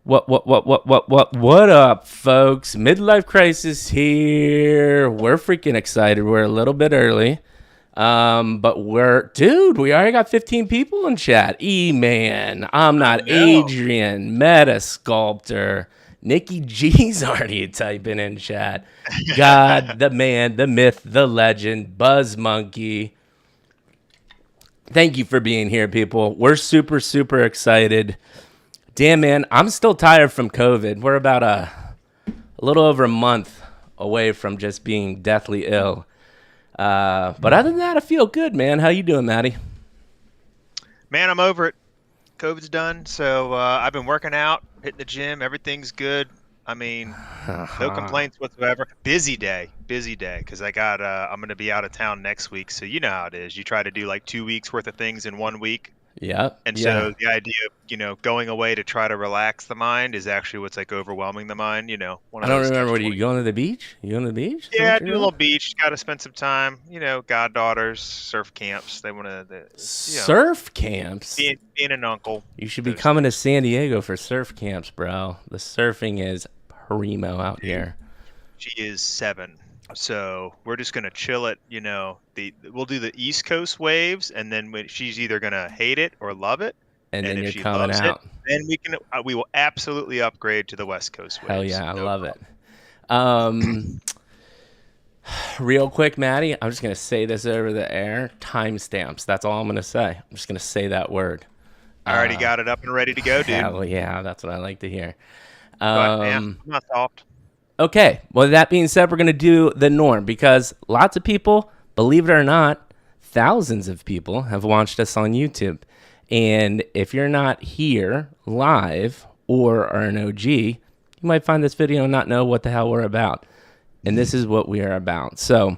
What up, folks? Midlife crisis here. We're freaking excited. We're a little bit early. But we already got 15 people in chat. E-Man, I'm not Adrian, Meta Sculptor. Nicky G's already typing in chat. God, the man, the myth, the legend, Buzz Monkey. Thank you for being here, people. We're super, super excited. Damn, man, I'm still tired from COVID. We're about a little over a month away from just being deathly ill. But other than that, I feel good, man. How you doing, Maddie? Man, I'm over it. COVID's done, so I've been working out, hitting the gym. Everything's good. I mean, no complaints whatsoever. Busy day, because I'm gonna be out of town next week. So you know how it is. You try to do like 2 weeks worth of things in 1 week. Yep. And so the idea of, going away to try to relax the mind is actually what's like overwhelming the mind. I don't remember. What are you going to the beach? You going to the beach? Yeah, do a little beach. Got to spend some time. Goddaughters, surf camps. They want to. Surf camps. Being an uncle. You should be coming to San Diego for surf camps, bro. The surfing is primo out here. She is 7. So we're just gonna chill it, we'll do the East Coast waves, and then she's either gonna hate it or love it. And then if you're coming out. Then we will absolutely upgrade to the West Coast waves. Hell yeah, I love it. Real quick, Maddie, I'm just gonna say this over the air. Timestamps. That's all I'm gonna say. I'm just gonna say that word. I already got it up and ready to go, dude. Hell yeah, that's what I like to hear. I'm not soft. Okay, well, that being said, we're going to do the norm because lots of people, believe it or not, thousands of people have watched us on YouTube. And if you're not here live or are an OG, you might find this video and not know what the hell we're about. And this is what we are about. So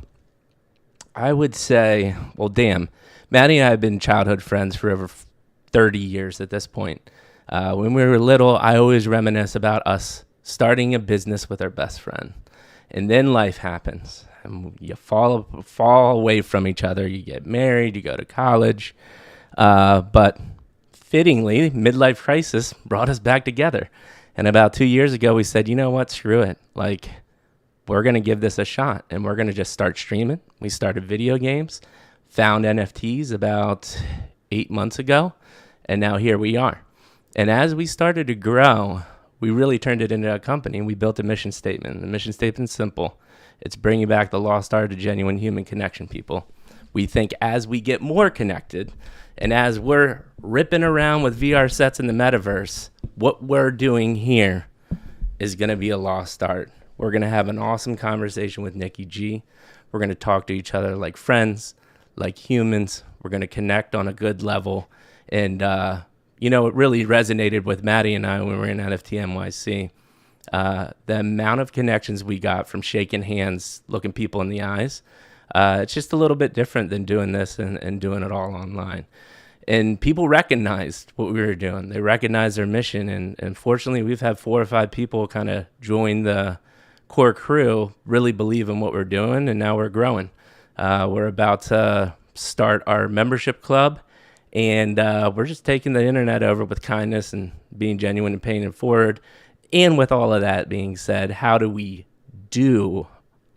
I would say, well, damn, Maddie and I have been childhood friends for over 30 years at this point. When we were little, I always reminisce about us starting a business with our best friend, and then life happens and you fall away from each other. You get married, you go to college, but fittingly, midlife crisis brought us back together. And about 2 years ago, we said, you know what, screw it. Like, we're going to give this a shot, and we're going to just start streaming. We started video games, found NFTs about 8 months ago, and now here we are. And as we started to grow, we really turned it into a company. We built a mission statement. The mission statement's simple. It's bringing back the lost art of genuine human connection, people. We think as we get more connected and as we're ripping around with VR sets in the metaverse, what we're doing here is going to be a lost art. We're going to have an awesome conversation with Nicky G. We're going to talk to each other like friends, like humans. We're going to connect on a good level. And, it really resonated with Maddie and I when we were in NFT NYC. The amount of connections we got from shaking hands, looking people in the eyes, it's just a little bit different than doing this and doing it all online. And people recognized what we were doing. They recognized our mission. And fortunately, we've had 4 or 5 people kind of join the core crew, really believe in what we're doing, and now we're growing. We're about to start our membership club. And we're just taking the internet over with kindness and being genuine and paying it forward. And with all of that being said, how do we do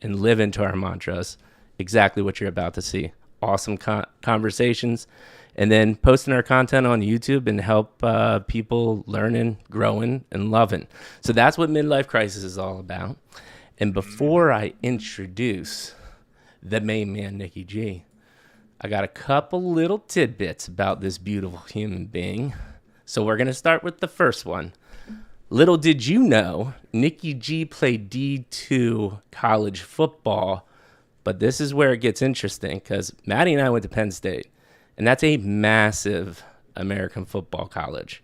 and live into our mantras? Exactly what you're about to see. Awesome conversations. And then posting our content on YouTube and help people learning, growing, and loving. So that's what Midlife Crisis is all about. And before I introduce the main man, Nicky G, I got a couple little tidbits about this beautiful human being. So we're going to start with the first one. Little did you know, Nicky G played D2 college football. But this is where it gets interesting because Maddie and I went to Penn State. And that's a massive American football college.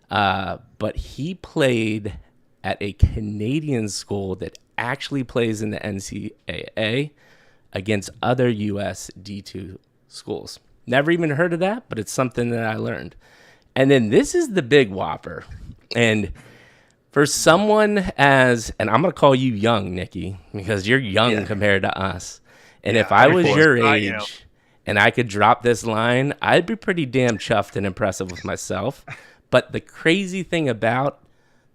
But he played at a Canadian school that actually plays in the NCAA against other U.S. D2 schools. Never even heard of that, but it's something that I learned. And then this is the big whopper. And for someone and I'm going to call you young, Nicky, because you're young compared to us. And if I was your age and I could drop this line, I'd be pretty damn chuffed and impressive with myself. But the crazy thing about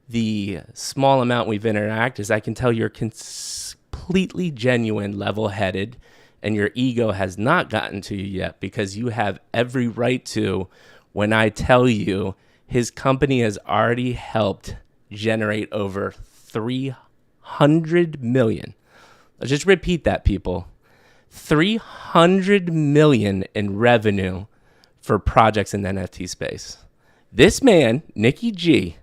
the small amount we've interacted is I can tell you're completely genuine, level-headed, and your ego has not gotten to you yet, because you have every right to when I tell you his company has already helped generate over 300 million. Let's just repeat that, people. 300 million in revenue for projects in the NFT space. This man, Nicky G,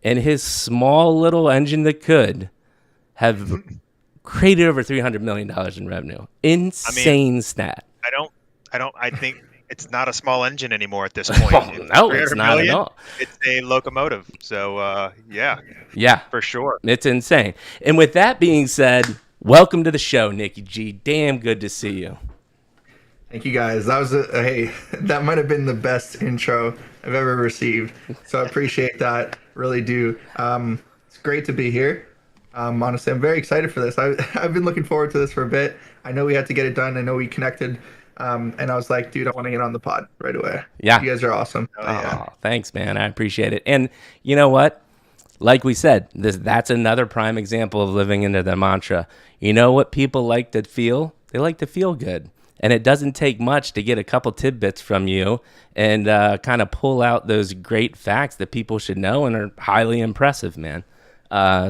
and his small little engine that could have created over $300 million in revenue. Insane stat. I think it's not a small engine anymore at this point. No, it's not at all. It's a locomotive. So, yeah, for sure. It's insane. And with that being said, welcome to the show, Nicky G. Damn good to see you. Thank you, guys. That was that might have been the best intro I've ever received. So I appreciate that. Really do. It's great to be here. Honestly, I'm very excited for this. I've been looking forward to this for a bit. I know we had to get it done. I know we connected. And I was like, dude, I want to get on the pod right away. Yeah. You guys are awesome. Oh, thanks, man. I appreciate it. And you know what? Like we said, that's another prime example of living into the mantra. You know what people like to feel? They like to feel good. And it doesn't take much to get a couple tidbits from you and kind of pull out those great facts that people should know and are highly impressive, man.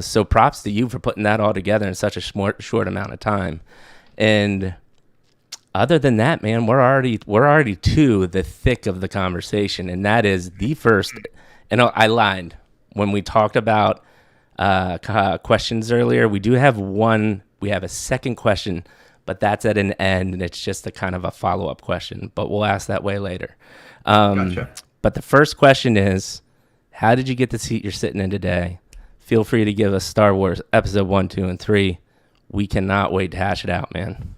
So props to you for putting that all together in such a short amount of time. And other than that, man, we're already to the thick of the conversation, and that is the first. And I lied when we talked about questions earlier. We do have one. We have a second question, but that's at an end, and it's just a kind of a follow-up question. But we'll ask that way later. Gotcha. But the first question is, how did you get the seat you're sitting in today? Feel free to give us Star Wars Episode 1, 2, and 3. We cannot wait to hash it out, man.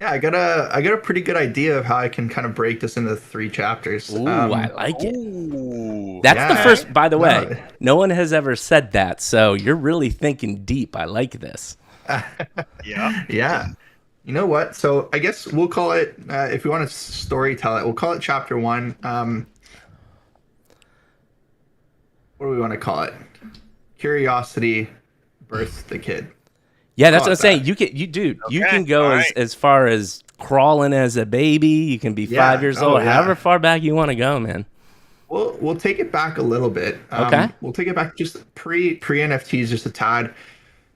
Yeah, I got a pretty good idea of how I can kind of break this into 3 chapters. Ooh, I like it. Ooh. That's the first, by the way, no one has ever said that, so you're really thinking deep. I like this. Yeah. Yeah. You know what? So I guess we'll call it, if we want to story tell it, we'll call it chapter 1. What do we want to call it? Curiosity birthed the kid. Yeah, that's what I'm saying. You can go as far as crawling as a baby. You can be 5 years old, however far back you want to go, man. We'll take it back a little bit. Okay. We'll take it back just pre NFTs, just a tad.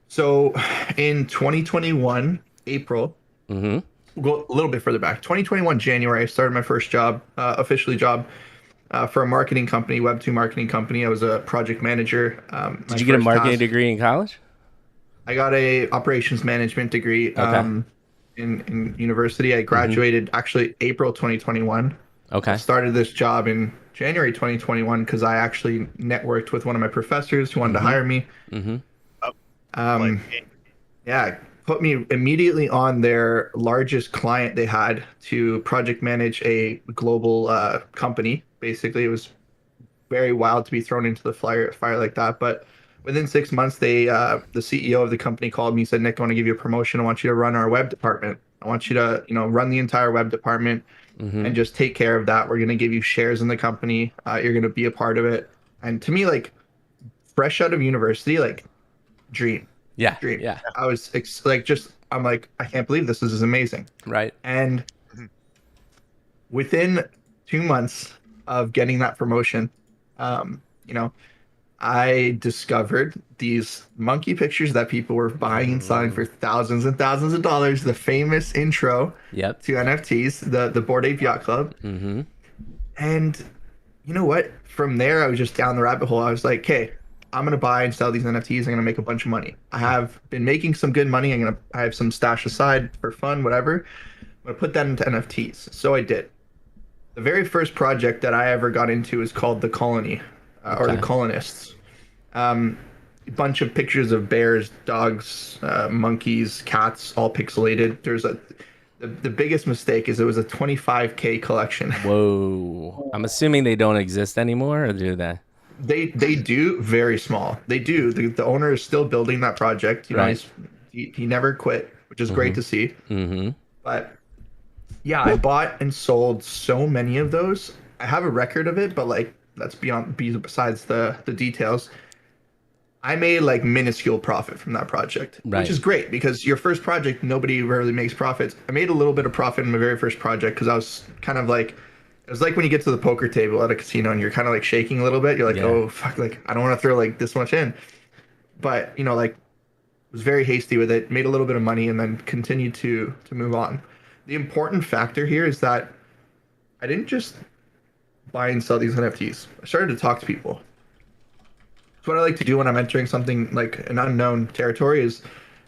So in 2021 April, we'll go a little bit further back. 2021 January, I started my first job, officially job, for a marketing company, Web2 marketing company. I was a project manager. Did you get a marketing degree in college? I got a operations management degree in university. I graduated actually April 2021. Okay. I started this job in January 2021 because I actually networked with one of my professors who wanted to hire me. Yeah, put me immediately on their largest client they had to project manage a global company. Basically, it was very wild to be thrown into the fire like that, but within 6 months, the CEO of the company called me and said, Nick, I want to give you a promotion. I want you to run our web department. I want you to, run the entire web department and just take care of that. We're going to give you shares in the company. You're going to be a part of it. And to me, like, fresh out of university, like, dream. Yeah. Dream. Yeah. I was I'm like, I can't believe this. This is amazing. Right. And within 2 months of getting that promotion, I discovered these monkey pictures that people were buying and selling for thousands and thousands of dollars. The famous intro to NFTs, the Bored Ape Yacht Club. And you know what? From there, I was just down the rabbit hole. I was like, okay, I'm going to buy and sell these NFTs. I'm going to make a bunch of money. I have been making some good money. I have some stash aside for fun, whatever. I'm going to put that into NFTs. So I did. The very first project that I ever got into is called The Colony. Or The Colonists. A bunch of pictures of bears, dogs, monkeys, cats, all pixelated. The biggest mistake is it was a 25K collection. Whoa. I'm assuming they don't exist anymore, or do they? They do, very small. They do. The owner is still building that project. He never quit, which is great to see. But yeah, I bought and sold so many of those. I have a record of it, but like, that's besides the details. I made like minuscule profit from that project, which Right. is great because your first project, nobody rarely makes profits. I made a little bit of profit in my very first project because I was kind of like, it was like when you get to the poker table at a casino and you're kind of like shaking a little bit. You're like, Yeah. oh, fuck, like I don't want to throw like this much in. But, like, was very hasty with it, made a little bit of money, and then continued to move on. The important factor here is that I didn't just buy and sell these NFTs. I started to talk to people. So what I like to do when I'm entering something like an unknown territory is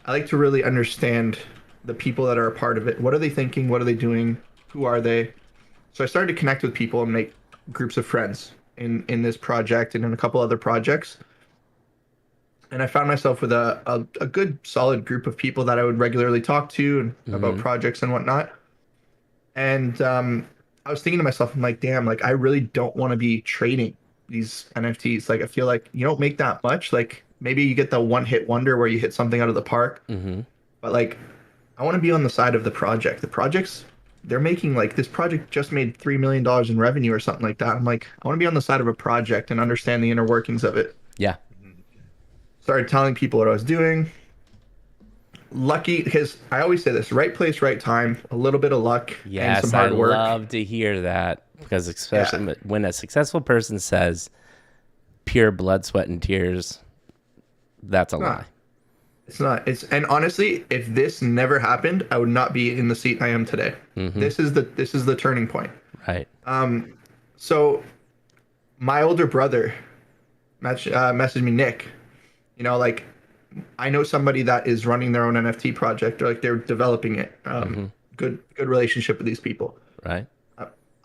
I like to really understand the people that are a part of it. What are they thinking? What are they doing? Who are they? So I started to connect with people and make groups of friends in this project and in a couple other projects. And I found myself with a good solid group of people that I would regularly talk to and about projects and whatnot. And I was thinking to myself, I'm like, damn, like I really don't want to be trading these NFTs. Like I feel like you don't make that much. Like maybe you get the one hit wonder where you hit something out of the park. But like I want to be on the side of the project. The projects they're making like this project just made $3 million in revenue or something like that. I'm like, I want to be on the side of a project and understand the inner workings of it. Yeah. Started telling people what I was doing. Lucky, because I always say this: right place, right time, a little bit of luck, and some Yes, I hard work. love to hear that because especially Yeah. when a successful person says pure blood, sweat, and tears, that's a lie. It's not. And honestly, if this never happened, I would not be in the seat I am today. This is the turning point. Right. So my older brother messaged me, Nick. Like I know somebody that is running their own NFT project, or like they're developing it. Good relationship with these people. Right.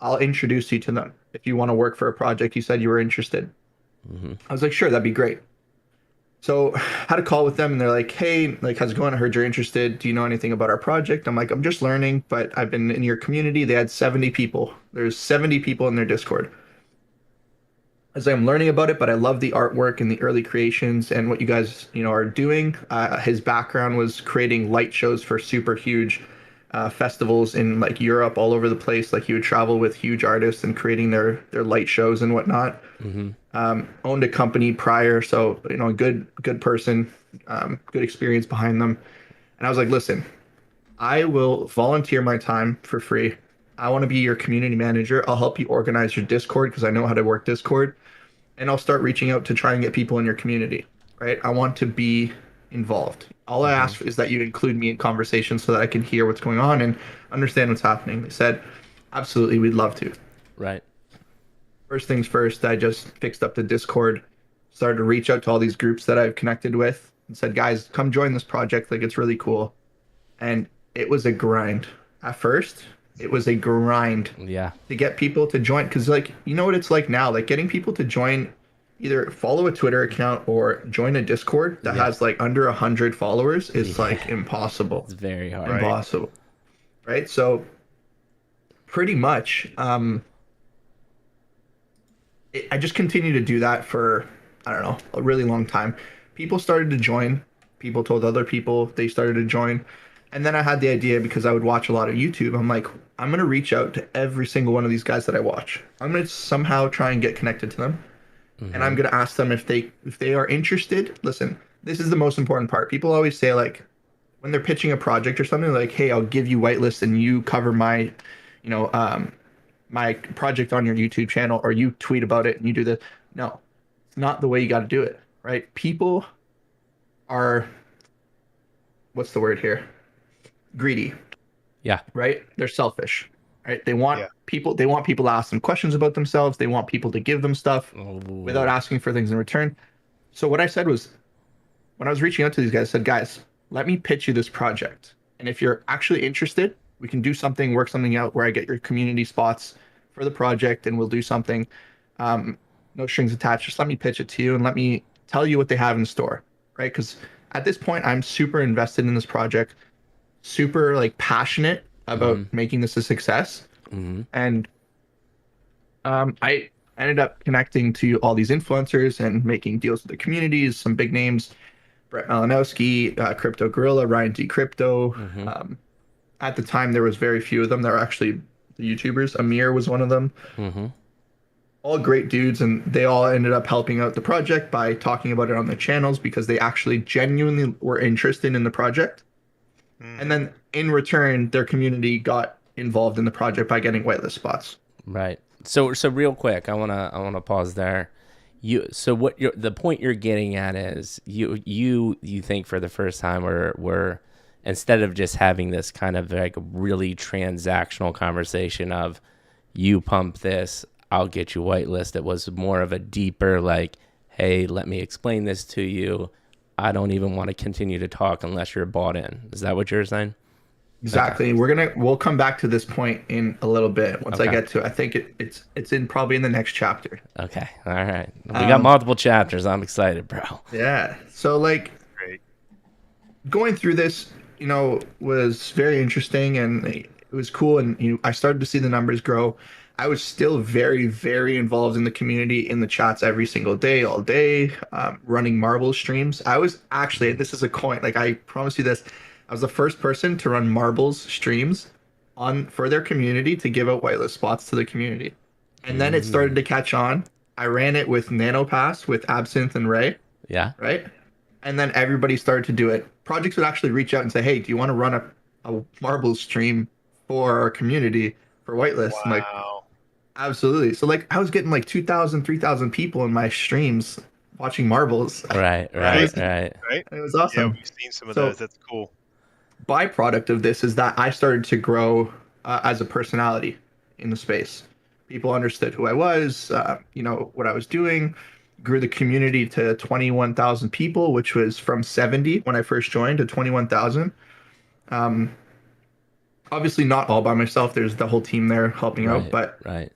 I'll introduce you to them if you want to work for a project. You said you were interested. I was like, sure, that'd be great. So had a call with them and they're like, hey, like, how's it going? I heard you're interested. Do you know anything about our project? I'm like, I'm just learning, but I've been in your community. They had 70 people. There's 70 people in their Discord. As I'm learning about it, but I love the artwork and the early creations and what you guys, are doing. His background was creating light shows for super huge festivals in like Europe, all over the place. Like he would travel with huge artists and creating their light shows and whatnot. Owned a company prior, so a good person, good experience behind them. And I was like, listen, I will volunteer my time for free. I want to be your community manager. I'll help you organize your Discord because I know how to work Discord. And I'll start reaching out to try and get people in your community, right? I want to be involved. All I ask is that you include me in conversations so that I can hear what's going on and understand what's happening. They said, absolutely, we'd love to. Right. First things first, I just fixed up the Discord, started to reach out to all these groups that I've connected with and said, guys, come join this project. Like, it's really cool. And it was a grind. At first, it was a grind Yeah. to get people to join. Because, like, you know what it's like now? Like, getting people to join, either follow a Twitter account or join a Discord that has, like, under 100 followers is, like, impossible. It's very hard. Impossible. Right? So, pretty much, I just continued to do that for, I don't know, a really long time. People started to join. People told other people, they started to join. And then I had the idea because I would watch a lot of YouTube. I'm like, I'm going to reach out to every single one of these guys that I watch. I'm going to somehow try and get connected to them. And I'm going to ask them if they are interested. Listen, this is the most important part. People always say, like, when they're pitching a project or something, like, hey, I'll give you whitelist and you cover my, my project on your YouTube channel, or you tweet about it and you do this. No, it's not the way you got to do it, right? People are, what's the word here? Greedy, Yeah. right? They're selfish, right? They want people to ask them questions about themselves. They want people to give them stuff without asking for things in return. So what I said was, when I was reaching out to these guys, I said, guys, let me pitch you this project. And if you're actually interested, we can do something, work something out where I get your community spots for the project and we'll do something. No strings attached. Just let me pitch it to you and let me tell you what they have in store, right? Because at this point, I'm super invested in this project, super like passionate about making this a success. And I ended up connecting to all these influencers and making deals with the communities, some big names, Brett Malinowski, Crypto Gorilla, Ryan D. Crypto. At the time, there was very few of them that were actually the YouTubers. Amir was one of them. all great dudes, and they all ended up helping out the project by talking about it on their channels because they actually genuinely were interested in the project. And then in return, their community got involved in the project by getting whitelist spots. Right. So real quick, I wanna pause there. So the point you're getting at is you think for the first time we're instead of just having this kind of like really transactional conversation of you pump this, I'll get you whitelist. It was more of a deeper like, hey, let me explain this to you. I don't even want to continue to talk unless you're bought in. Is that what you're saying? Exactly. Okay. We'll come back to this point in a little bit once I Okay. get to it. I think it's in probably in the next chapter. Okay. All right. We got multiple chapters. I'm excited, bro. Yeah. So like Great. going through this, was very interesting and it was cool. And I started to see the numbers grow. I was still very, very involved in the community, in the chats every single day, all day, running marble streams. I was actually, and this is a coin, like I promise you this, I was the first person to run marbles streams on for their community to give out whitelist spots to the community. And then it started to catch on. I ran it with NanoPass, with Absinthe and Ray, Yeah. right? And then everybody started to do it. Projects would actually reach out and say, "Hey, do you want to run a marble stream for our community for whitelist?" I'm like, Wow. absolutely. So like I was getting like 2,000, 3,000 people in my streams watching marbles. Right. Right. Right. Right. It was Yeah, awesome. we've seen some of So those. That's cool. byproduct of this is that I started to grow as a personality in the space. People understood who I was, what I was doing. Grew the community to 21,000 people, which was from 70 when I first joined to 21,000. Um, Obviously, not all by myself. There's the whole team there helping out, Right. but Right.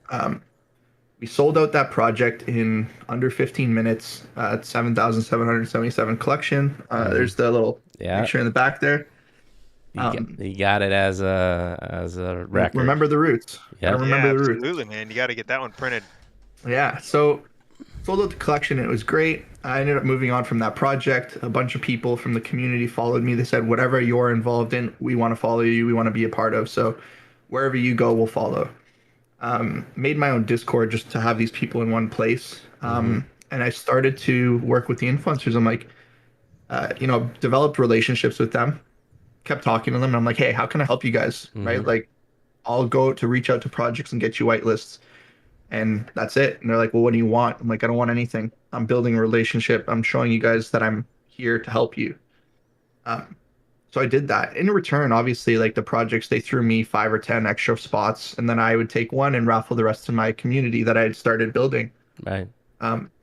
we sold out that project in under 15 minutes at 7,777 collection. There's the little Yeah. picture in the back there. You got it as a record. Remember the roots. Gotta Yep. remember Yeah, the roots. absolutely, man. You got to get that one printed. Yeah, so sold out the collection. It was great. I ended up moving on from that project. A bunch of people from the community followed me. They said, whatever you're involved in, we want to follow you. We want to be a part of. So wherever you go, we'll follow. Made my own Discord just to have these people in one place. And I started to work with the influencers. I'm like, developed relationships with them, kept talking to them. And I'm like, hey, how can I help you guys? Right? Like, I'll go to reach out to projects and get you whitelists. And that's it. And they're like, well, what do you want? I'm like, I don't want anything. I'm building a relationship. I'm showing you guys that I'm here to help you. So I did that. In return, obviously, like the projects, they threw me 5 or 10 extra spots. And then I would take one and raffle the rest to my community that I had started building, Right.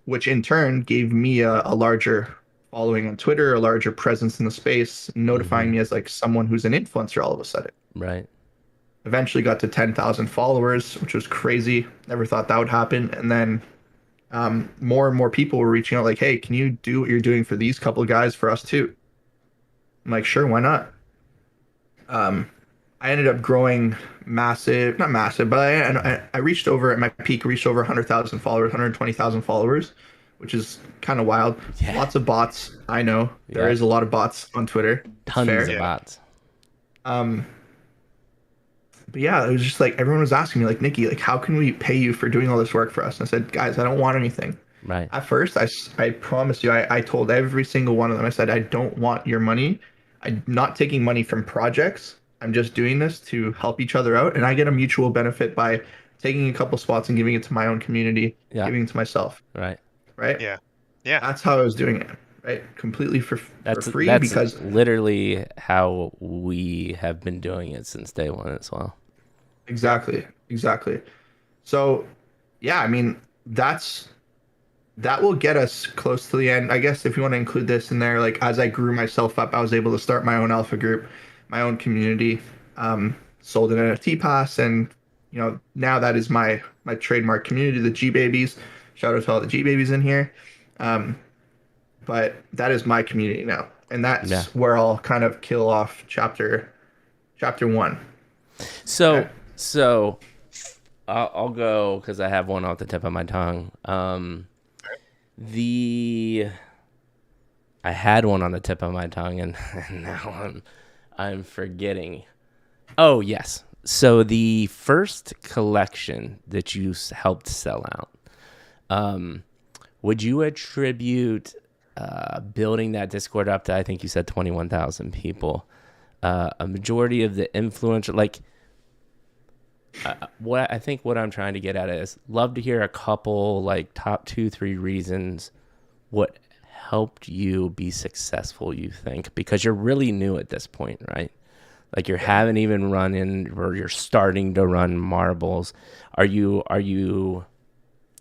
which in turn gave me a larger following on Twitter, a larger presence in the space, notifying me as like someone who's an influencer all of a sudden. Right. Eventually got to 10,000 followers, which was crazy. Never thought that would happen. And then more and more people were reaching out like, hey, can you do what you're doing for these couple of guys for us too? I'm like, sure, why not? I ended up growing massive, not massive, but I reached over at my peak, reached over 100,000 followers, 120,000 followers, which is kind of wild. Yeah. Lots of bots. I know there Yeah. is a lot of bots on Twitter. Tons Fair. of bots. But yeah, it was just like everyone was asking me, like, Nicky, like, how can we pay you for doing all this work for us? And I said, guys, I don't want anything. Right. At first, I promise you, I told every single one of them, I said, I don't want your money. I'm not taking money from projects. I'm just doing this to help each other out. And I get a mutual benefit by taking a couple spots and giving it to my own community, Yeah. giving it to myself. Right. Right? Yeah. Yeah. That's how I was doing it. Right? Completely for free That's because literally how we have been doing it since day one as well. Exactly. So, yeah, I mean, that will get us close to the end. I guess if you want to include this in there, like as I grew myself up, I was able to start my own alpha group, my own community, sold an NFT pass, and now that is my trademark community, the G Babies. Shout out to all the G Babies in here. But that is my community now, and that's where I'll kind of kill off chapter 1. So I'll go because I have one off the tip of my tongue. I had one on the tip of my tongue, and now I'm forgetting. Oh yes. So the first collection that you helped sell out, Would you attribute building that Discord up to, I think you said 21,000 people, a majority of the influential, like, what I'm trying to get at is love to hear a couple, like, top 2-3 reasons what helped you be successful, you think, because you're really new at this point, right? Like, you haven't even run in, or you're starting to run marbles. Are you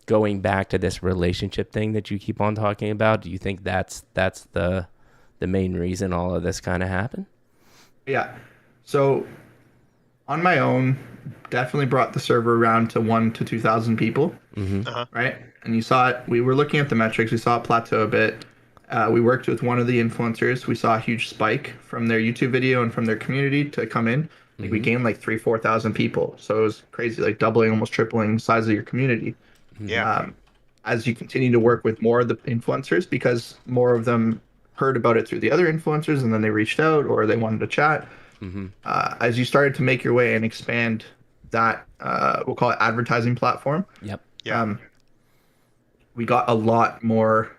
going back to this relationship thing that you keep on talking about? Do you think that's the main reason all of this kind of happened? Yeah. So on my own, definitely brought the server around to 1 to 2,000 people. Uh-huh. Right? And you saw it. We were looking at the metrics. We saw it plateau a bit. We worked with one of the influencers. We saw a huge spike from their YouTube video and from their community to come in. Like we gained like 4,000 people. So it was crazy, like doubling, almost tripling the size of your community. Yeah. As you continue to work with more of the influencers, because more of them heard about it through the other influencers and then they reached out or they wanted to chat. As you started to make your way and expand that, we'll call it advertising platform. Yep. Yeah. We got a lot more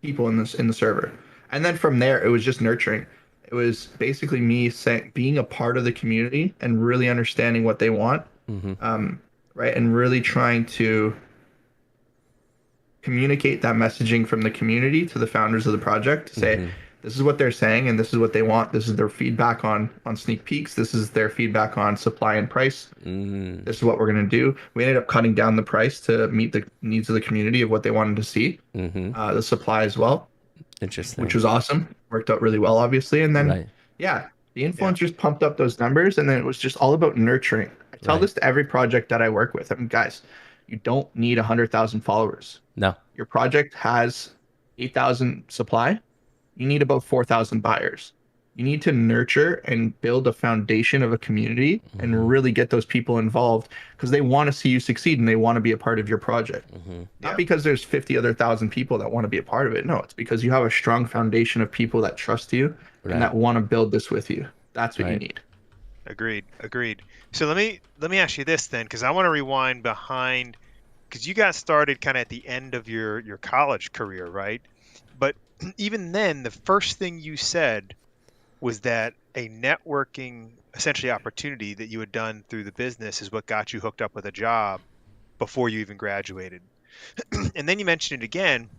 people in the server, and then from there it was just nurturing. It was basically me being a part of the community and really understanding what they want, right, and really trying to communicate that messaging from the community to the founders of the project to say, this is what they're saying and this is what they want. This is their feedback on sneak peeks. This is their feedback on supply and price. This is what we're going to do. We ended up cutting down the price to meet the needs of the community of what they wanted to see. The supply as well. Interesting. Which was awesome. Worked out really well, obviously. And then, the influencers pumped up those numbers, and then it was just all about nurturing. I tell this to every project that I work with. I mean, guys, you don't need 100,000 followers. No. Your project has 8,000 supply. You need about 4,000 buyers. You need to nurture and build a foundation of a community and really get those people involved because they want to see you succeed and they want to be a part of your project. Not because there's 50 other thousand people that want to be a part of it. No, it's because you have a strong foundation of people that trust you and that want to build this with you. That's what you need. Agreed. So let me ask you this then, because I want to rewind behind, because you got started kind of at the end of your college career, right? But even then, the first thing you said was that a networking essentially opportunity that you had done through the business is what got you hooked up with a job before you even graduated. And then you mentioned it again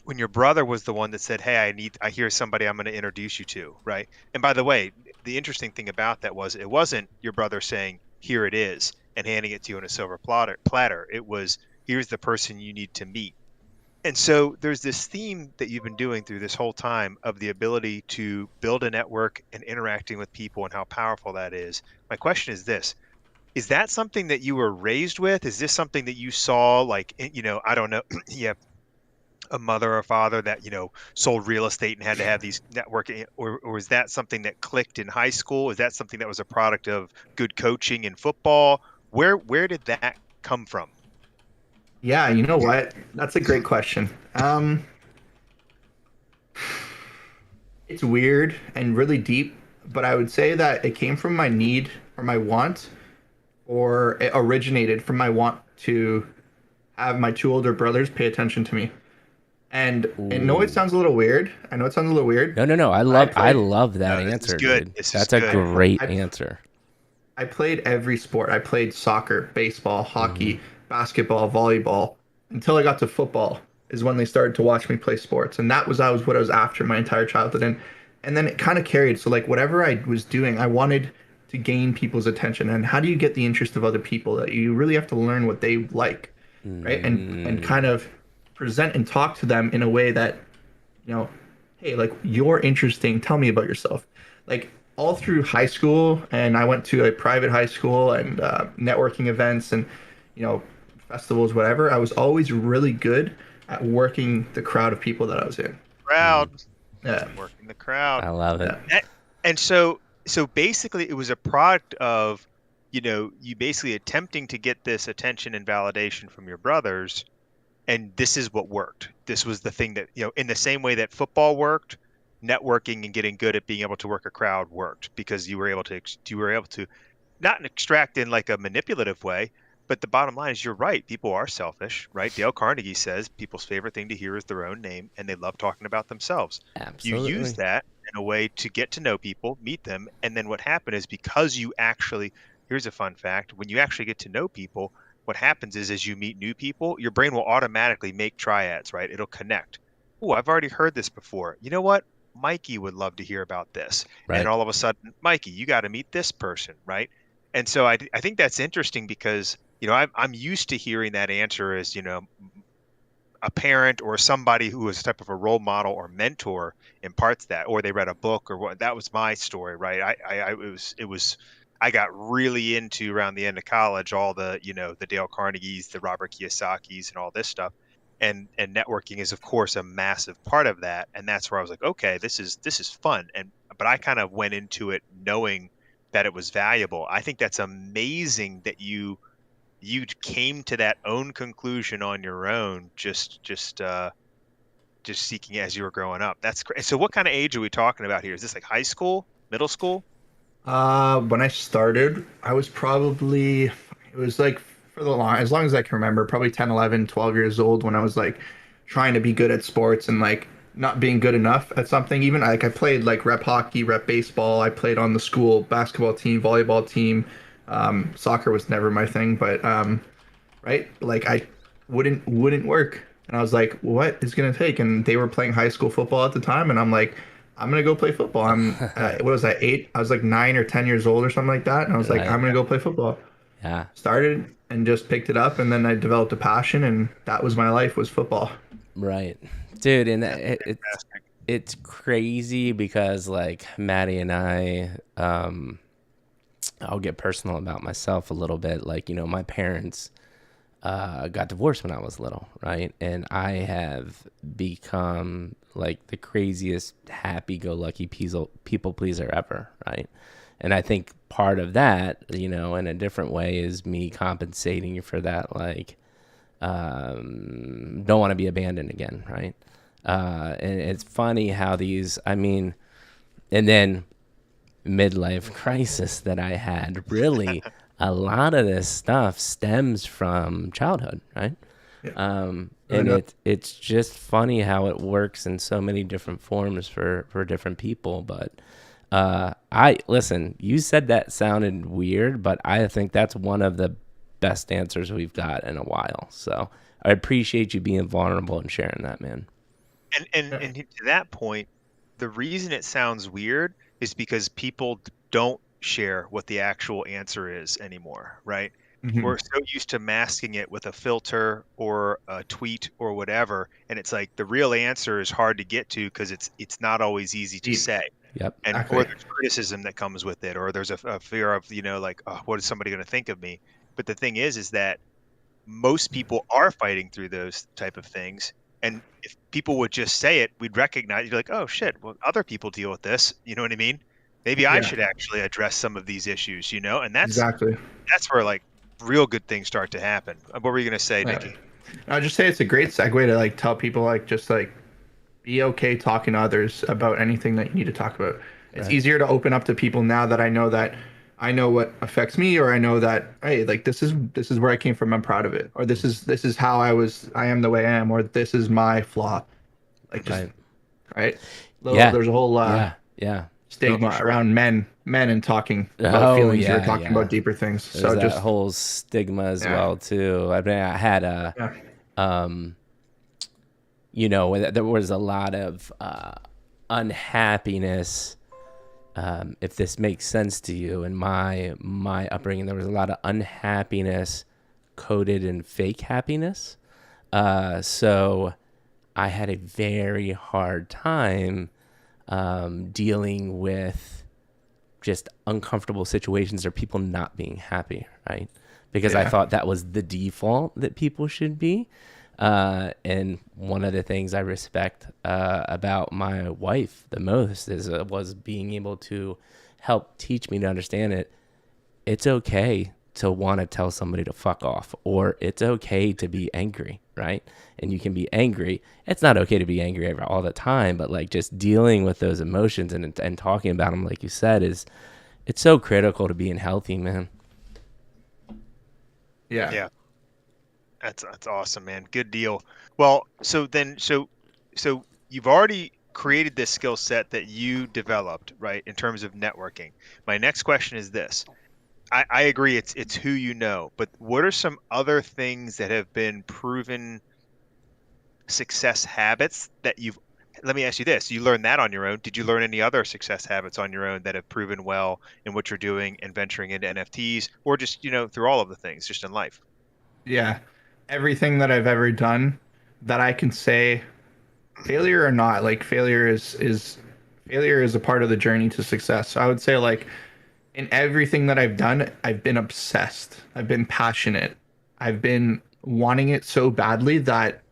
when your brother was the one that said, hey, I hear somebody I'm going to introduce you to, right? And by the way, the interesting thing about that was it wasn't your brother saying, here it is, and handing it to you on a silver platter. It was, here's the person you need to meet. And so there's this theme that you've been doing through this whole time of the ability to build a network and interacting with people and how powerful that is. My question is this: is that something that you were raised with? Is this something that you saw, like, I don't know, you have a mother or father that, sold real estate and had to have these networking, or is that something that clicked in high school? Is that something that was a product of good coaching in football? Where did that come from? Yeah, you know what? That's a great question. It's weird and really deep, but I would say that it came from my need or my want, or it originated from my want to have my 2 older brothers pay attention to me. And I know it sounds a little weird. No. I love that answer, dude. That's a great answer. I played every sport. I played soccer, baseball, hockey, basketball, volleyball, until I got to football is when they started to watch me play sports. And that was what I was after my entire childhood. And then it kind of carried. So like whatever I was doing, I wanted to gain people's attention. And how do you get the interest of other people? That you really have to learn what they like, right? And kind of present and talk to them in a way that, hey, like, you're interesting. Tell me about yourself. Like, all through high school, and I went to a private high school and networking events and, festivals, whatever. I was always really good at working the crowd of people that I was in. Working the crowd. I love it. And so basically it was a product of, you basically attempting to get this attention and validation from your brothers. And this is what worked. This was the thing that, in the same way that football worked, networking and getting good at being able to work a crowd worked, because you were able to not extract in like a manipulative way, But the bottom line is you're right. People are selfish, right? Dale Carnegie says people's favorite thing to hear is their own name, and they love talking about themselves. You use Absolutely. that in a way to get to know people, meet them, and then what happened is because you actually, here's a fun fact, when you actually get to know people, what happens is as you meet new people, your brain will automatically make triads, right? It'll connect. Oh, I've already heard this before. You know what? Mikey would love to hear about this. And Right. all of a sudden, Mikey, you got to meet this person, right? And so I think that's interesting because I'm used to hearing that answer as, a parent or somebody who was type of a role model or mentor imparts that, or they read a book or what. That was my story, right? I got really into around the end of college, all the, the Dale Carnegies, the Robert Kiyosaki's and all this stuff. And networking is of course a massive part of that. And that's where I was like, okay, this is fun. But I kind of went into it knowing that it was valuable. I think that's amazing that you came to that own conclusion on your own, just seeking it as you were growing up. That's great. So what kind of age are we talking about here? Is this like high school, middle school? When I started, I was probably, it was like for the long, as long as I can remember, probably 10, 11, 12 years old when I was like trying to be good at sports and like not being good enough at something. Even like I played like rep hockey, rep baseball. I played on the school basketball team, volleyball team. Soccer was never my thing, but right, like I wouldn't work. And I was like, what is gonna take? And they were playing high school football at the time, and I'm like, I'm gonna go play football. What was I, 8? I was like 9 or 10 years old or something like that, and I was like, Right. I'm gonna go play football. Yeah. Started and just picked it up, and then I developed a passion, and that was my life, was football. Right. Dude, and That's fantastic. it's crazy because like Maddie and I, I'll get personal about myself a little bit. Like, my parents got divorced when I was little, right? And I have become like the craziest happy-go-lucky people pleaser ever, right? And I think part of that, in a different way, is me compensating for that, like, don't want to be abandoned again, right? And it's funny how and then midlife crisis that I had, really a lot of this stuff stems from childhood, right? Yeah. And it's just funny how it works in so many different forms for different people. But listen, you said that sounded weird, but I think that's one of the best answers we've got in a while. So I appreciate you being vulnerable and sharing that, man. And to that point, the reason it sounds weird is because people don't share what the actual answer is anymore, right? Hmm. We're so used to masking it with a filter or a tweet or whatever, and it's like the real answer is hard to get to because it's not always easy to say. Yep. And or Exactly. there's criticism that comes with it, or there's a fear of, like, oh, what is somebody going to think of me? But the thing is that most people are fighting through those type of things. And if people would just say it, we'd recognize, you're like, oh shit, well, other people deal with this. You know what I mean? Maybe I Yeah, should actually address some of these issues, and that's exactly. where like real good things start to happen. What were you going to say, Yeah. Nikki? I'll just say it's a great segue to like tell people like just like be okay talking to others about anything that you need to talk about. It's Right. easier to open up to people now that I know what affects me, or I know that, hey, like this is where I came from. I'm proud of it, or this is how I am the way I am, or this is my flaw. Like just Right. right. Yeah. There's a whole Yeah. Yeah. No, for stigma sure. around men and talking about Oh feelings or yeah. talking Yeah. about deeper things. There's So that just whole stigma as yeah, well too. I had yeah, um, there was a lot of unhappiness. If this makes sense to you, in my upbringing, there was a lot of unhappiness coded in fake happiness. So I had a very hard time dealing with just uncomfortable situations or people not being happy, right? Because I yeah, thought that was the default that people should be. And one of the things I respect about my wife the most was being able to help teach me to understand it. It's okay to want to tell somebody to fuck off, or it's okay to be angry, right? And you can be angry. It's not okay to be angry all the time, but like just dealing with those emotions and talking about them, like you said, it's so critical to being healthy, man. Yeah. Yeah. That's awesome, man. Good deal. Well, so you've already created this skill set that you developed, right, in terms of networking. My next question is this. I agree it's who you know, but what are some other things that have been proven success habits that you've let me ask you this. You learned that on your own. Did you learn any other success habits on your own that have proven well in what you're doing and venturing into NFTs or just, through all of the things just in life? Yeah. Everything that I've ever done that I can say, failure or not, like failure is a part of the journey to success. So I would say, like, in everything that I've done, I've been obsessed. I've been passionate. I've been wanting it so badly that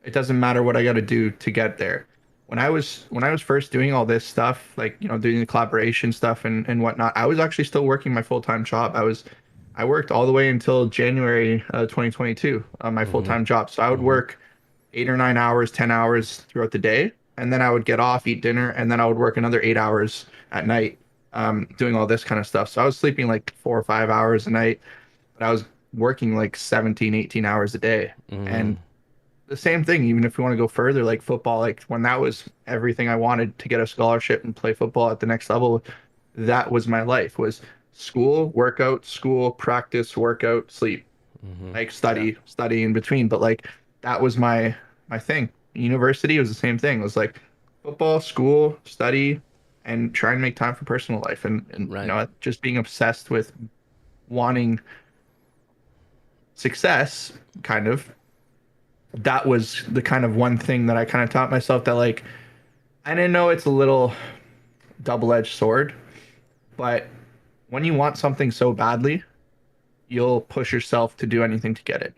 it doesn't matter what I got to do to get there. When I was first doing all this stuff, like, doing the collaboration stuff and whatnot, I was actually still working my full-time job. I worked all the way until January 2022 on my full-time job. So I would Mm-hmm. work 8 or 9 hours, 10 hours throughout the day, and then I would get off, eat dinner, and then I would work another 8 hours at night, doing all this kind of stuff. So I was sleeping like 4 or 5 hours a night, but I was working like 17, 18 hours a day. Mm-hmm. And the same thing, even if we want to go further, like football, like when that was everything I wanted to get a scholarship and play football at the next level, that was my life, was school, workout, school, practice, workout, sleep, Mm-hmm. like Yeah. study in between. But like that was my thing. University was the same thing. It was like football, school, study, and try and make time for personal life. And Right. just being obsessed with wanting success, kind of. That was the kind of one thing that I kind of taught myself, that like I didn't know, it's a little double-edged sword, but when you want something so badly, you'll push yourself to do anything to get it,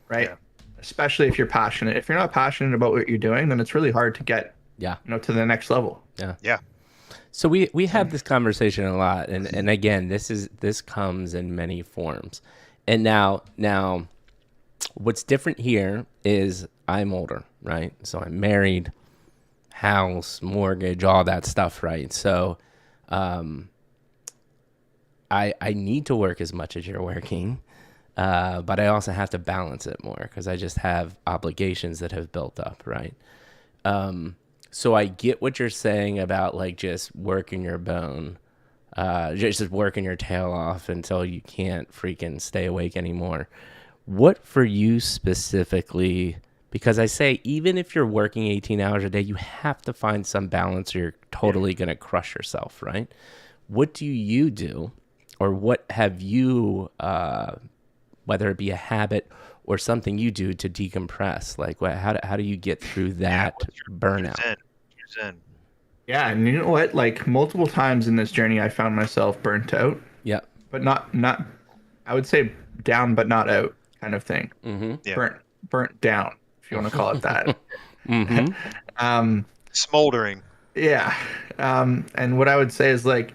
right? Yeah. Especially if you're passionate. If you're not passionate about what you're doing, then it's really hard to get, Yeah. to the next level. Yeah. Yeah. So we have this conversation a lot, and again, this comes in many forms. And now what's different here is I'm older, right? So I'm married, house, mortgage, all that stuff, right? So I need to work as much as you're working, but I also have to balance it more because I just have obligations that have built up, right? So I get what you're saying about like just working your bone, just working your tail off until you can't freaking stay awake anymore. What for you specifically? Because I say, even if you're working 18 hours a day, you have to find some balance or you're totally going to crush yourself, right? What do you do? Or what have you, whether it be a habit or something you do to decompress? Like, how do you get through that burnout? You're zen. Yeah, and you know what? Like multiple times in this journey, I found myself burnt out, Yep. but not. I would say down, but not out, kind of thing. Mm-hmm. Yeah. Burnt down, if you want to call it that. Mm-hmm. um, Smoldering. yeah. And what I would say is, like,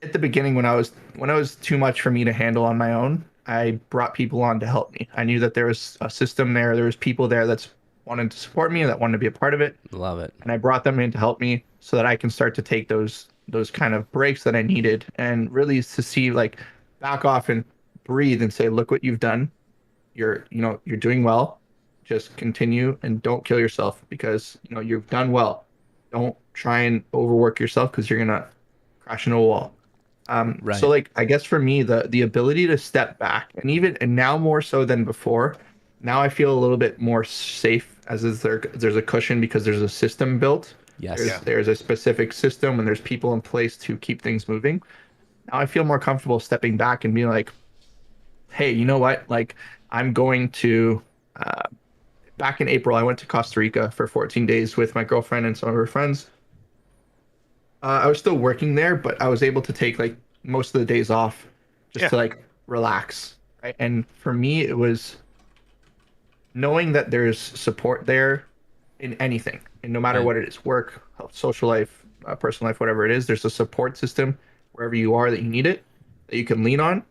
at the beginning, when I was too much for me to handle on my own, I brought people on to help me. I knew that there was a system there. There was people there that's wanted to support me, that wanted to be a part of it, Love it. and I brought them in to help me so that I can start to take those kind of breaks that I needed, and really to see, like, back off and breathe and say, look what you've done. You're doing well. Just continue and don't kill yourself, because you've done well. Don't try and overwork yourself, because you're gonna crash into a wall. So, Right. like, I guess for me, the ability to step back, and now more so than before, now I feel a little bit more safe, as is there's a cushion because there's a system built. Yes. There's Yeah. there's a specific system, and there's people in place to keep things moving. Now I feel more comfortable stepping back and being like, hey, you know what? Like, I'm going to back in April, I went to Costa Rica for 14 days with my girlfriend and some of her friends. I was still working there, but I was able to take like most of the days off just Yeah. to like relax. Right. And for me, it was knowing that there's support there in anything, and no matter Right. what it is, work, health, social life, personal life, whatever it is, there's a support system wherever you are that you need it, that you can lean on,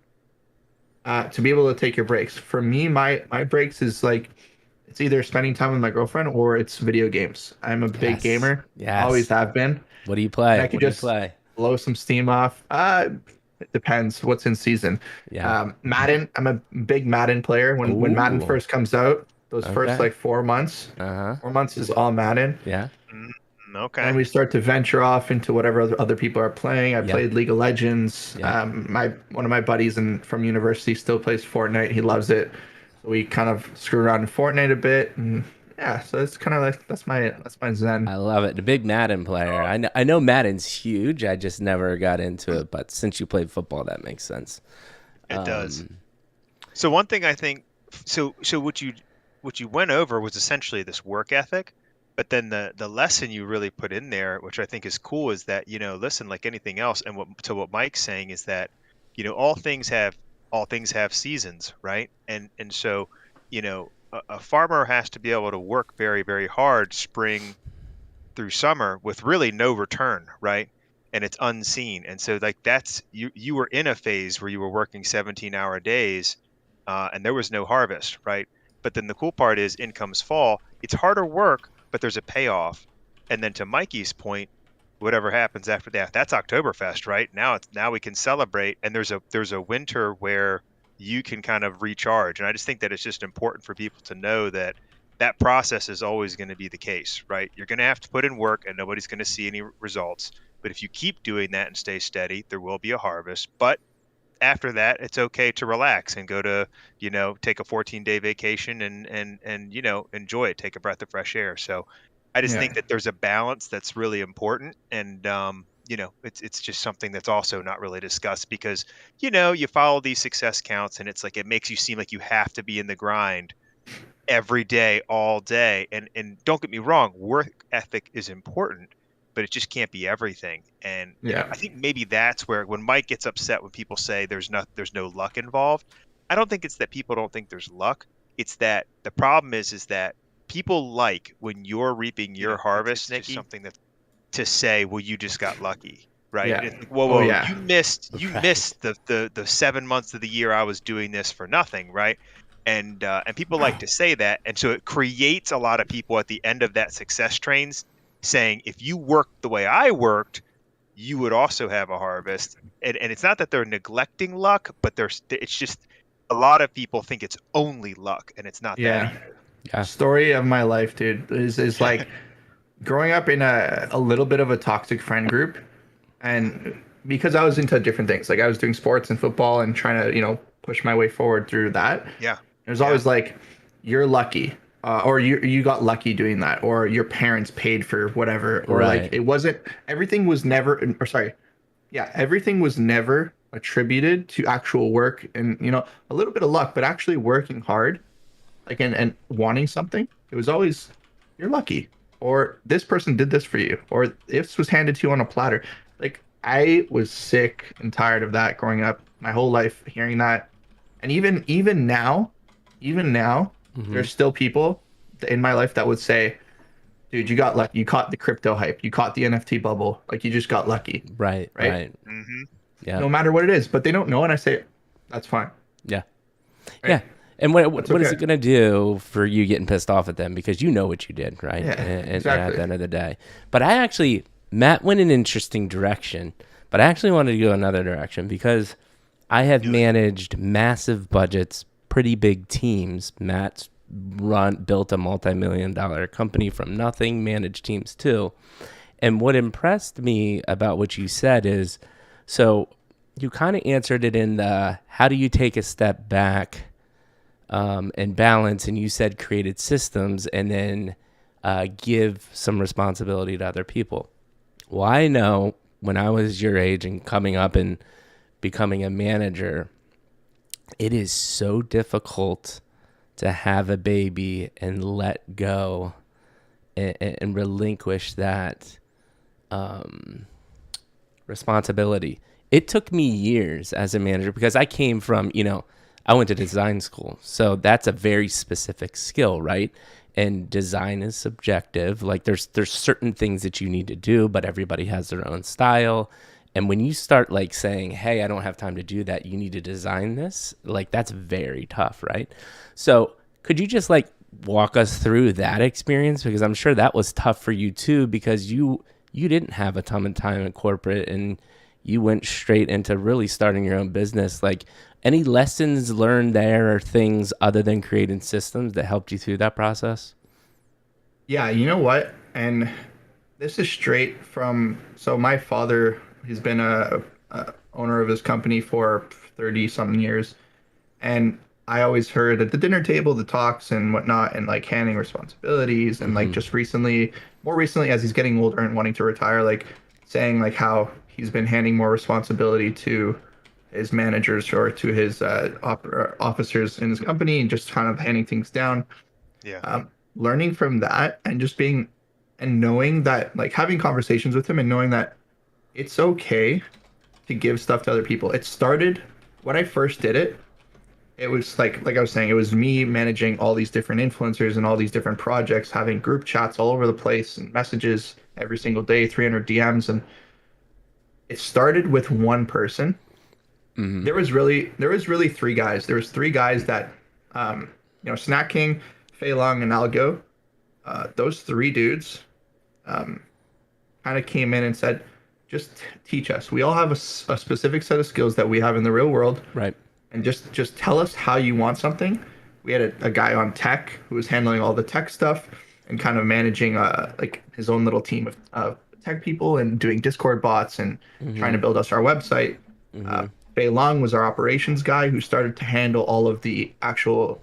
to be able to take your breaks. For me, my breaks is like, it's either spending time with my girlfriend or it's video games. I'm a big Yes. gamer, always Yes. have been, What do you and play? I could What do you just play? blow some steam off. It depends what's in season. Yeah. Madden, I'm a big Madden player. When Madden Ooh. first comes out, those first Okay. like 4 months, Uh-huh. 4 months is all Madden. Yeah. Mm, Then okay. we start to venture off into whatever other people are playing. I Yep. played League of Legends. Yep. My one of my buddies from university still plays Fortnite. He loves it. So we kind of screw around in Fortnite a bit, and yeah. So it's kind of like that's my zen. I love it. The big Madden player. I know Madden's huge. I just never got into it, but since you played football, that makes sense. It does. Um, So one thing I think, so what you went over was essentially this work ethic, but then the lesson you really put in there, which I think is cool, is that, listen, like anything else, and what Mike's saying is that, all things have seasons, right? And so, a farmer has to be able to work very, very hard spring through summer with really no return, right? And it's unseen. And so like that's you were in a phase where you were working 17-hour days, and there was no harvest, right? But then the cool part is in comes fall. It's harder work, but there's a payoff. And then to Mikey's point, whatever happens after that, that's Oktoberfest, right? Now we can celebrate, and there's a winter where you can kind of recharge. And I just think that it's just important for people to know that that process is always going to be the case, right? You're going to have to put in work and nobody's going to see any results. But if you keep doing that and stay steady, there will be a harvest. But after that, it's okay to relax and go to, take a 14-day vacation and enjoy it, take a breath of fresh air. So I just Yeah. think that there's a balance that's really important. And, it's just something that's also not really discussed because, you follow these success counts and it's like it makes you seem like you have to be in the grind every day, all day. And don't get me wrong, work ethic is important, but it just can't be everything. And Yeah. I think maybe that's where when Mike gets upset when people say there's no luck involved. I don't think it's that people don't think there's luck. It's that the problem is that people like when you're reaping your harvest, Nicky. Nicky, something that to say, well, you just got lucky. Right. And Yeah. it's like, whoa, Oh whoa, yeah. you right. missed the 7 months of the year I was doing this for nothing, right? And people like to say that, and so it creates a lot of people at the end of that success trains saying, if you worked the way I worked, you would also have a harvest. And it's not that they're neglecting luck, but it's just a lot of people think it's only luck, and it's not that Yeah. either. Yeah. Story of my life, dude, is like growing up in a little bit of a toxic friend group, and because I was into different things, like I was doing sports and football and trying to, push my way forward through that. Yeah. It was Yeah. always like, you're lucky, or you got lucky doing that, or your parents paid for whatever, or like Right. it wasn't. Everything was never, or sorry, yeah, everything was never attributed to actual work and a little bit of luck, but actually working hard, like and wanting something. It was always you're lucky, or this person did this for you, or this was handed to you on a platter. Like I was sick and tired of that growing up my whole life, hearing that, and even now, Mm-hmm. there's still people in my life that would say, "Dude, you got lucky. You caught the crypto hype. You caught the NFT bubble. Like you just got lucky." Right. Right? Right. Hmm. Yeah. No matter what it is, but they don't know, and I say, "That's fine." Yeah. Right? Yeah. And what That's what is okay. it going to do for you getting pissed off at them because you know what you did, right? Yeah, And at exactly. the end of the day. But Matt went an interesting direction, but I actually wanted to go another direction because I have managed massive budgets, pretty big teams. Matt's built a multi-million-dollar company from nothing, managed teams too. And what impressed me about what you said is, so you kind of answered it in the, how do you take a step back and balance? And you said created systems and then give some responsibility to other people. Well, I know when I was your age and coming up and becoming a manager, it is so difficult to have a baby and let go and relinquish that responsibility. It took me years as a manager because I came from, I went to design school. So that's a very specific skill, right? And design is subjective. Like there's certain things that you need to do, but everybody has their own style. And when you start like saying, "Hey, I don't have time to do that. You need to design this." Like that's very tough, right? So could you just like walk us through that experience? Because I'm sure that was tough for you too, because you didn't have a ton of time in corporate and you went straight into really starting your own business. Like, any lessons learned there or things other than creating systems that helped you through that process? Yeah, you know what? And this is straight from, so my father, he's been a owner of his company for 30 something years. And I always heard at the dinner table the talks and whatnot, and like handing responsibilities, and like just recently, more recently, as he's getting older and wanting to retire, like saying like how he's been handing more responsibility to his managers or to his officers in his company, and just kind of handing things down. Yeah. Learning from that and just being and knowing that, like having conversations with him and knowing that it's okay to give stuff to other people. It started when I first did it. It was like I was saying, it was me managing all these different influencers and all these different projects, having group chats all over the place and messages every single day, 300 DMs. And it started with one person. There was really three guys. There was three guys that, Snack King, Fei Long, and Algo. Those three dudes kind of came in and said, just teach us. We all have a specific set of skills that we have in the real world. Right. And just tell us how you want something. We had a guy on tech who was handling all the tech stuff and kind of managing like his own little team of tech people and doing Discord bots and trying to build us our website. Fei Long was our operations guy who started to handle all of the actual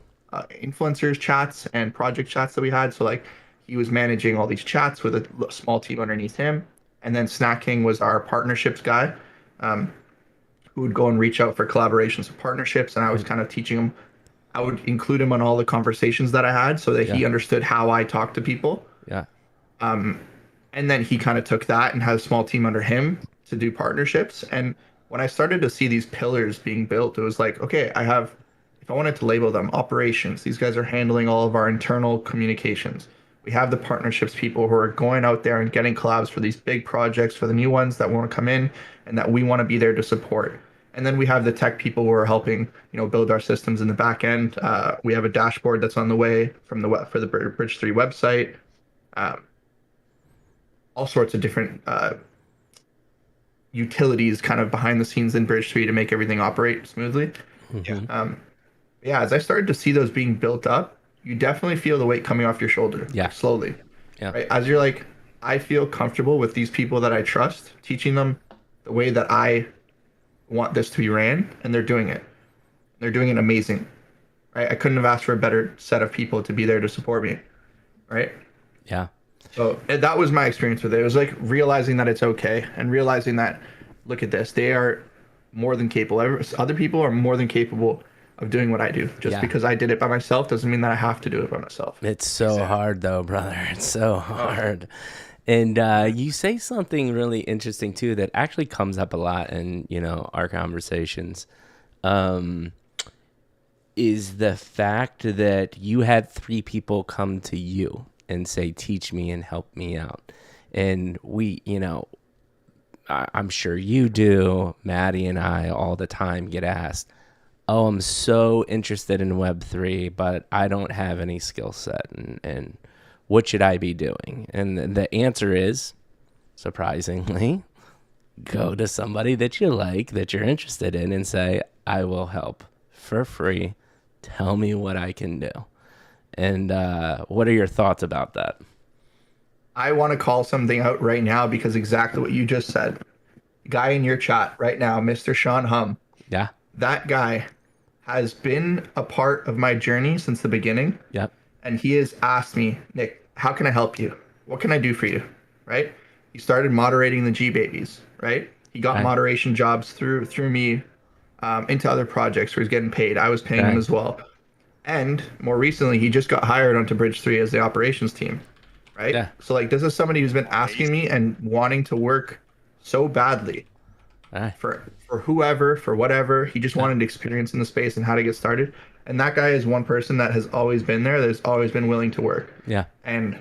influencers chats and project chats that we had. So like he was managing all these chats with a small team underneath him. And then Snack King was our partnerships guy, who would go and reach out for collaborations and partnerships. And I was kind of teaching him. I would include him on all the conversations that I had so that he understood how I talk to people. Yeah. And then he kind of took that and had a small team under him to do partnerships. And when I started to see these pillars being built, it was like, okay, if I wanted to label them operations, these guys are handling all of our internal communications. We have the partnerships people who are going out there and getting collabs for these big projects, for the new ones that want to come in and that we want to be there to support. And then we have the tech people who are helping, build our systems in the back end. We have a dashboard that's on the way for the Bridge 3 website. All sorts of different utilities kind of behind the scenes in Bridge 3 to make everything operate smoothly. As I started to see those being built up, you definitely feel the weight coming off your shoulder slowly. Right? As you're like, I feel comfortable with these people that I trust, teaching them the way that I want this to be ran, and they're doing it. They're doing it amazing. Right? I couldn't have asked for a better set of people to be there to support me. Right? Yeah. So that was my experience with it. It was like realizing that it's okay and realizing that, look at this, they are more than capable. Other people are more than capable of doing what I do. Just because I did it by myself doesn't mean that I have to do it by myself. It's so hard though, brother. It's so hard. And you say something really interesting too that actually comes up a lot in, our conversations. Is the fact that you had three people come to you and say, teach me and help me out. And we, I'm sure you do, Maddie and I all the time get asked, oh, I'm so interested in Web3, but I don't have any skill set. And what should I be doing? And the answer is, surprisingly, go to somebody that you like, that you're interested in, and say, I will help for free. Tell me what I can do. And what are your thoughts about that? I want to call something out right now because exactly what you just said. Guy in your chat right now, Mr. Sean Hum. Yeah. That guy has been a part of my journey since the beginning. Yep. And he has asked me, Nick, how can I help you? What can I do for you? Right? He started moderating the G Babies, right? He got moderation jobs through me into other projects where he's getting paid. I was paying him as well. And more recently, he just got hired onto Bridge 3 as the operations team, right? Yeah. So like, this is somebody who's been asking me and wanting to work so badly for whoever, for whatever. He just wanted experience in the space and how to get started. And that guy is one person that has always been there. That's always been willing to work. Yeah. And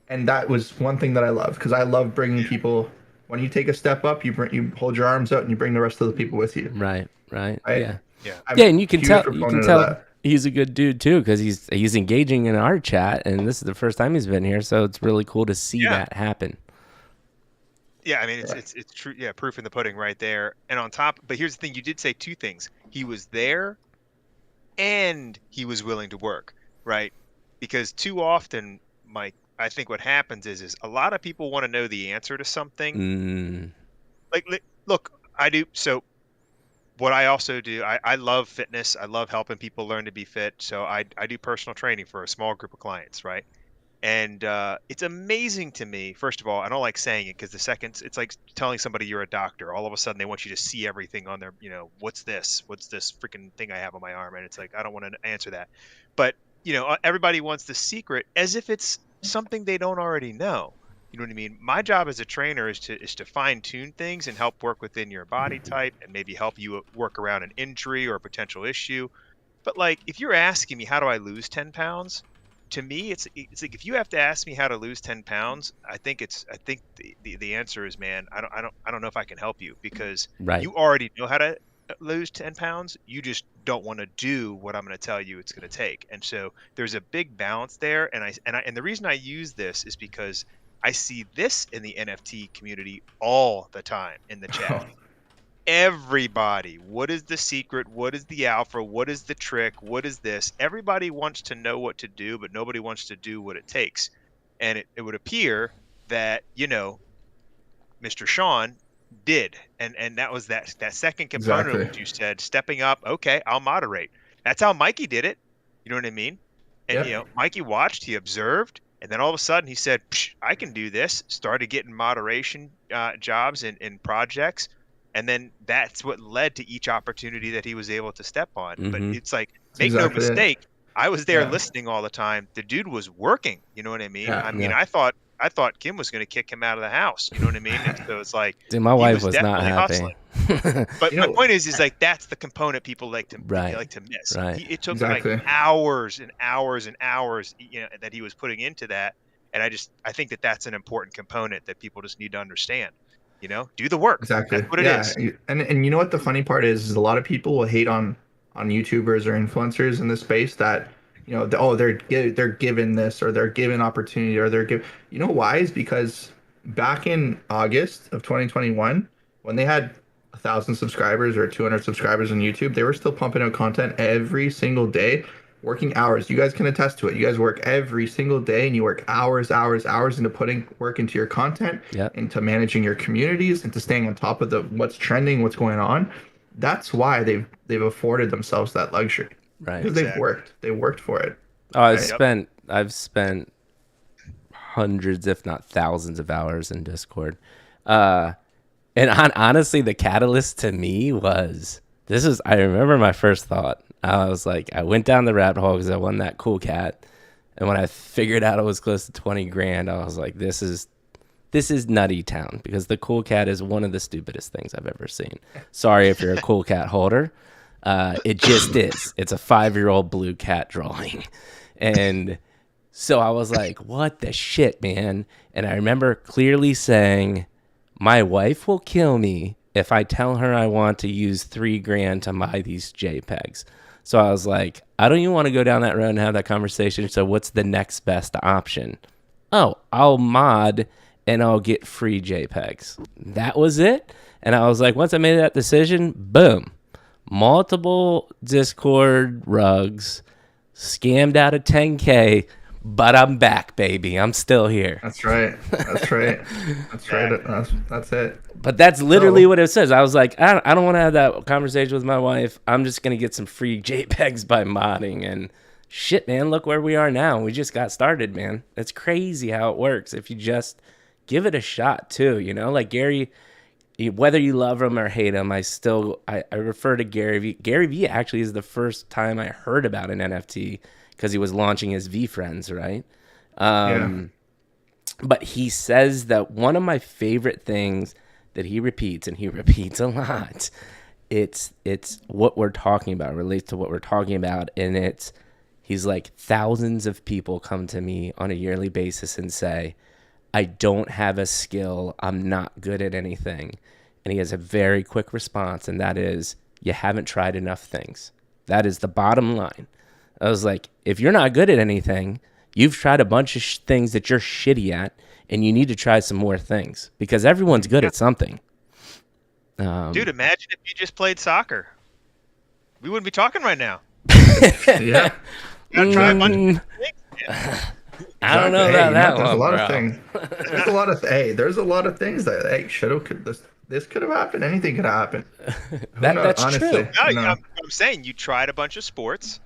that was one thing that I love, because I love bringing people. When you take a step up, you hold your arms out and you bring the rest of the people with you. Right. Yeah. Yeah. And you can tell he's a good dude too, because he's engaging in our chat, and this is the first time he's been here, so it's really cool to see that happen. Yeah, I mean it's true. Yeah, proof in the pudding right there. And on top, but here's the thing: you did say two things. He was there, and he was willing to work, right? Because too often, Mike, I think what happens is a lot of people want to know the answer to something. Mm. Like, look, I do. So what I also do, I love fitness. I love helping people learn to be fit. So I do personal training for a small group of clients, right? And it's amazing to me. First of all, I don't like saying it because the second it's like telling somebody you're a doctor. All of a sudden, they want you to see everything on their, what's this? What's this freaking thing I have on my arm? And it's like I don't want to answer that. But everybody wants the secret as if it's something they don't already know. You know what I mean? My job as a trainer is to fine tune things and help work within your body type and maybe help you work around an injury or a potential issue. But like, if you're asking me how do I lose 10 pounds, to me, it's like if you have to ask me how to lose 10 pounds, I think the answer is, man, I don't know if I can help you because Right. you already know how to lose 10 pounds. You just don't want to do what I'm going to tell you it's going to take. And so there's a big balance there. And the reason I use this is because I see this in the NFT community all the time in the chat. Everybody, what is the secret? What is the alpha? What is the trick? What is this? Everybody wants to know what to do, but nobody wants to do what it takes. And it would appear that, Mr. Sean did. And that was that second component of Exactly. what you said, stepping up. Okay, I'll moderate. That's how Mikey did it. You know what I mean? And, Yep. Mikey watched, he observed, and then all of a sudden he said, I can do this. Started getting moderation jobs in projects. And then that's what led to each opportunity that he was able to step on. But Mm-hmm. it's like, That's make no exactly it. mistake, I was there Yeah. listening all the time. The dude was working. You know what I mean? Yeah. I mean, Yeah. I thought Kim was going to kick him out of the house. You know what I mean? And so it's like Dude, my he wife was was not definitely hustling. happy. But You my know, point is like that's the component people like to Right. miss. Right. It took like exactly. hours and hours and hours, that he was putting into that. And I think that that's an important component that people just need to understand. Do the work. Exactly. That's what it Yeah. is. And you know what the funny part is a lot of people will hate on YouTubers or influencers in this space that they're given this or they're given opportunity or they're given. You know why? Is because back in August of 2021 when they had 1,000 subscribers or 200 subscribers on YouTube, they were still pumping out content every single day, working hours. You guys can attest to it. You guys work every single day and you work hours, hours, hours into putting work into your content, Yep. into managing your communities, into staying on top of the what's trending, what's going on. That's why they've afforded themselves that luxury Right. because they've Exactly. worked. They worked for it. Oh, Right? Yep. I've spent hundreds, if not thousands, of hours in Discord. And honestly, the catalyst to me was I remember my first thought. I was like, I went down the rabbit hole because I won that cool cat. And when I figured out it was close to 20 grand, I was like, this is nutty town because the cool cat is one of the stupidest things I've ever seen. Sorry if you're a cool cat holder. It just is. It's a 5-year-old blue cat drawing. And so I was like, what the shit, man? And I remember clearly saying, my wife will kill me if I tell her I want to use 3 grand to buy these JPEGs. So I was like, I don't even want to go down that road and have that conversation. So what's the next best option? Oh, I'll mod and I'll get free JPEGs. That was it. And I was like, once I made that decision, boom, multiple Discord rugs, scammed out of 10K, but I'm back, baby. I'm still here. That's right. That's right. That's right. That's it. But that's literally what it says. I was like, I don't want to have that conversation with my wife. I'm just going to get some free JPEGs by modding. And shit, man, look where we are now. We just got started, man. It's crazy how it works if you just give it a shot, too. Like Gary, whether you love him or hate him, I refer to Gary Vee. Gary Vee actually is the first time I heard about an NFT because he was launching his V Friends, right? Yeah. But he says that one of my favorite things that he repeats, and he repeats a lot, it's what we're talking about, relates to what we're talking about. And he's like, thousands of people come to me on a yearly basis and say, I don't have a skill. I'm not good at anything. And he has a very quick response, and that is, you haven't tried enough things. That is the bottom line. I was like, if you're not good at anything, You've tried a bunch of things that you're shitty at, and you need to try some more things because everyone's good at something. Dude, imagine if you just played soccer. We wouldn't be talking right now. Yeah. Try a bunch of things. I don't know about that There's one, a lot bro. of things. There's a lot of things that this could have happened. Anything could happen. That's honestly, true. No, I'm saying you tried a bunch of sports,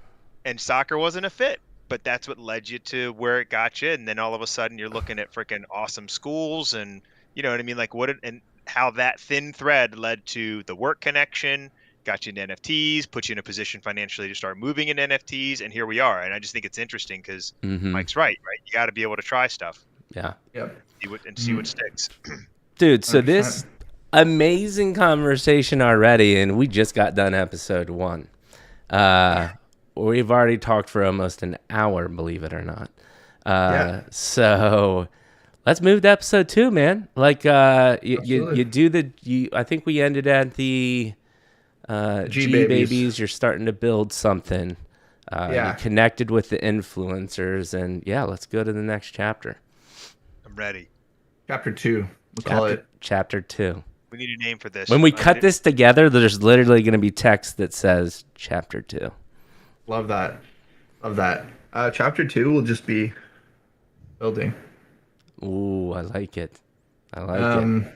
and soccer wasn't a fit. But that's what led you to where it got you, and then all of a sudden you're looking at freaking awesome schools, and you know what I mean, like and how that thin thread led to the work connection, got you into NFTs, put you in a position financially to start moving in NFTs, and here we are. And I just think it's interesting because Mike's right? You got to be able to try stuff. Yeah. Yep. See what sticks. Dude, so this amazing conversation already, and we just got done episode 1. We've already talked for almost an hour, believe it or not. So let's move to episode 2, man. Like you do I think we ended at the G babies. You're starting to build something. You connected with the influencers, and let's go to the next chapter. I'm ready. Chapter 2. Call it chapter 2. We need a name for this. When we cut this together, there's literally going to be text that says chapter 2. Love that. Chapter 2 will just be building. Ooh, I like it. It.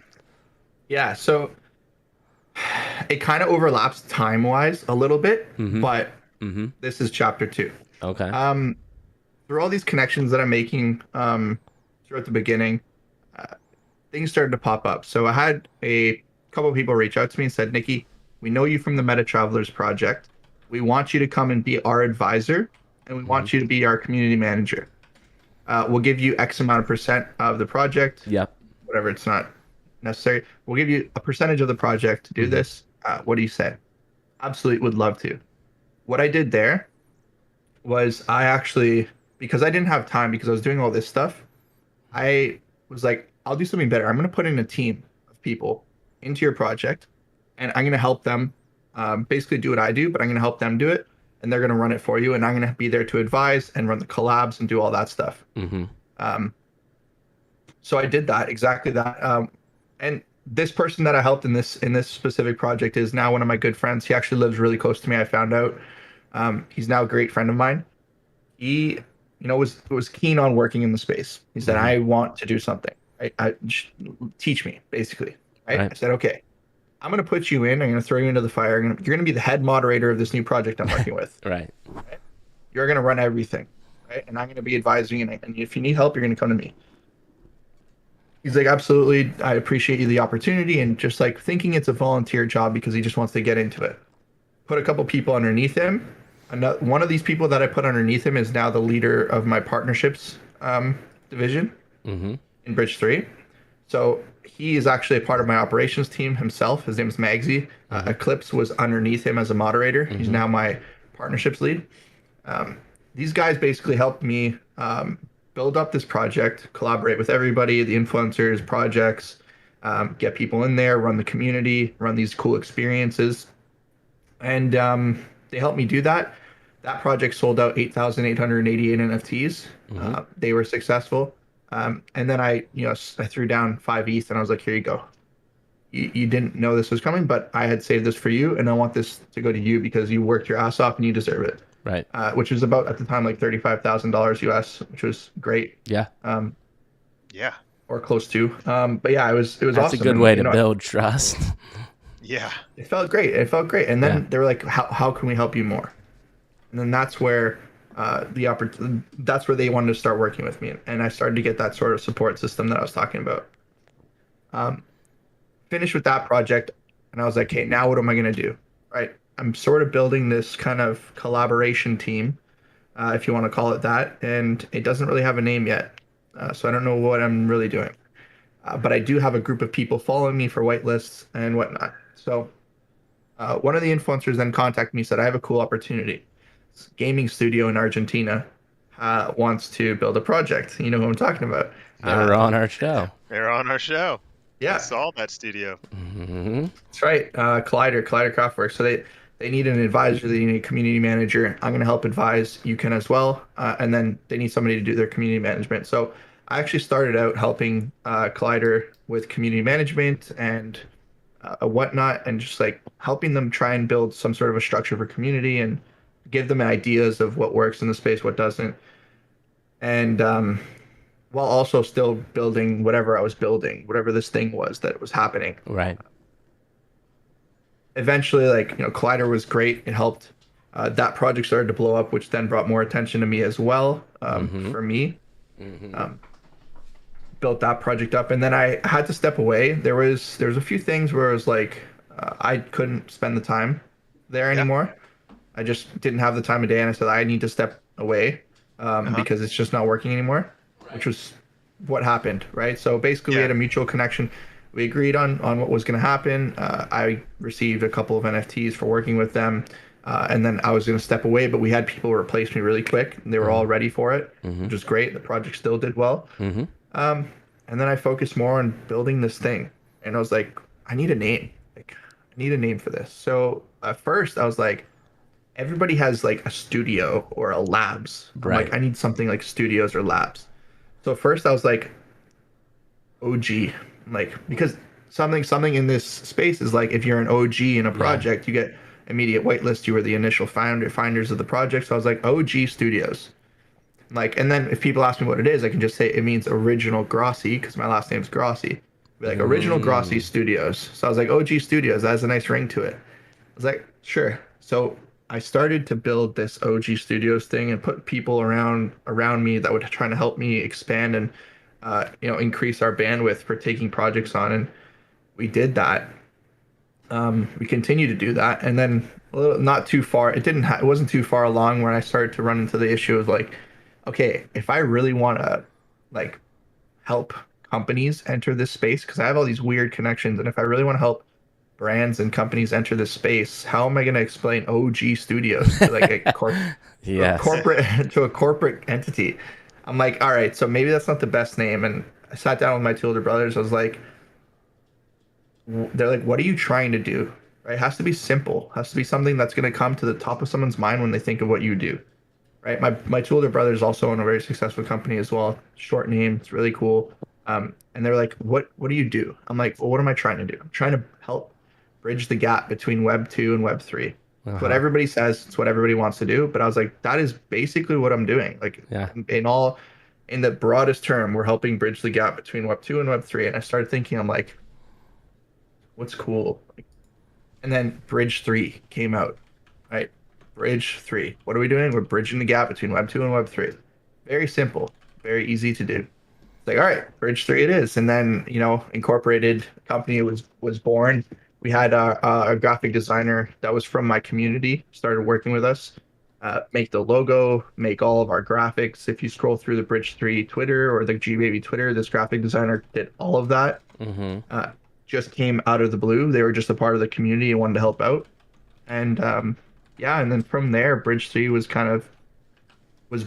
Yeah, so it kind of overlaps time-wise a little bit, but this is chapter 2. Okay. Through all these connections that I'm making throughout the beginning, things started to pop up. So I had a couple of people reach out to me and said, Nicky, we know you from the Meta Travelers Project. We want you to come and be our advisor, and we want you to be our community manager. We'll give you X amount of percent of the project. Yep. Whatever, it's not necessary. We'll give you a percentage of the project to do this. What do you say? Absolutely would love to. What I did there was I actually, because I didn't have time because I was doing all this stuff, I was like, I'll do something better. I'm going to put in a team of people into your project, and I'm going to help them basically do what I do, but I'm going to help them do it, and they're going to run it for you, and I'm going to be there to advise and run the collabs and do all that stuff. So I did that, exactly that. And this person that I helped in this specific project is now one of my good friends. He actually lives really close to me, I found out. He's now a great friend of mine. He, was keen on working in the space. He said, I want to do something. Teach me, basically. Right? I said, okay. I'm going to put you in. I'm going to throw you into the fire. You're going to be the head moderator of this new project I'm working with. Right. You're going to run everything. Right? And I'm going to be advising. And if you need help, you're going to come to me. He's like, absolutely. I appreciate you the opportunity. And just like thinking it's a volunteer job because he just wants to get into it. Put a couple people underneath him. One of these people that I put underneath him is now the leader of my partnerships division in Bridge 3. So he is actually a part of my operations team himself. His name is Magsy. Eclipse was underneath him as a moderator. He's now my partnerships lead. These guys basically helped me build up this project, collaborate with everybody, the influencers, projects, get people in there, run the community, run these cool experiences. And they helped me do that. That project sold out 8,888 NFTs. They were successful. And then I threw down 5 ETH and I was like, here you go. You didn't know this was coming, but I had saved this for you, and I want this to go to you because you worked your ass off and you deserve it. Right. Which was about, at the time, like $35,000 US, which was great. Yeah. Yeah. Or close to. But yeah, it was awesome. That's a good way to build trust. Yeah. It felt great. And then they were like, how can we help you more? And then that's where that's where they wanted to start working with me. And I started to get that sort of support system that I was talking about. Finished with that project, and I was like, okay, now what am I going to do? Right. I'm sort of building this kind of collaboration team, if you want to call it that. And it doesn't really have a name yet. So I don't know what I'm really doing. But I do have a group of people following me for whitelists and whatnot. So one of the influencers then contacted me, said, I have a cool opportunity. This gaming studio in Argentina wants to build a project. You know who I'm talking about. They're on our show. They're on our show. Yeah. I saw that studio. That's right. Collider Craftworks. So they need an advisor, they need a community manager. I'm going to help advise. You can as well. And then they need somebody to do their community management. So I actually started out helping Collider with community management and whatnot, and just like helping them try and build some sort of a structure for community and give them ideas of what works in the space, what doesn't. And while also still building whatever I was building, whatever this thing was that was happening. Right. Eventually, like, Collider was great. It helped. That project started to blow up, which then brought more attention to me as well. For me, built that project up, and then I had to step away. There was a few things where it was like I couldn't spend the time there Yeah. anymore. I just didn't have the time of day, and I said I need to step away because it's just not working anymore, which was what happened, right? So basically, we Yeah. had a mutual connection. We agreed on what was going to happen. I received a couple of NFTs for working with them, and then I was going to step away, but we had people replace me really quick. And they were all ready for it, which was great. The project still did well. And then I focused more on building this thing, and I was like, I need a name. Like, I need a name for this. So at first, I was like, everybody has like a studio or a labs. I'm Right. like, I need something like studios or labs. So first, I was like, OG, like, because something in this space is like, if you're an OG in a project, you get immediate whitelist. You were the initial finders of the project. So I was like, OG Studios. Like, and then if people ask me what it is, I can just say it means original Grossi because my last name's Grossi. Be like, original Grossi Studios. So I was like, OG Studios. That has a nice ring to it. I was like, sure. So I started to build this OG Studios thing and put people around me that would try to help me expand and increase our bandwidth for taking projects on, and we did that. We continue to do that, and then not too far. It wasn't too far along when I started to run into the issue of like, okay, if I really want to like help companies enter this space, because I have all these weird connections, and if I really want to help brands and companies enter this space, how am I going to explain OG Studios to like Yes. corporate to a corporate entity? I'm like, all right, so maybe that's not the best name. And I sat down with my two older brothers. I was like, they're like, what are you trying to do? Right? It has to be simple. It has to be something that's going to come to the top of someone's mind when they think of what you do. Right? My two older brothers also own a very successful company as well. Short name. It's really cool. And they're like, what do you do? I'm like, well, what am I trying to do? I'm trying to help bridge the gap between Web 2 and Web 3. It's what everybody says. It's what everybody wants to do. But I was like, that is basically what I'm doing. Like, in the broadest term, we're helping bridge the gap between Web 2 and Web 3. And I started thinking, I'm like, what's cool? And then Bridge 3 came out, right? Bridge 3. What are we doing? We're bridging the gap between Web 2 and Web 3. Very simple, very easy to do. It's like, all right, Bridge 3 it is. And then, Incorporated company was born. We had a graphic designer that was from my community, started working with us, make the logo, make all of our graphics. If you scroll through the Bridge 3 Twitter or the G Baby Twitter, this graphic designer did all of that. Just came out of the blue. They were just a part of the community and wanted to help out. And and then from there, Bridge 3 was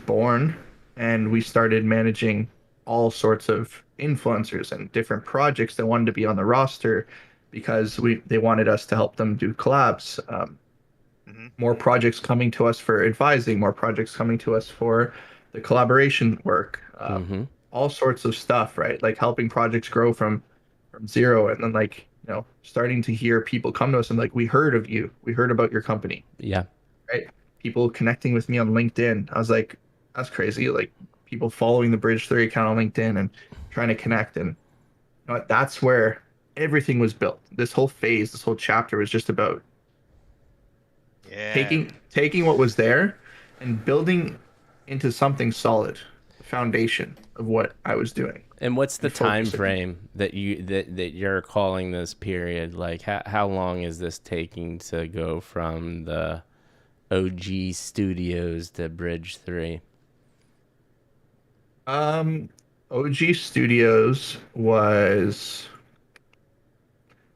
born, and we started managing all sorts of influencers and different projects that wanted to be on the roster because they wanted us to help them do collabs. More projects coming to us for advising, more projects coming to us for the collaboration work, all sorts of stuff, right? Like helping projects grow from zero, and then like starting to hear people come to us and like, we heard of you, we heard about your company, Yeah. right? People connecting with me on LinkedIn. I was like, that's crazy. Like people following the Bridge 3 account on LinkedIn and trying to connect, and that's where everything was built. This whole phase, this whole chapter was just about taking what was there and building into something solid, foundation of what I was doing. And what's the time frame that you're calling this period? Like how long is this taking to go from the OG Studios to Bridge 3? OG Studios was,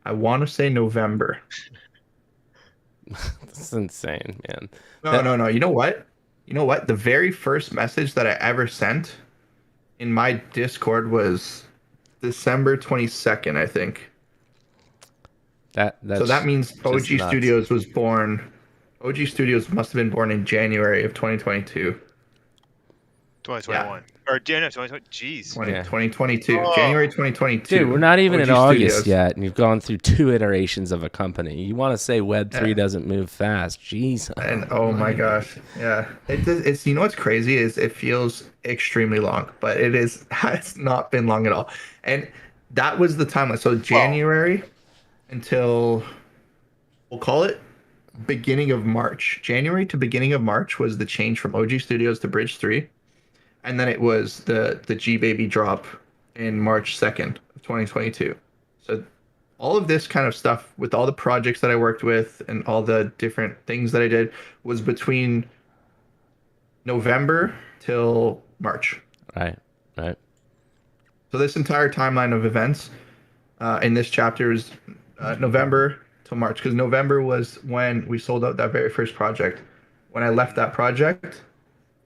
I want to say November. That's insane, man. No. You know what? The very first message that I ever sent in my Discord was December 22nd, I think. So that means OG Studios was born OG Studios must have been born in January of 2022. Yeah, 2021 or January 2020. Jeez. 2022. Oh, January Dude, we're 2022. not even in OG August Studios. yet, and you've gone through 2 iterations of a company. You want to say Web3 Yeah. doesn't move fast? Jeez, And oh my almighty. gosh, yeah, it's what's crazy is it feels extremely long, but it is it's not been long at all. And that was the timeline. So well, January until we'll call it beginning of March. January to beginning of March was the change from OG Studios to Bridge 3, and then it was the G Baby drop in March 2nd of 2022. So all of this kind of stuff with all the projects that I worked with and all the different things that I did was between November till March. Right, right. So this entire timeline of events in this chapter is November till March, because November was when we sold out that very first project. When I left that project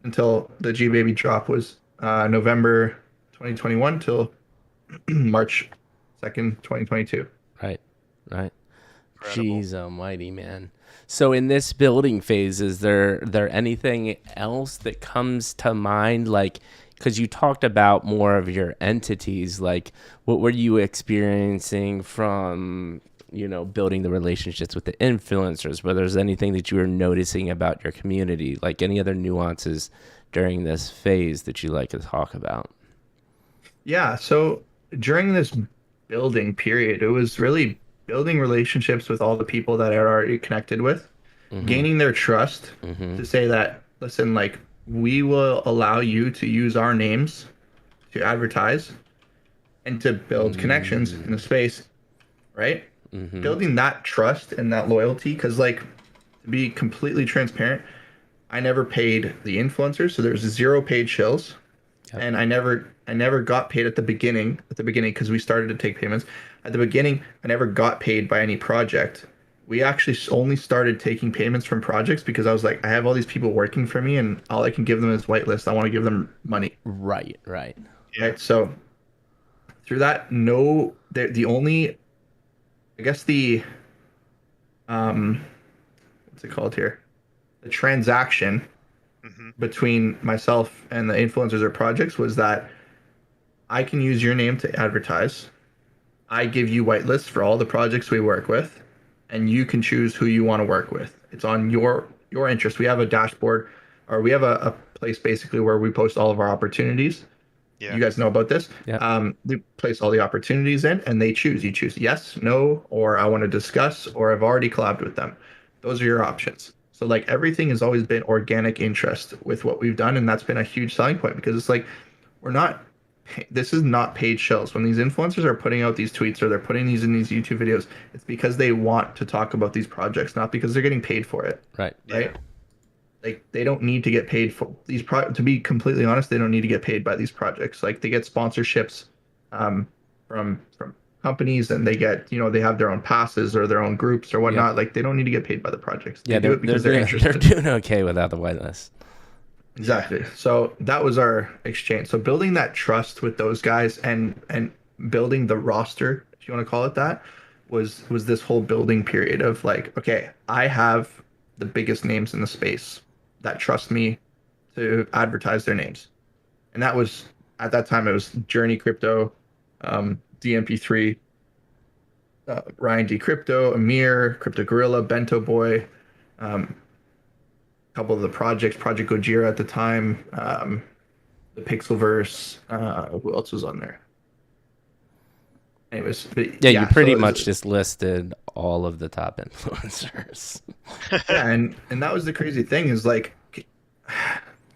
until the G Baby drop was November 2021 till March 2nd, 2022. Right, right. incredible. Jeez almighty, man. So in this building phase, is there anything else that comes to mind? Like, because you talked about more of your entities, like what were you experiencing from, building the relationships with the influencers? Whether there's anything that you were noticing about your community, like any other nuances during this phase that you like to talk about? Yeah, so during this building period, it was really building relationships with all the people that I had already connected with, Mm-hmm. gaining their trust Mm-hmm. to say that, listen, like, we will allow you to use our names to advertise and to build connections in the space, right? Mm-hmm. Building that trust and that loyalty, because, like, to be completely transparent, I never paid the influencers, so there's zero paid shills, Yep. and I never got paid at the beginning because we started to take payments. At the beginning, I never got paid by any project. We actually only started taking payments from projects because I was like, I have all these people working for me, and all I can give them is whitelist. I want to give them money, Right, right. Yeah. right? So through that, no, the only, I guess um, what's it called here? The transaction Hmm. between myself and the influencers or projects was that I can use your name to advertise. I give you whitelists for all the projects we work with, and you can choose who you want to work with. It's on your interest. We have a dashboard, or we have a place basically where we post all of our opportunities. Yeah. You guys know about this. Yep. We place all the opportunities in, and they choose. You choose yes, no, or I want to discuss, or I've already collabed with them. Those are your options. So like everything has always been organic interest with what we've done, and that's been a huge selling point because it's like we're not. This is not paid shows. When these influencers are putting out these tweets or they're putting these in these YouTube videos, it's because they want to talk about these projects, not because they're getting paid for it, Right. Yeah. right? Like they don't need to get paid for these to be completely honest, they don't need to get paid by these projects. Like they get sponsorships um, from companies, and they get, they have their own passes or their own groups or Yep. whatnot. Like they don't need to get paid by the projects. Yeah, They do they're it they're because they're doing they're interested. doing okay without the whitelist. Yeah. Exactly. So that was our exchange. So building that trust with those guys and building the roster, if you want to call it that, was this whole building period of like, okay, I have the biggest names in the space that trust me to advertise their names. And that was at that time it was Journey Crypto, DMP3, Ryan D Crypto, Amir, Crypto Gorilla, Bento Boy, um, a couple of the projects, Project Gojira at the time, the Pixelverse. Who else was on there? Anyways, but Yeah, you yeah, so pretty it was, much just listed all of the top influencers. yeah, and that was the crazy thing is like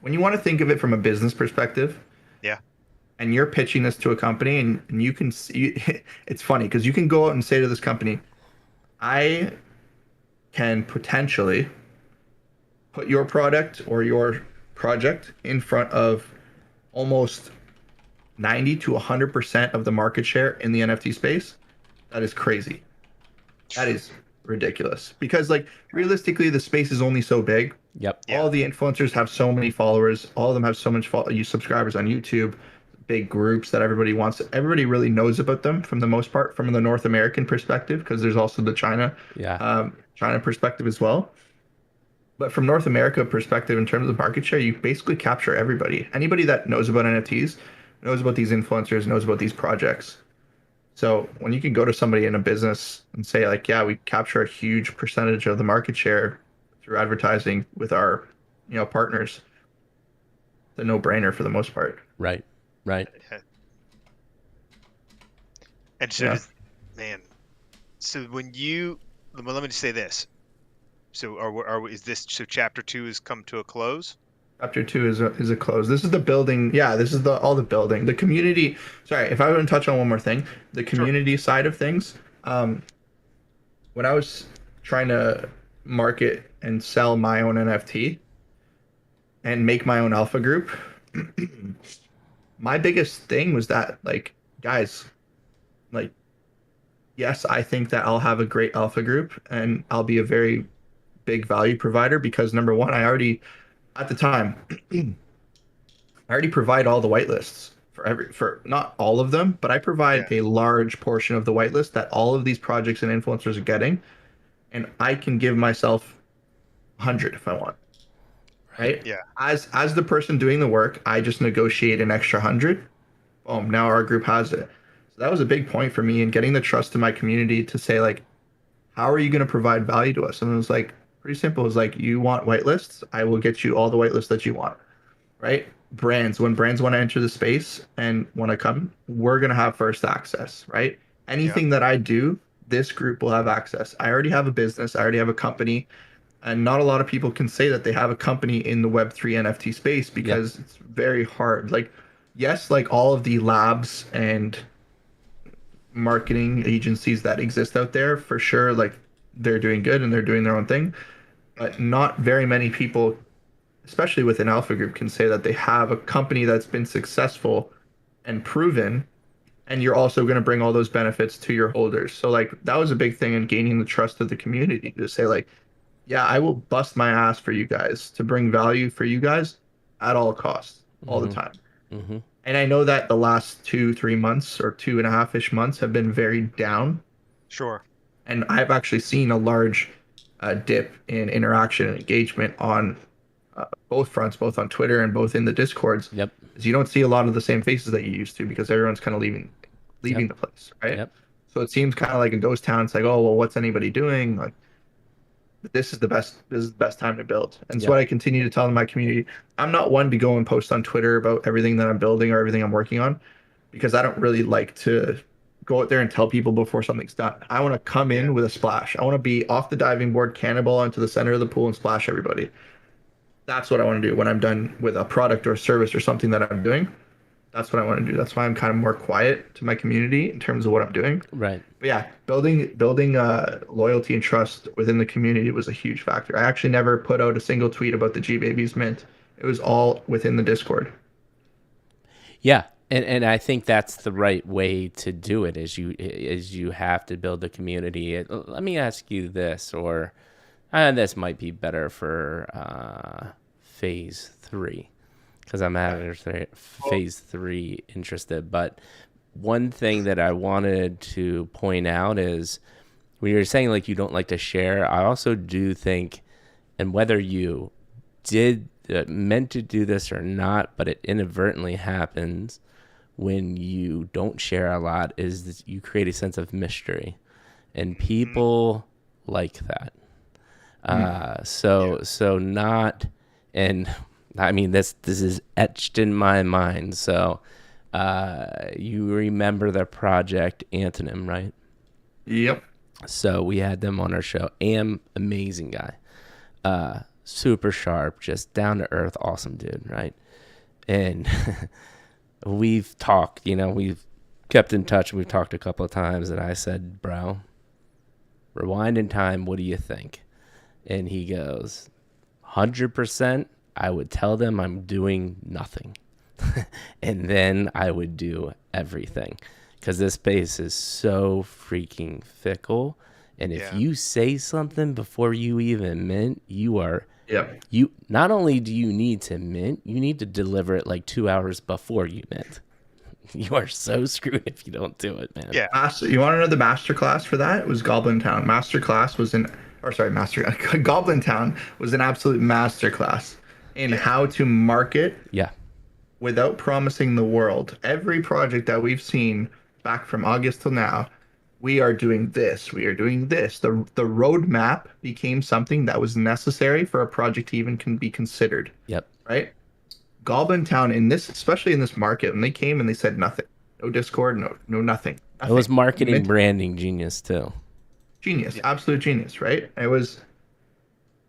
when you want to think of it from a business perspective, Yeah. and you're pitching this to a company, and you can see, it's funny because you can go out and say to this company, I can potentially put your product or your project in front of almost 90 to 100% of the market share in the NFT space. That is crazy. That is ridiculous because like realistically the space is only so big. Yep. Yeah. All the influencers have so many followers. All of them have so much subscribers on YouTube. Big groups that everybody really knows about them from the most part from the North American perspective because there's also the Yeah. China perspective as well. But from North America perspective, in terms of market share, you basically capture everybody. Anybody that knows about NFTs knows about these influencers, knows about these projects. So when you can go to somebody in a business and say like, yeah, we capture a huge percentage of the market share through advertising with our, partners, it's a no-brainer for the most part. Right. Right. Yeah. And so Yeah. man, so let me just say this. So is this, so chapter 2 has come to a close? Chapter 2 is a close. This is the building. Yeah, this is all the building. The community. Sorry, if I want to touch on one more thing, the Sure. community side of things. When I was trying to market and sell my own NFT and make my own alpha group, my biggest thing was that, like, guys, like, yes, I think that I'll have a great alpha group and I'll be a very big value provider because number one, at the time, I already provide all the whitelists for not all of them, but I provide Yeah. a large portion of the whitelist that all of these projects and influencers are getting, and I can give myself 100 if I want. Right? Yeah. As the person doing the work, I just negotiate an extra 100. Boom, now our group has it. So that was a big point for me in getting the trust in my community to say like, how are you going to provide value to us? And it was like pretty simple. It was like, you want whitelists, I will get you all the whitelists that you want. Right? When brands want to enter the space and want to come, we're going to have first access, right? Anything that I do, this group will have access. I already have a business, I already have a company, and not a lot of people can say that they have a company in the Web3 NFT space because it's very hard. Like, yes, like all of the labs and marketing agencies that exist out there, for sure, like they're doing good and they're doing their own thing, but not very many people, especially within Alpha Group, can say that they have a company that's been successful and proven, and you're also going to bring all those benefits to your holders. So like that was a big thing in gaining the trust of the community to say like, yeah, I will bust my ass for you guys to bring value for you guys at all costs, all the time. Mm-hmm. And I know that the last 2-3 months or 2.5-ish months have been very down. Sure. And I've actually seen a large dip in interaction and engagement on both fronts, both on Twitter and both in the Discords. Yep. You don't see a lot of the same faces that you used to because everyone's kind of leaving the place, right? Yep. So it seems kind of like a ghost town. It's like, oh well, what's anybody doing? Like, this is the best time to build. And it's what I continue to tell my community. I'm not one to go and post on Twitter about everything that I'm building or everything I'm working on because I don't really like to go out there and tell people before something's done. I want to come in with a splash. I want to be off the diving board, cannonball onto the center of the pool and splash everybody. That's what I want to do when I'm done with a product or a service or something that I'm doing. That's what I want to do. That's why I'm kind of more quiet to my community in terms of what I'm doing. Right. But yeah, building loyalty and trust within the community was a huge factor. I actually never put out a single tweet about the G Babies Mint. It was all within the Discord. Yeah, and I think that's the right way to do it. Is you have to build a community. Let me ask you this, or this might be better for phase 3. Because I'm at phase 3 interested. But one thing that I wanted to point out is when you're saying like you don't like to share, I also do think, and whether you did meant to do this or not, but it inadvertently happens when you don't share a lot, is that you create a sense of mystery, and people like that. So not, and I mean, this is etched in my mind. So you remember the project Antonym, right? Yep. So we had them on our show. Amazing guy. Super sharp, just down to earth, awesome dude, right? And we've talked, we've kept in touch. We've talked a couple of times, and I said, bro, rewind in time, what do you think? And he goes, 100%. I would tell them I'm doing nothing. And then I would do everything. Because this space is so freaking fickle. And if you say something before you even mint, you not only do you need to mint, you need to deliver it like 2 hours before you mint. You are so screwed if you don't do it, man. Yeah. You want to know the masterclass for that? It was Goblin Town. Masterclass was or sorry, Goblin Town was an absolute masterclass in Yeah. how to market Yeah. without promising the world. Every project that we've seen back from August till now, we are doing this, we are doing this. The roadmap became something that was necessary for a project to even can be considered, Yep. right? Goblin Town in this, especially in this market, and they came and they said nothing, no Discord, no nothing, It was nothing. marketing branding genius too. Genius, Yeah. absolute genius, right? It was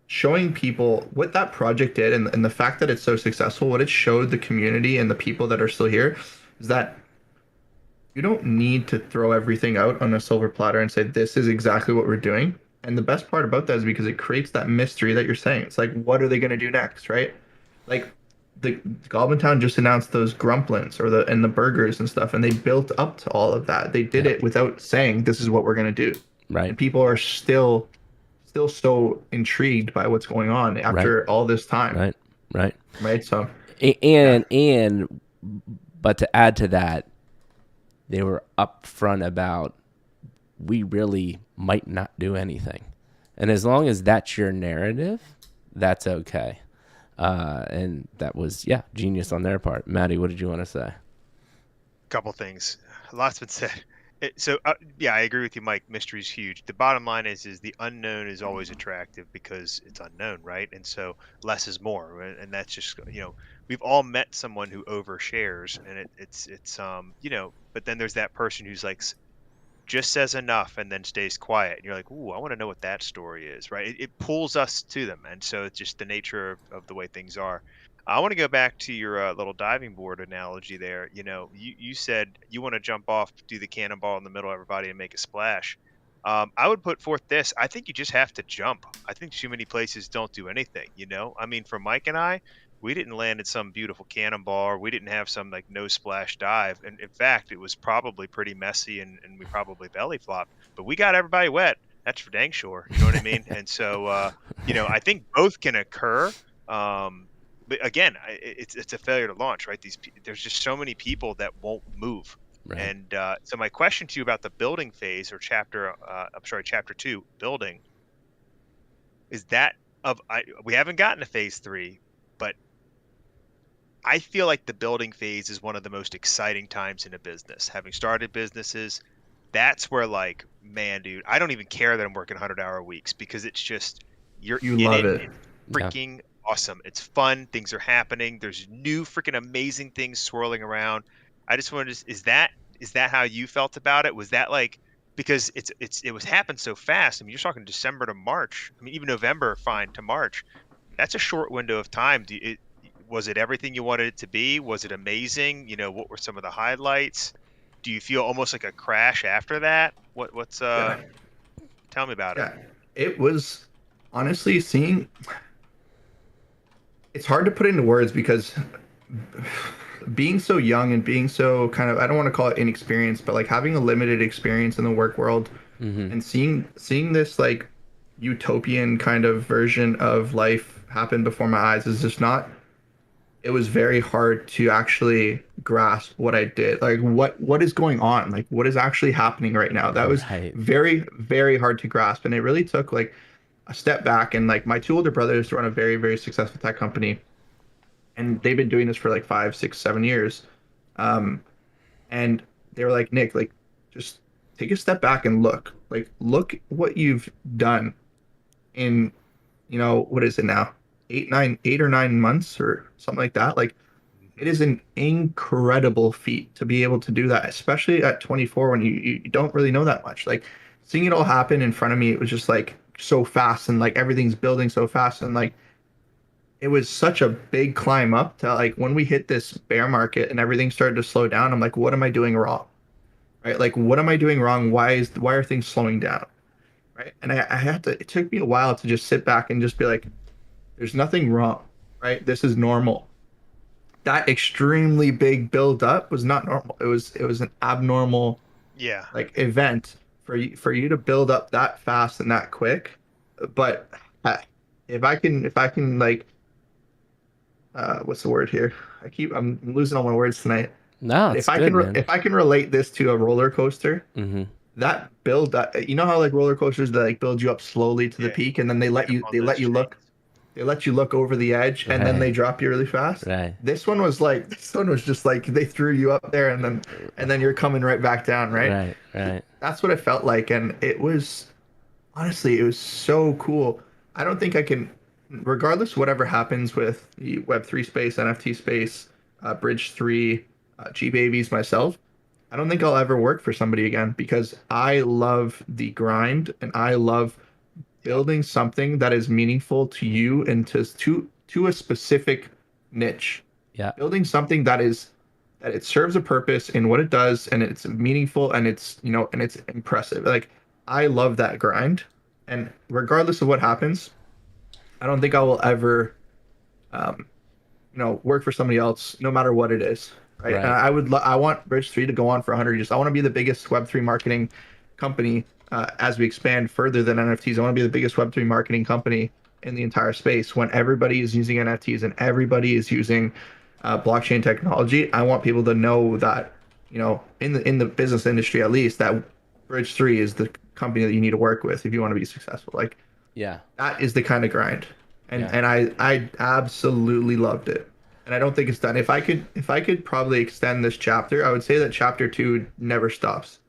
showing people what that project did, and the fact that it's so successful, what it showed the community and the people that are still here is that you don't need to throw everything out on a silver platter and say this is exactly what we're doing. And the best part about that is because it creates that mystery that you're saying. It's like, what are they going to do next, right? Like the Goblin Town just announced those grumplins or the burgers and stuff, and they built up to all of that. They did it without saying this is what we're going to do. Right. And people are still so intrigued by what's going on after all this time. Right. So and but to add to that, they were upfront about we really might not do anything. And as long as that's your narrative, that's okay. And that was, genius on their part. Maddie, what did you want to say? Couple things. A lot's been said. I agree with you, Mike. Mystery's huge. The bottom line is the unknown is always attractive because it's unknown, right? And so less is more, right? And that's just we've all met someone who overshares, and it's But then there's that person who's like just says enough and then stays quiet, and you're like, ooh, I want to know what that story is, right? It pulls us to them, and so it's just the nature of the way things are. I want to go back to your little diving board analogy there. You said you want to jump off, do the cannonball in the middle of everybody and make a splash. I would put forth this. I think you just have to jump. I think too many places don't do anything. I mean, for Mike and I, we didn't land in some beautiful cannonball, or we didn't have some like no splash dive. And in fact, it was probably pretty messy, and we probably belly flopped, but we got everybody wet. That's for dang sure. You know what I mean? And so, I think both can occur. But again, it's a failure to launch, right? There's just so many people that won't move. Right. And so my question to you about the building phase or chapter 2 building is we haven't gotten to phase 3, but I feel like the building phase is one of the most exciting times in a business. Having started businesses, that's where like, man, dude, I don't even care that I'm working 100-hour weeks because it's just you love it. It's freaking awesome. It's fun. Things are happening. There's new freaking amazing things swirling around. I just wanted to, is that how you felt about it? Was that like, because it was happened so fast. I mean, you're talking December to March. I mean, even November, fine, to March. That's a short window of time. Was it everything you wanted it to be? Was it amazing? What were some of the highlights? Do you feel almost like a crash after that? Tell me about it. It was honestly it's hard to put into words because being so young and being so kind of, I don't want to call it inexperienced, but like having a limited experience in the work world and seeing this like utopian kind of version of life happen before my eyes is just not, it was very hard to actually grasp what I did. Like what is going on? Like what is actually happening right now? That was very, very hard to grasp. And it really took like a step back. And like my 2 older brothers run a very, very successful tech company. And they've been doing this for like 5, 6, 7 years. And they were like, Nick, like just take a step back and look what you've done in, what is it now? 8 or 9 months or something like that. Like it is an incredible feat to be able to do that, especially at 24 when you don't really know that much. Like seeing it all happen in front of me, it was just like so fast and like everything's building so fast. And like, it was such a big climb up to like when we hit this bear market and everything started to slow down, I'm like, what am I doing wrong? Right? Like, what am I doing wrong? Why are things slowing down? Right. And I had to, it took me a while to just sit back and just be like, there's nothing wrong, right? This is normal. That extremely big build up was not normal. It was an abnormal like event for you to build up that fast and that quick. But if I can like what's the word here? I'm losing all my words tonight. No, If I can relate this to a roller coaster, that build, that you know how like roller coasters that like build you up slowly to the Yeah. peak, and then Get up on those chains. they let you look over the edge, and then they Right. drop you really fast. Right. This one was just like they threw you up there, and then you're coming right back down, right? Right. Right. That's what it felt like, and it was honestly, it was so cool. I don't think I can, regardless whatever happens with the Web3 space, NFT space, Bridge 3, G Babies, myself. I don't think I'll ever work for somebody again because I love the grind and I love Yep. building something that is meaningful to you and to a specific niche. Yeah. Building something that it serves a purpose in what it does and it's meaningful and it's and it's impressive. Like I love that grind, and regardless of what happens, I don't think I will ever um, work for somebody else, no matter what it is, right? And Right. I want Bridge 3 to go on for 100 years. I want to be the biggest Web3 marketing company as we expand further than NFTs. I want to be the biggest Web3 marketing company in the entire space. When everybody is using NFTs and everybody is using blockchain technology, I want people to know that, in the business industry at least, that Bridge 3 is the company that you need to work with if you want to be successful. Like Yeah. that is the kind of grind, and Yeah. I absolutely loved it, and I don't think it's done. If I could probably extend this chapter, I would say that chapter 2 never stops.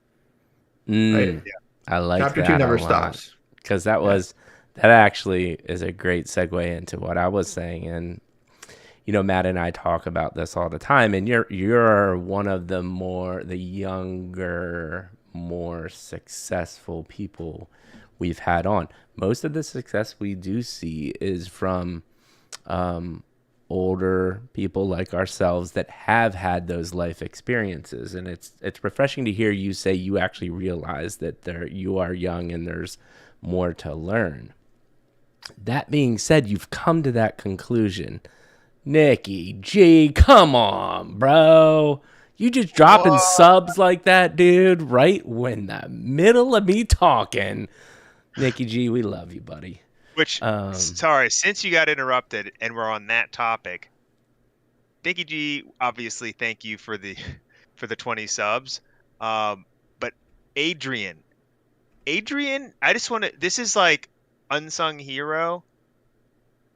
Right? Mm. I like Chapter 2 that a never lot stops. because Yeah. that actually is a great segue into what I was saying. And Matt and I talk about this all the time. And you're one of the younger, more successful people we've had on. Most of the success we do see is from um, older people like ourselves that have had those life experiences, and it's refreshing to hear you say you actually realize that you are young and there's more to learn. That being said, you've come to that conclusion. Nicky G, come on, bro. You just dropping Whoa. subs like that, dude, right when the middle of me talking. Nicky G, we love you, buddy. Which, Um, sorry, since you got interrupted and we're on that topic, Nicky G, obviously, thank you for the for the 20 subs. But Adrian, I just want to. This is like unsung hero.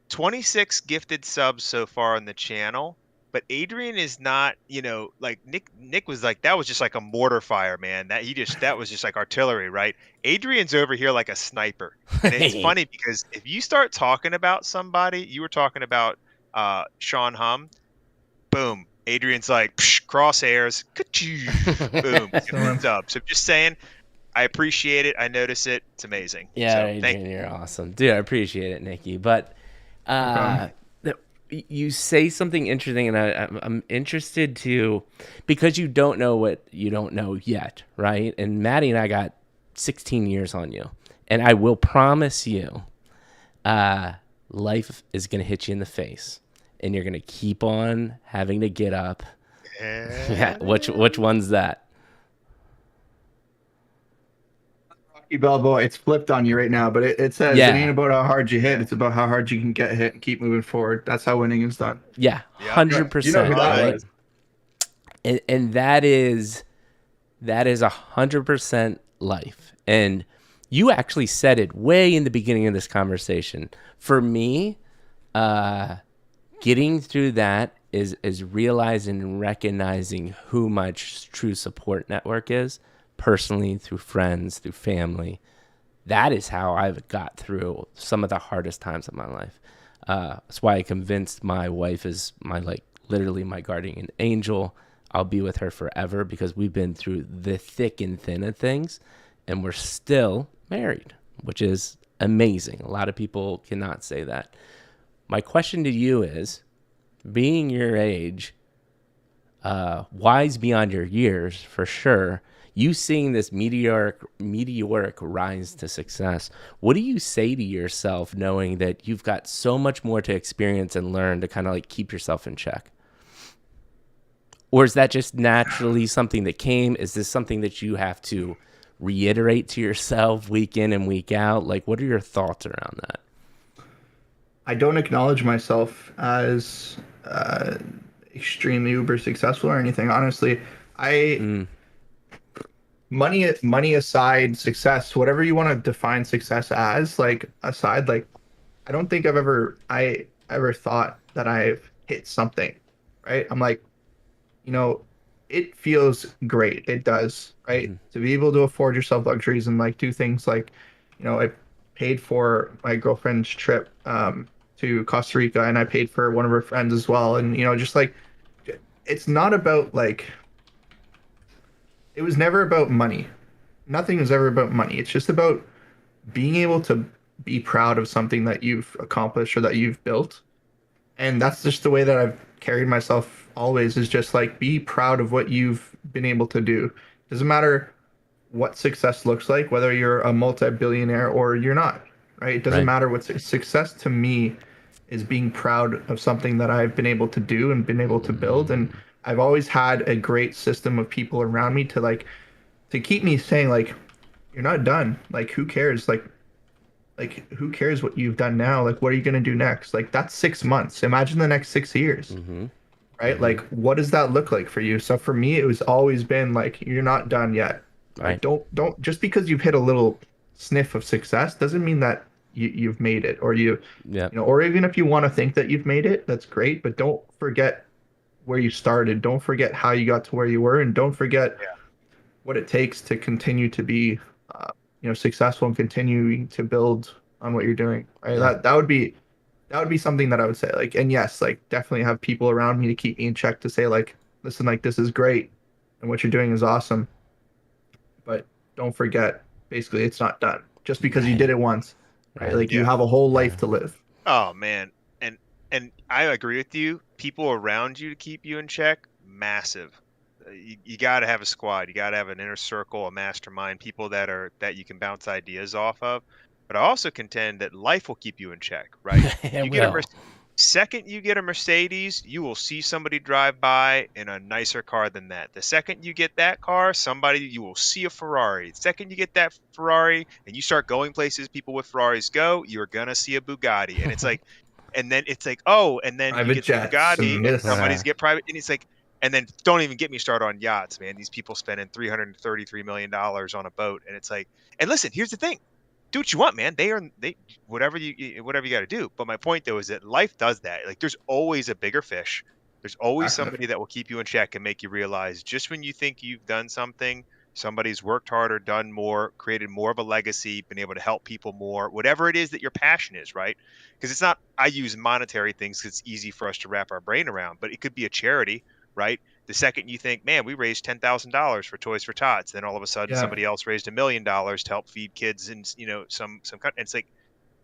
26 gifted subs so far on the channel, but Adrian is not, like Nick was like that was just like a mortar fire, man. That was just like artillery, right? Adrian's over here like a sniper. And it's funny because if you start talking about somebody, you were talking about Sean Hum, boom, Adrian's like crosshairs, boom, So, gifted subs. So just saying, I appreciate it. I notice it. It's amazing. yeah, So thank Adrian, you're awesome. Dude, I appreciate it, Nicky. But um, you say something interesting, and I'm interested to, because you don't know what you don't know yet, right? And Maddie and I got 16 years on you, and I will promise you, life is gonna hit you in the face, and you're gonna keep on having to get up. Yeah, which one's that? Rocky Balboa, it's flipped on you right now, but it says it ain't Yeah, about how hard you hit, it's about how hard you can get hit and keep moving forward. That's how winning is done. yeah, Yep. You know who 100%, Love that it. right? was. And that is 100% life. And you actually said it way in the beginning of this conversation. For me, getting through that is realizing and recognizing who my true support network is, personally, through friends, through family. That is how I've got through some of the hardest times of my life. That's why I convinced my wife is literally my guardian angel. I'll be with her forever because we've been through the thick and thin of things, and we're still married, which is amazing. A lot of people cannot say that. My question to you is, being your age, wise beyond your years for sure, you seeing this meteoric rise to success, what do you say to yourself knowing that you've got so much more to experience and learn to kind of like keep yourself in check? Or is that just naturally something that came? Is this something that you have to reiterate to yourself week in and week out? Like, what are your thoughts around that? I don't acknowledge myself as extremely uber successful or anything. Honestly, I Mm, money aside, success, whatever you want to define success as, like aside, like I don't think I ever thought that I've hit something, right? I'm like, you know, it feels great. It does, right? To be able to afford yourself luxuries and like do things like, I paid for my girlfriend's trip to Costa Rica, and I paid for one of her friends as well. And just like it's not about like it was never about money. Nothing was ever about money. It's just about being able to be proud of something that you've accomplished or that you've built. And that's just the way that I've carried myself always, is just like be proud of what you've been able to do. Doesn't matter what success looks like, whether you're a multi-billionaire or you're not, right? It doesn't Right. matter what success to me is being proud of something that I've been able to do and been able to build. And I've always had a great system of people around me to keep me saying like, you're not done. Like, who cares? Like who cares what you've done now? Like, what are you going to do next? Like, that's 6 months. Imagine the next 6 years, right? Like, what does that look like for you? So for me, it was always been like, you're not done yet. Right. Like, don't just because you've hit a little sniff of success doesn't mean that you've made it, or Yeah. or even if you want to think that you've made it, that's great. But don't forget where you started. Don't forget how you got to where you were, and don't forget what it takes to continue to be successful and continuing to build on what you're doing, right? Yeah. That would be something that I would say, like, and yes, like definitely have people around me to keep me in check, to say like, listen, like this is great and what you're doing is awesome, but don't forget, basically it's not done just because you did Right. it once, right? Right. Like you Yeah. have a whole life to live. Oh man, and I agree with you. People around you to keep you in check, massive. You got to have a squad. You got to have an inner circle, a mastermind, people that you can bounce ideas off of. But I also contend that life will keep you in check, right? It You get a will. second you get a Mercedes, you will see somebody drive by in a nicer car than that. The second you get that car, you will see a Ferrari. The second you get that Ferrari and you start going places people with Ferraris go, you're gonna see a Bugatti. And it's like, and then it's like, oh, and then you Private get the jets Bugatti and and this. somebody's get private, and it's like, and then don't even get me started on yachts, man. These people spending $333 million on a boat, and it's like, and listen, here's the thing, do what you want, man. They whatever you got to do. But my point though is that life does that. Like there's always a bigger fish. There's always Exactly. somebody that will keep you in check and make you realize just when you think you've done something, somebody's worked harder, done more, created more of a legacy, been able to help people more, whatever it is that your passion is, right? Because it's not, I use monetary things because it's easy for us to wrap our brain around, but it could be a charity, right? The second you think, man, we raised $10,000 for Toys for Tots, then all of a sudden Yeah. somebody else raised $1 million to help feed kids in, it's like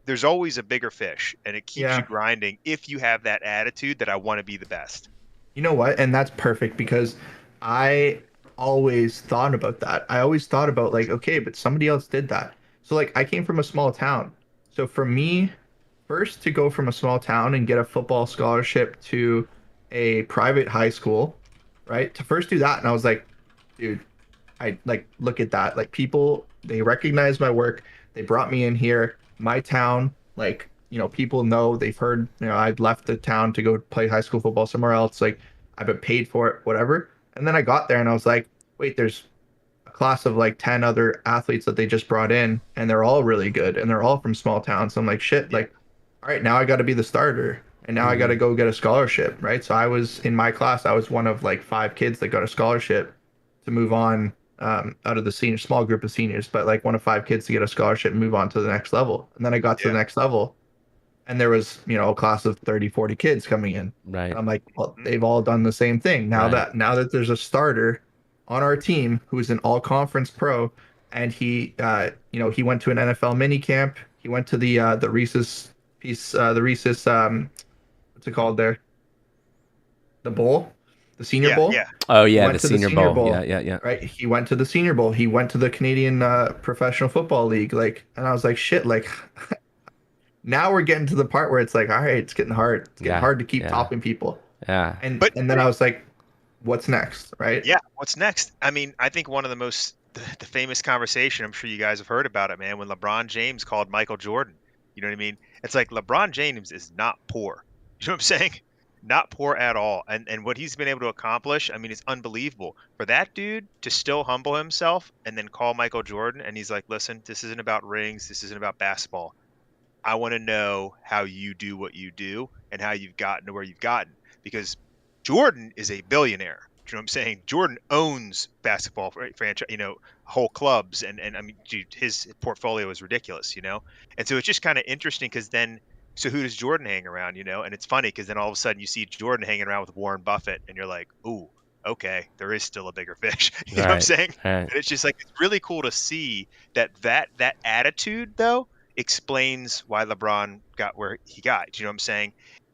there's always a bigger fish, and it keeps you Yeah. grinding if you have that attitude that I want to be the best. You know what? And that's perfect because I always thought about that. I always thought about like, okay, but somebody else did that. So like I came from a small town. So for me, first to go from a small town and get a football scholarship to a private high school, right? To first do that, and I was like, dude, I like look at that. Like people, they recognize my work. They brought me in here, my town. Like people know, they've heard. I'd left the town to go play high school football somewhere else. Like I've been paid for it, whatever. And then I got there and I was like, wait, there's a class of like 10 other athletes that they just brought in, and they're all really good, and they're all from small towns. So I'm like, shit, Yeah. like, all right, now I got to be the starter, and now I got to go get a scholarship, right? So I was in my class, I was one of like 5 kids that got a scholarship to move on out of the senior small group of seniors, but like one of 5 kids to get a scholarship and move on to the next level. And then I got to Yeah. the next level, and there was a class of 30, 40 kids coming in. Right. And I'm like, well, they've all done the same thing. Now Right. that there's a starter on our team who's an all conference pro, and he went to an NFL mini camp. He went to the Reese's piece, the Reese's what's it called there? The bowl, the Senior Yeah. Bowl. Yeah. Oh He yeah, went the to the Senior Senior Bowl. Bowl. Yeah, yeah, yeah. Right. He went to the Senior Bowl. He went to the Canadian Professional Football League. Like, and I was like, shit, like now we're getting to the part where it's like, all right, it's getting hard. It's getting Yeah, hard to keep yeah. topping people. Yeah. And But then I was like, what's next, right? yeah, what's next? I mean, I think one of the famous conversation, I'm sure you guys have heard about it, man, when LeBron James called Michael Jordan. You know what I mean? It's like LeBron James is not poor. You know what I'm saying? not poor at all. And what he's been able to accomplish, I mean, it's unbelievable. For that dude to still humble himself and then call Michael Jordan and he's like, listen, this isn't about rings, this isn't about basketball. I want to know how you do what you do and how you've gotten to where you've gotten, because Jordan is a billionaire. You know what I'm saying? Jordan owns basketball franchise, whole clubs, and I mean, dude, his portfolio is ridiculous, And so it's just kind of interesting because then, so who does Jordan hang around, And it's funny because then all of a sudden you see Jordan hanging around with Warren Buffett, and you're like, ooh, okay, there is still a bigger fish. You know what I'm saying? Right. And it's just like, it's really cool to see that attitude though explains why LeBron got where he got. Do you know what I'm saying?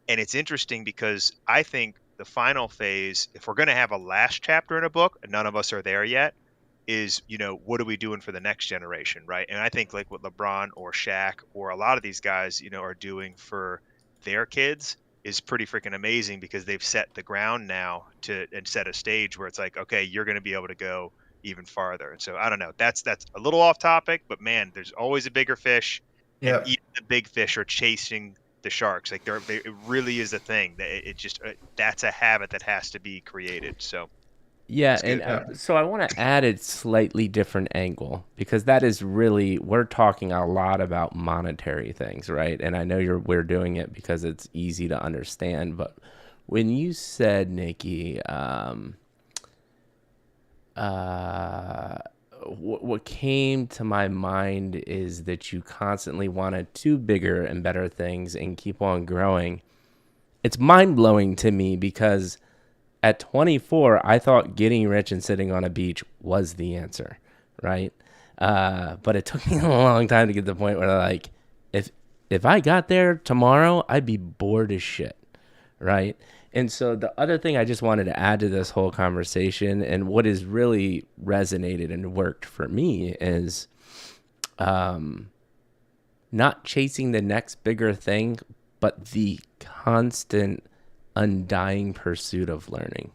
And it's interesting because I think the final phase, if we're going to have a last chapter in a book, and none of us are there yet, is, what are we doing for the next generation, right? And I think like what LeBron or Shaq or a lot of these guys, are doing for their kids is pretty freaking amazing, because they've set the ground now and set a stage where it's like, okay, you're going to be able to go even farther. And so I don't know, that's a little off topic, but man, there's always a bigger fish. And Yeah. even the big fish are chasing the sharks. Like it really is a thing that it just that's a habit that has to be created. So Yeah, it's and good. so I want to add a slightly different angle, because that is really, we're talking a lot about monetary things, right? And I know we're doing it because it's easy to understand, but when you said, Nikki, what came to my mind is that you constantly wanted to bigger and better things and keep on growing. It's mind blowing to me because at 24, I thought getting rich and sitting on a beach was the answer, right? But it took me a long time to get to the point where, like, if I got there tomorrow, I'd be bored as shit, right? And so the other thing I just wanted to add to this whole conversation, and what has really resonated and worked for me, is not chasing the next bigger thing, but the constant, undying pursuit of learning.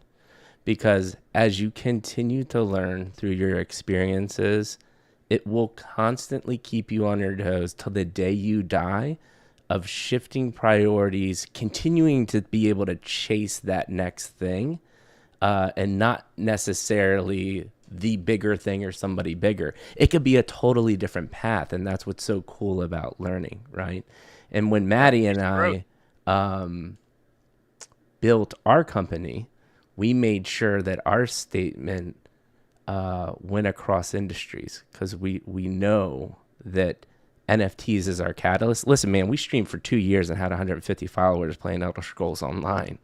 Because as you continue to learn through your experiences, it will constantly keep you on your toes till the day you die, of shifting priorities, continuing to be able to chase that next thing, and not necessarily the bigger thing or somebody bigger. It could be a totally different path, and that's what's so cool about learning, right? And when Maddie and I built our company, we made sure that our statement went across industries, because we know that NFTs is our catalyst. Listen, man, we streamed for 2 years and had 150 followers playing Elder Scrolls Online.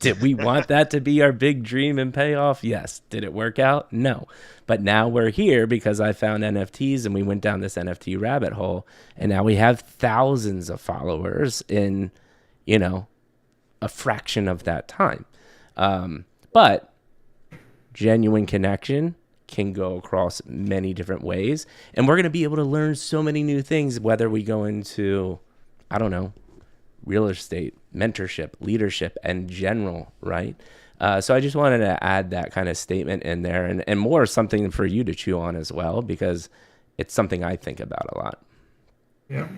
Did we want that to be our big dream and payoff? Yes. Did it work out? No. But now we're here because I found NFTs and we went down this NFT rabbit hole, and now we have thousands of followers in, a fraction of that time. But genuine connection can go across many different ways, and we're going to be able to learn so many new things, whether we go into, I don't know, real estate, mentorship, leadership, and general, right? So I just wanted to add that kind of statement in there, and more something for you to chew on as well, because it's something I think about a lot. Yeah.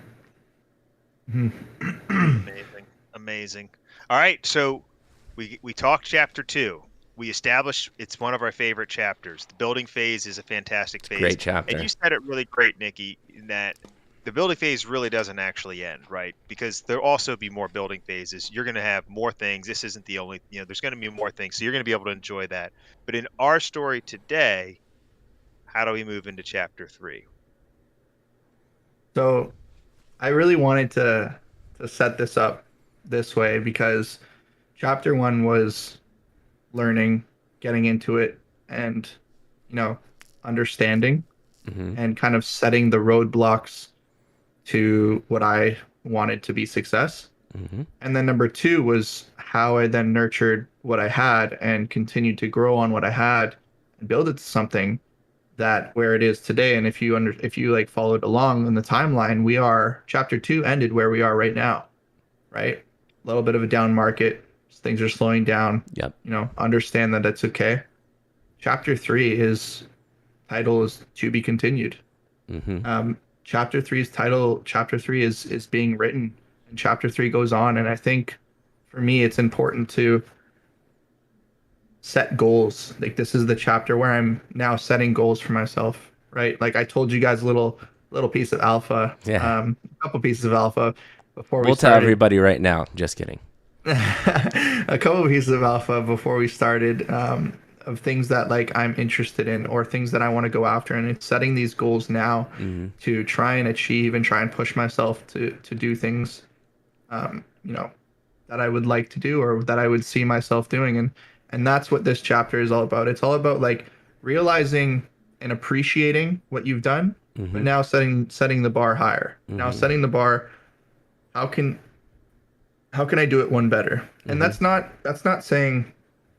Amazing. All right, so we talked chapter 2. We established it's one of our favorite chapters. The building phase is a fantastic phase. Great chapter. And you said it really great, Nikki, in that the building phase really doesn't actually end, right? Because there'll also be more building phases. You're going to have more things. This isn't the only, there's going to be more things. So you're going to be able to enjoy that. But in our story today, how do we move into chapter 3? So I really wanted to set this up this way, because chapter 1 was learning, getting into it, and understanding, and kind of setting the roadblocks to what I wanted to be success. And then number 2 was how I then nurtured what I had and continued to grow on what I had and build it to something that where it is today. And if you like followed along in the timeline, chapter 2 ended where we are right now, right? A little bit of a down market. Things are slowing down. Yep. Understand that that's okay. Chapter 3 is title is to be continued. Chapter 3 is being written, and chapter 3 goes on. And I think for me, it's important to set goals. Like this is the chapter where I'm now setting goals for myself, right? Like I told you guys a little piece of alpha, Yeah. a couple pieces of alpha before we We'll tell started. everybody right now. Just kidding. A couple pieces of alpha before we started, of things that like I'm interested in or things that I want to go after, and it's setting these goals now to try and achieve and try and push myself to do things, you know, that I would like to do or that I would see myself doing. And that's what this chapter is all about. It's all about like realizing and appreciating what you've done, but now setting the bar higher. Now setting the bar, how can I do it one better? And that's not saying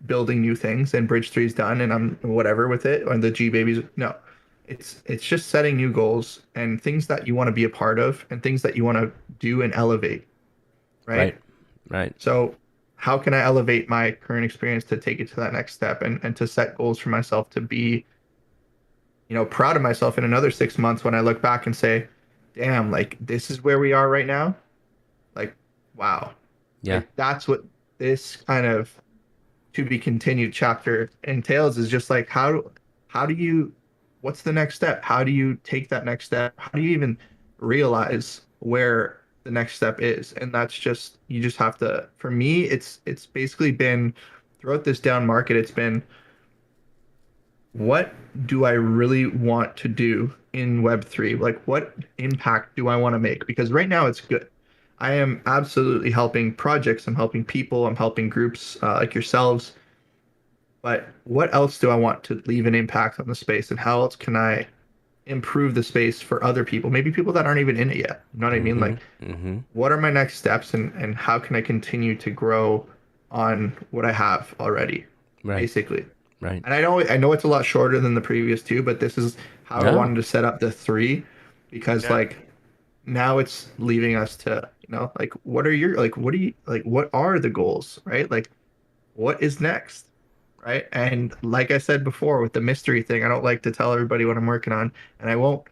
building new things and Bridge 3's done and I'm whatever with it or the G babies. No. It's just setting new goals and things that you want to be a part of and things that you want to do and elevate, right? Right. So how can I elevate my current experience to take it to that next step and to set goals for myself to be, proud of myself in another 6 months when I look back and say, damn, like this is where we are right now. Like, wow. Yeah. Like, that's what this kind of to be continued chapter entails is just like how do you what's the next step? How do you take that next step? How do you even realize where the next step is? And that's just you just have to for me it's basically been throughout this down market, it's been what do I really want to do in Web3? Like, what impact do I want to make? Because right now it's good. I am absolutely helping projects, I'm helping people, I'm helping groups like yourselves. But what else do I want to leave an impact on the space? And how else can I improve the space for other people? Maybe people that aren't even in it yet. You know what I mean? Like, what are my next steps and how can I continue to grow on what I have already, basically? Right. And I know it's a lot shorter than the previous two, but this is how I wanted to set up the three because like now it's leaving us to, like what are your like what are the goals, right? Like what is next? Right? And like I said before with the mystery thing, I don't like to tell everybody what I'm working on, and I won't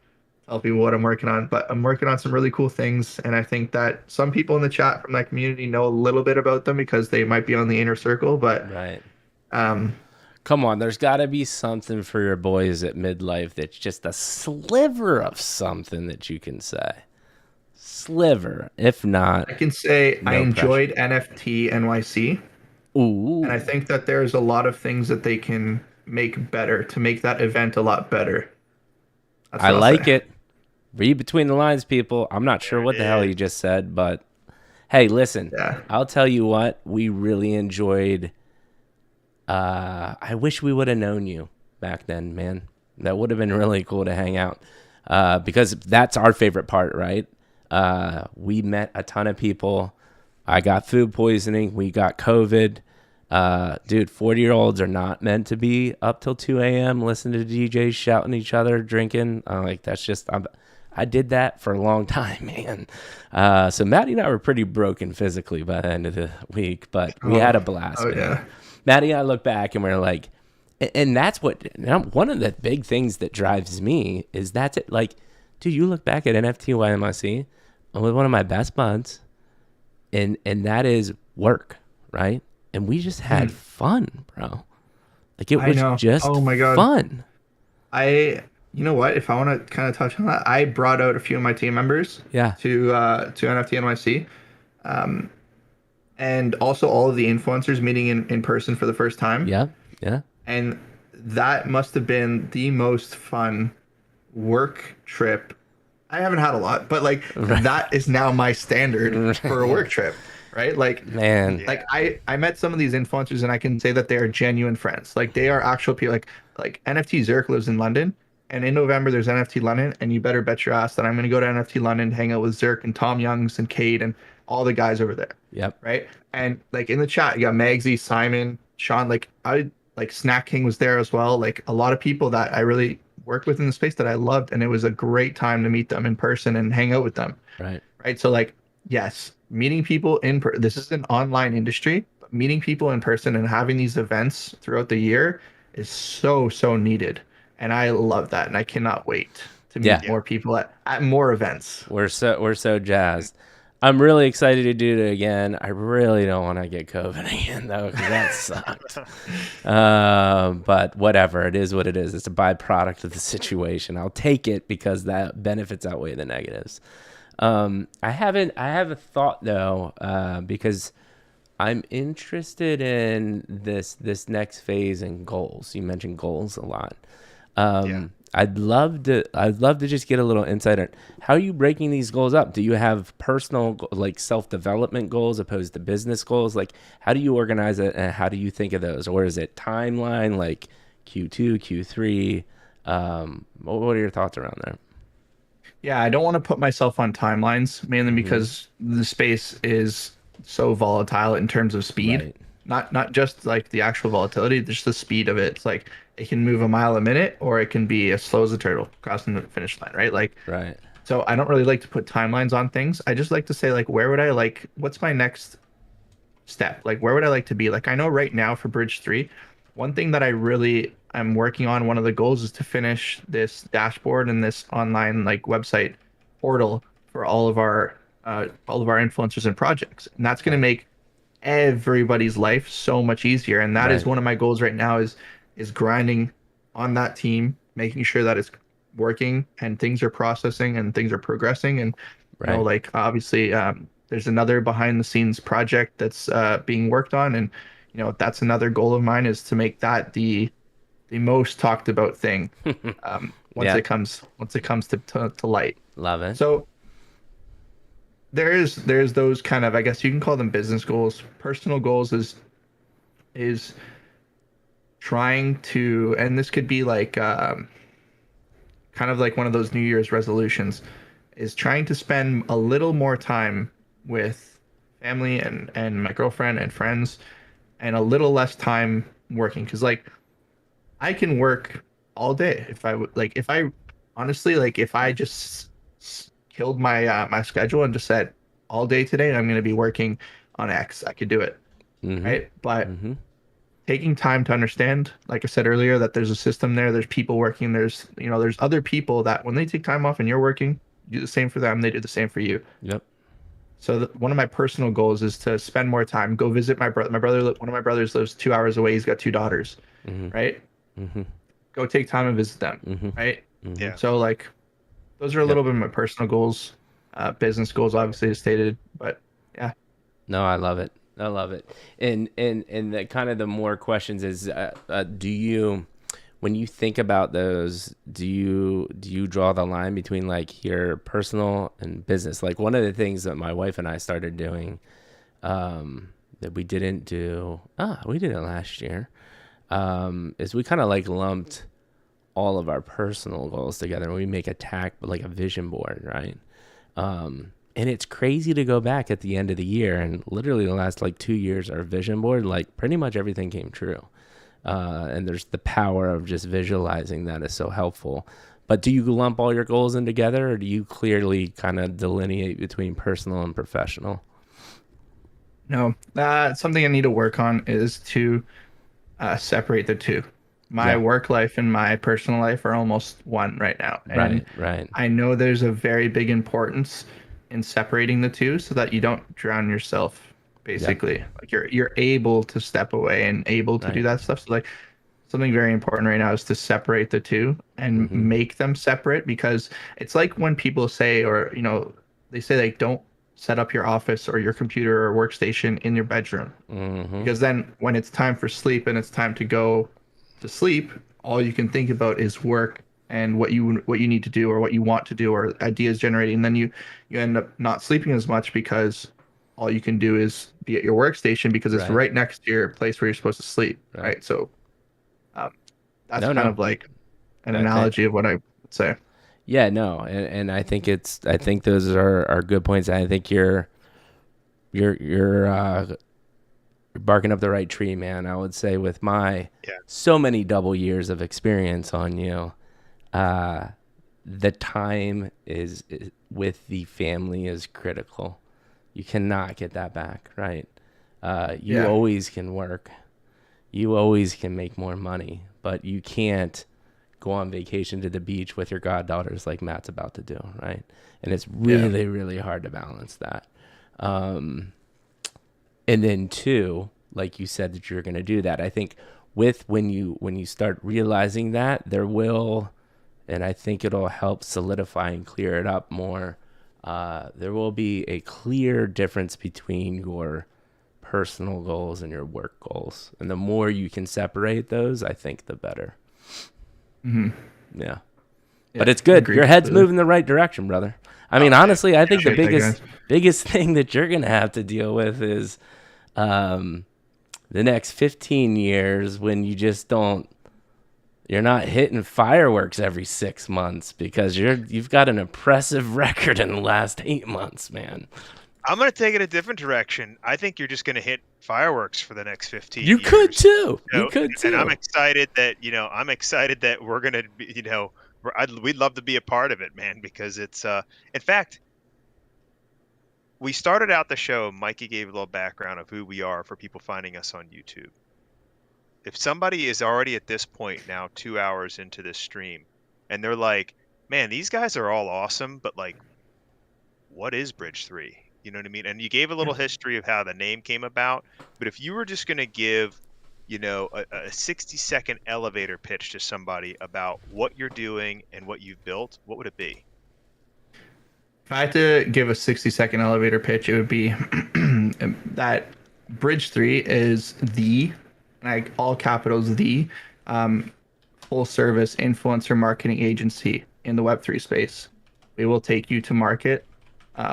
tell people what I'm working on, but I'm working on some really cool things, and I think that some people in the chat from that community know a little bit about them because they might be on the inner circle, but come on, there's got to be something for your boys at midlife that's just a sliver of something that you can say. Sliver. If not, I can say no I enjoyed pressure. NFT NYC. Ooh. And I think that there's a lot of things that they can make better to make that event a lot better. That's I what I'll like say. it. Read between the lines, people. I'm not sure what the hell you just said, but hey, listen, I'll tell you what, we really enjoyed. I wish we would have known you back then, man. That would have been really cool to hang out because that's our favorite part, right? We met a ton of people. I got food poisoning. We got COVID. Dude, 40-year-olds are not meant to be up till 2 a.m. listening to DJs shouting at each other, drinking. Like, that's just, I did that for a long time, man. So Maddie and I were pretty broken physically by the end of the week, but we had a blast, man. Yeah. Maddie and I look back and we're like, and that's what, one of the big things that drives me is that's it. Like, dude, you look back at NFT YMIC, with one of my best buds, and that is work, right? And we just had fun, bro. Like, it was just fun. You know what? If I want to kind of touch on that, I brought out a few of my team members to NFT NYC. And also all of the influencers meeting in person for the first time. Yeah. And that must have been the most fun work trip. I haven't had a lot, but like that is now my standard for a work trip, right? Like, man, like I met some of these influencers and I can say that they are genuine friends. Like they are actual people. Like NFT Zerk lives in London, and in November there's NFT London, and you better bet your ass that I'm gonna go to NFT London, hang out with Zerk and Tom Youngs and Cade and all the guys over there. Yep. Right. And like in the chat, you got Magsy, Simon, Sean. Like Snack King was there as well. Like a lot of people that I really worked with in the space that I loved, and it was a great time to meet them in person and hang out with them. Right. So like, yes, meeting people this is an online industry, but meeting people in person and having these events throughout the year is so needed, and I love that, and I cannot wait to meet more people at more events. We're so jazzed. I'm really excited to do it again. I really don't want to get COVID again, though, because that sucked. But whatever, it is what it is. It's a byproduct of the situation. I'll take it because that benefits outweigh the negatives. I have a thought though, because I'm interested in this next phase and goals. You mentioned goals a lot. I'd love to just get a little insight on how are you breaking these goals up? Do you have personal, like, self-development goals opposed to business goals? Like, how do you organize it and how do you think of those? Or is it timeline, like Q2, Q3? What are your thoughts around there? Yeah, I don't want to put myself on timelines, mainly because the space is so volatile in terms of speed. Right. Not just like the actual volatility, just the speed of it. It's like it can move a mile a minute or it can be as slow as a turtle crossing the finish line, right? Like, Right. so I don't really like to put timelines on things. I just like to say, like, where would I like, what's my next step? Like, where would I like to be? Like, I know right now for Bridge 3, one thing that I really am working on, one of the goals is to finish this dashboard and this online like website portal for all of our influencers and projects. And that's going to make everybody's life so much easier. And that is Right. one of my goals right now is grinding on that team, making sure that it's working and things are processing and things are progressing. And you know, Right. like obviously there's another behind the scenes project that's being worked on, and you know that's another goal of mine is to make that the most talked about thing Yeah. once it comes to light. Love it. So there's those kind of, I guess you can call them business goals. Personal goals is trying to, and this could be like kind of like one of those New Year's resolutions, is trying to spend a little more time with family and my girlfriend and friends, and a little less time working. Because like I can work all day if I would, like if I honestly, like if I just killed my my schedule and just said all day today I'm going to be working on X, I could do it, Mm-hmm. right? But Mm-hmm. taking time to understand, like I said earlier, that there's a system there, there's people working, there's you know there's other people that when they take time off and you're working, you do the same for them, they do the same for you. Yep. So one of my personal goals is to spend more time, go visit my brother. One of my brothers lives 2 hours away. He's got two daughters, Mm-hmm. right? Mm-hmm. Go take time and visit them, Mm-hmm. right? Mm-hmm. Yeah. So like those are a Yep. little bit of my personal goals. Business goals obviously is stated, but yeah. No, I love it. I love it. And the kind of the more questions is, do you, when you think about those, do you draw the line between like your personal and business? Like one of the things that my wife and I started doing, that we didn't do, we did it last year, is we kind of like lumped all of our personal goals together and we make like a vision board, right? And it's crazy to go back at the end of the year and literally the last like 2 years, our vision board, like pretty much everything came true. And there's the power of just visualizing that is so helpful. But do you lump all your goals in together or do you clearly kind of delineate between personal and professional? No, something I need to work on is to separate the two. My Yeah. work life and my personal life are almost one right now. And Right. I know there's a very big importance in separating the two so that you don't drown yourself, basically. Like you're able to step away and able to do Right. that stuff. So like something very important right now is to separate the two and Mm-hmm. make them separate, because it's like when people say, or you know, they say like don't set up your office or your computer or workstation in your bedroom, Mm-hmm. because then when it's time for sleep and it's time to go to sleep, all you can think about is work and what you need to do or what you want to do or ideas generating. And then you end up not sleeping as much because all you can do is be at your workstation because it's Right. right next to your place where you're supposed to sleep, right? So um, that's kind No. of like an I, analogy of what I would say. Yeah, no, and I think I think those are good points. I think you're barking up the right tree, man. I would say with my Yeah. so many double years of experience on you, the time is with the family is critical. You cannot get that back, right? You Yeah. always can work, you always can make more money, but you can't go on vacation to the beach with your goddaughters like Matt's about to do, right? And it's really, really hard to balance that. And then two, like you said that you're going to do that. I think when you start realizing that, there will, and I think it'll help solidify and clear it up more. There will be a clear difference between your personal goals and your work goals. And the more you can separate those, I think the better. Mm-hmm. Yeah. But it's good. Your head's moving the right direction, brother. I mean, honestly, I think the biggest thing that you're going to have to deal with is the next 15 years when you're not hitting fireworks every 6 months because you've got an impressive record in the last 8 months, man. I'm going to take it a different direction. I think you're just going to hit fireworks for the next 15 years. You could too. And I'm excited that we're going to be, we'd love to be a part of it, man, because it's, in fact, we started out the show. Mikey gave a little background of who we are for people finding us on YouTube. If somebody is already at this point now 2 hours into this stream and they're like, man, these guys are all awesome, but like, what is Bridge 3? You know what I mean? And you gave a little history of how the name came about. But if you were just going to give, a 60-second elevator pitch to somebody about what you're doing and what you've built, what would it be? If I had to give a 60-second elevator pitch, it would be that Bridge 3 is like all capitals, the full service influencer marketing agency in the Web3 space. We will take you to market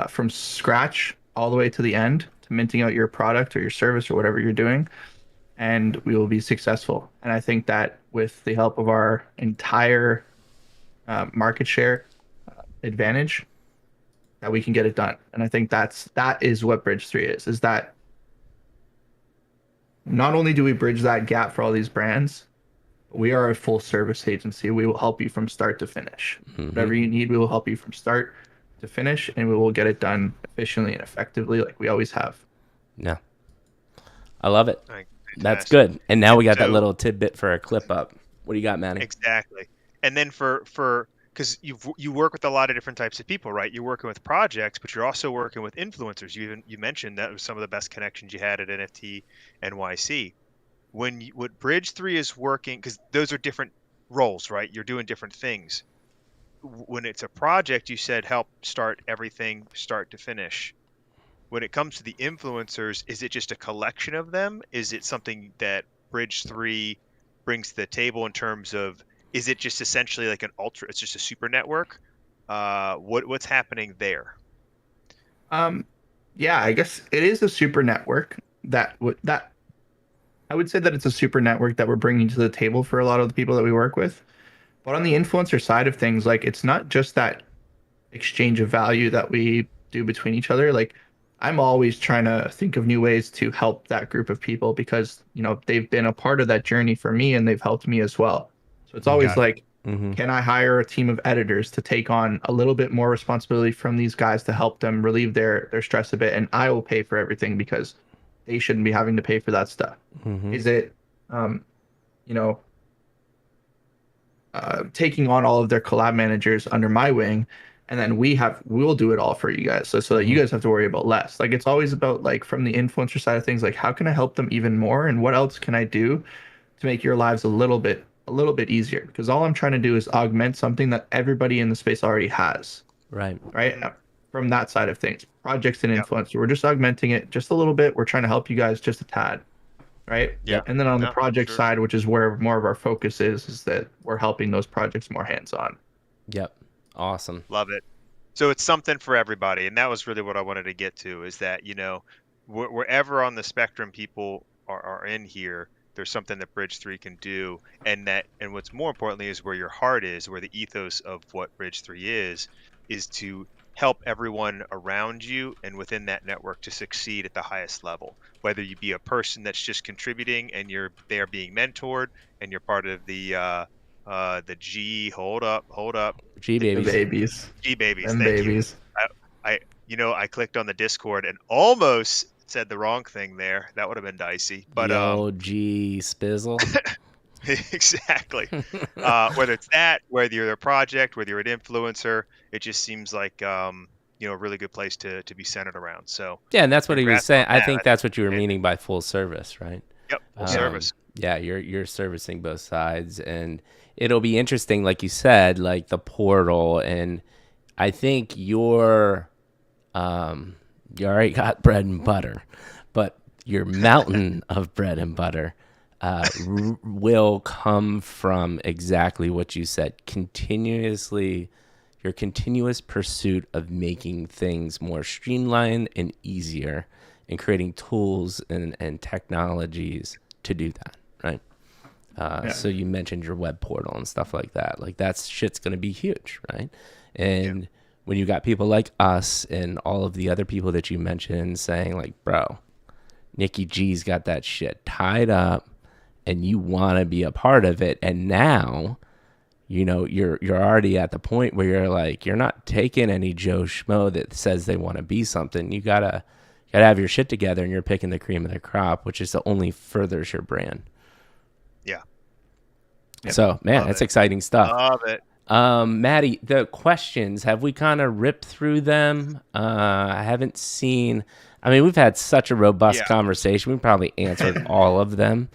from scratch all the way to the end, to minting out your product or your service or whatever you're doing, and we will be successful. And I think that with the help of our entire market share advantage, that we can get it done. And I think that is what Bridge 3 is that not only do we bridge that gap for all these brands, we are a full service agency. We will help you from start to finish. Mm-hmm. Whatever you need, we will help you from start to finish, and we will get it done efficiently and effectively like we always have. Yeah. I love it. That's good. And now we got that little tidbit for a clip up. What do you got, Manny? Exactly. And then for because you work with a lot of different types of people, right? You're working with projects, but you're also working with influencers. You mentioned that was some of the best connections you had at NFT NYC. What Bridge 3 is working, because those are different roles, right? You're doing different things. When it's a project, you said help start everything start to finish. When it comes to the influencers, is it just a collection of them? Is it something that Bridge 3 brings to the table in terms of, is it just essentially like it's just a super network? What's happening there? Yeah, I guess it is a super network that I would say that it's a super network that we're bringing to the table for a lot of the people that we work with. But on the influencer side of things, like, it's not just that exchange of value that we do between each other. Like, I'm always trying to think of new ways to help that group of people because, they've been a part of that journey for me and they've helped me as well. So it's always can I hire a team of editors to take on a little bit more responsibility from these guys to help them relieve their stress a bit, and I will pay for everything because they shouldn't be having to pay for that stuff. Mm-hmm. Is it, taking on all of their collab managers under my wing, and then we'll do it all for you guys, so that you guys have to worry about less. Like, it's always about, like, from the influencer side of things, like, how can I help them even more, and what else can I do to make your lives a little bit easier? Because all I'm trying to do is augment something that everybody in the space already has. Right. From that side of things, projects and influencer, we're just augmenting it just a little bit. We're trying to help you guys just a tad. Right. Yeah. And then on the project side, which is where more of our focus is that we're helping those projects more hands-on. Yep. Awesome. Love it. So it's something for everybody. And that was really what I wanted to get to, is that, wherever on the spectrum people are in here, there's something that Bridge 3 can do. And what's more importantly is where your heart is, where the ethos of what Bridge 3 is to help everyone around you and within that network to succeed at the highest level. Whether you be a person that's just contributing and they're being mentored and you're part of the G babies. I clicked on the Discord and almost said the wrong thing there. That would have been dicey. But G Spizzle. Exactly. Whether it's that, whether you're a project, whether you're an influencer, it just seems like a really good place to be centered around. So yeah, and that's what he was congrats saying. on I that. think that's what you were meaning by full service, right? Yep, full service. Yeah, you're servicing both sides, and it'll be interesting, like you said, like the portal, and I think you already got bread and butter, but your mountain of bread and butter will come from exactly what you said. Your continuous pursuit of making things more streamlined and easier, and creating tools and technologies to do that, right? So you mentioned your web portal and stuff like that. Like that shit's going to be huge, right? And when you got people like us and all of the other people that you mentioned saying like, bro, Nicky G's got that shit tied up and you want to be a part of it. And now, you're already at the point where you're like, you're not taking any Joe Schmo that says they want to be something. You gotta have your shit together, and you're picking the cream of the crop, which is the only furthers your brand. Yeah. So, man, that's exciting stuff. Love it. Maddie, the questions, have we kind of ripped through them? I haven't seen. I mean, we've had such a robust conversation. We probably answered all of them.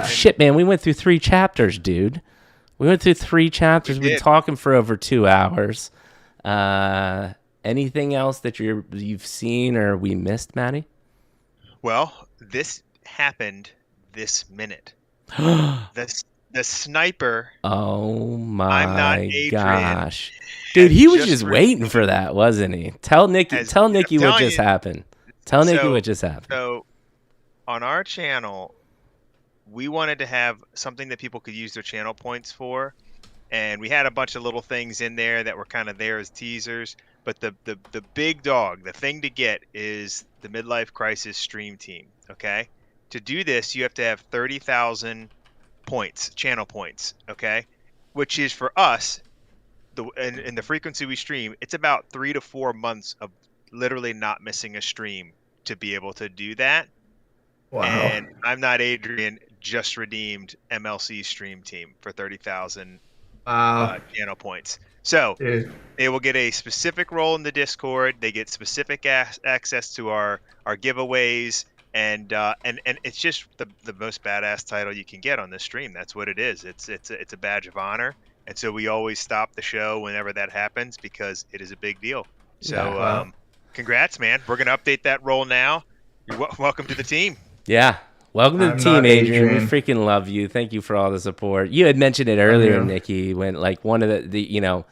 Shit, man, we went through 3 chapters, dude. We went through 3 chapters. We've been talking for over 2 hours. Anything else that you've seen or we missed, Maddie? Well, this happened this minute. The sniper. Oh my I'm not Adrian, gosh, dude, he was just waiting for that, wasn't he? Tell Nicky what just happened. Tell Nicky what just happened. So, on our channel, we wanted to have something that people could use their channel points for, and we had a bunch of little things in there that were kind of there as teasers. But the big dog, the thing to get, is the Midlife Crisis Stream Team. Okay, to do this, you have to have 30,000 points, channel points. Okay, which is for us, in the frequency we stream, it's about 3 to 4 months of literally not missing a stream to be able to do that. Wow. And I'm not Adrian just redeemed MLC Stream Team for 30,000 channel points. So they will get a specific role in the Discord. They get specific access to our giveaways, and it's just the most badass title you can get on this stream. That's what it is. It's a badge of honor, and so we always stop the show whenever that happens because it is a big deal. So congrats, man. We're gonna update that role now. You're welcome to the team. Yeah. Welcome to the team, Adrian. We freaking love you. Thank you for all the support. You had mentioned it earlier, Nicky, when like one of the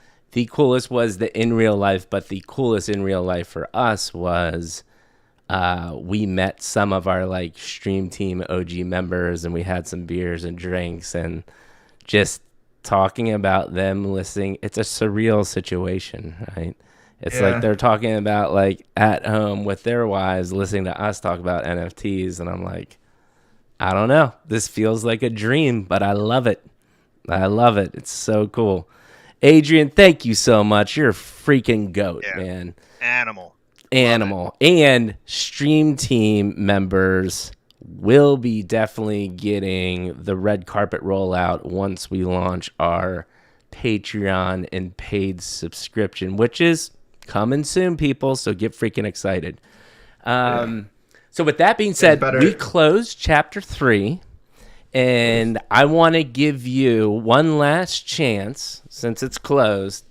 coolest was the in real life, but the coolest in real life for us was we met some of our like stream team OG members, and we had some beers and drinks and just talking about them listening. It's a surreal situation, right? It's like they're talking about like at home with their wives listening to us talk about NFTs, and I'm like, I don't know. This feels like a dream, but I love it. I love it. It's so cool. Adrian, thank you so much. You're a freaking goat, man. Animal. And stream team members will be definitely getting the red carpet rollout once we launch our Patreon and paid subscription, which is coming soon, people. So get freaking excited. So with that being said, we closed chapter 3, and I want to give you one last chance, since it's closed,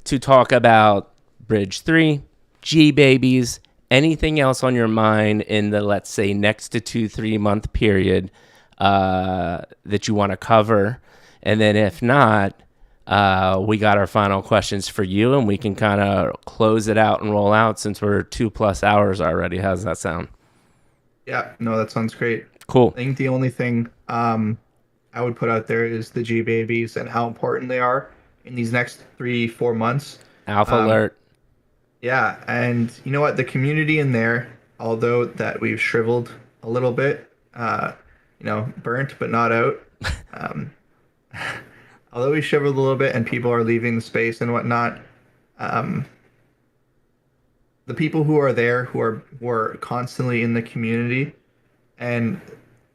to talk about Bridge 3, G-Babies, anything else on your mind in the, let's say, next to 2-3 month period that you want to cover. And then if not, we got our final questions for you, and we can kind of close it out and roll out since we're 2+ hours already. How's that sound? Yeah, no, that sounds great. Cool. I think the only thing I would put out there is the G babies and how important they are in these next 3-4 months. Alpha alert. Yeah, and you know what? The community in there, although that we've shriveled a little bit, burnt but not out. Although we shriveled a little bit and people are leaving the space and whatnot, the people who are there, who are constantly in the community and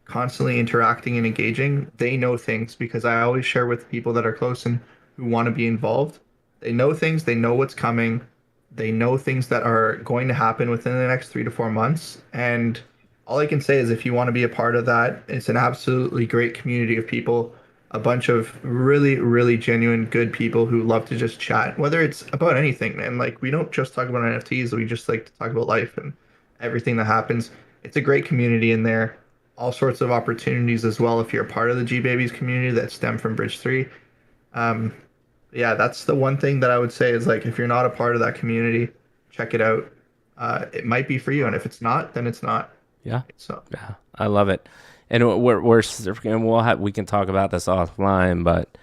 constantly interacting and engaging, they know things, because I always share with people that are close and who want to be involved. They know things, they know what's coming, They know things that are going to happen within the next 3 to 4 months. And all I can say is if you want to be a part of that, it's an absolutely great community of people, a bunch of really, really genuine, good people who love to just chat, whether it's about anything, man. Like, we don't just talk about NFTs, we just like to talk about life and everything that happens. It's a great community in there. All sorts of opportunities as well if you're a part of the G Babies community that stem from Bridge 3. Um, yeah, that's the one thing that I would say is like if you're not a part of that community, check it out. It might be for you, and if it's not, then it's not. Yeah, So yeah, I love it, and we can talk about this offline, but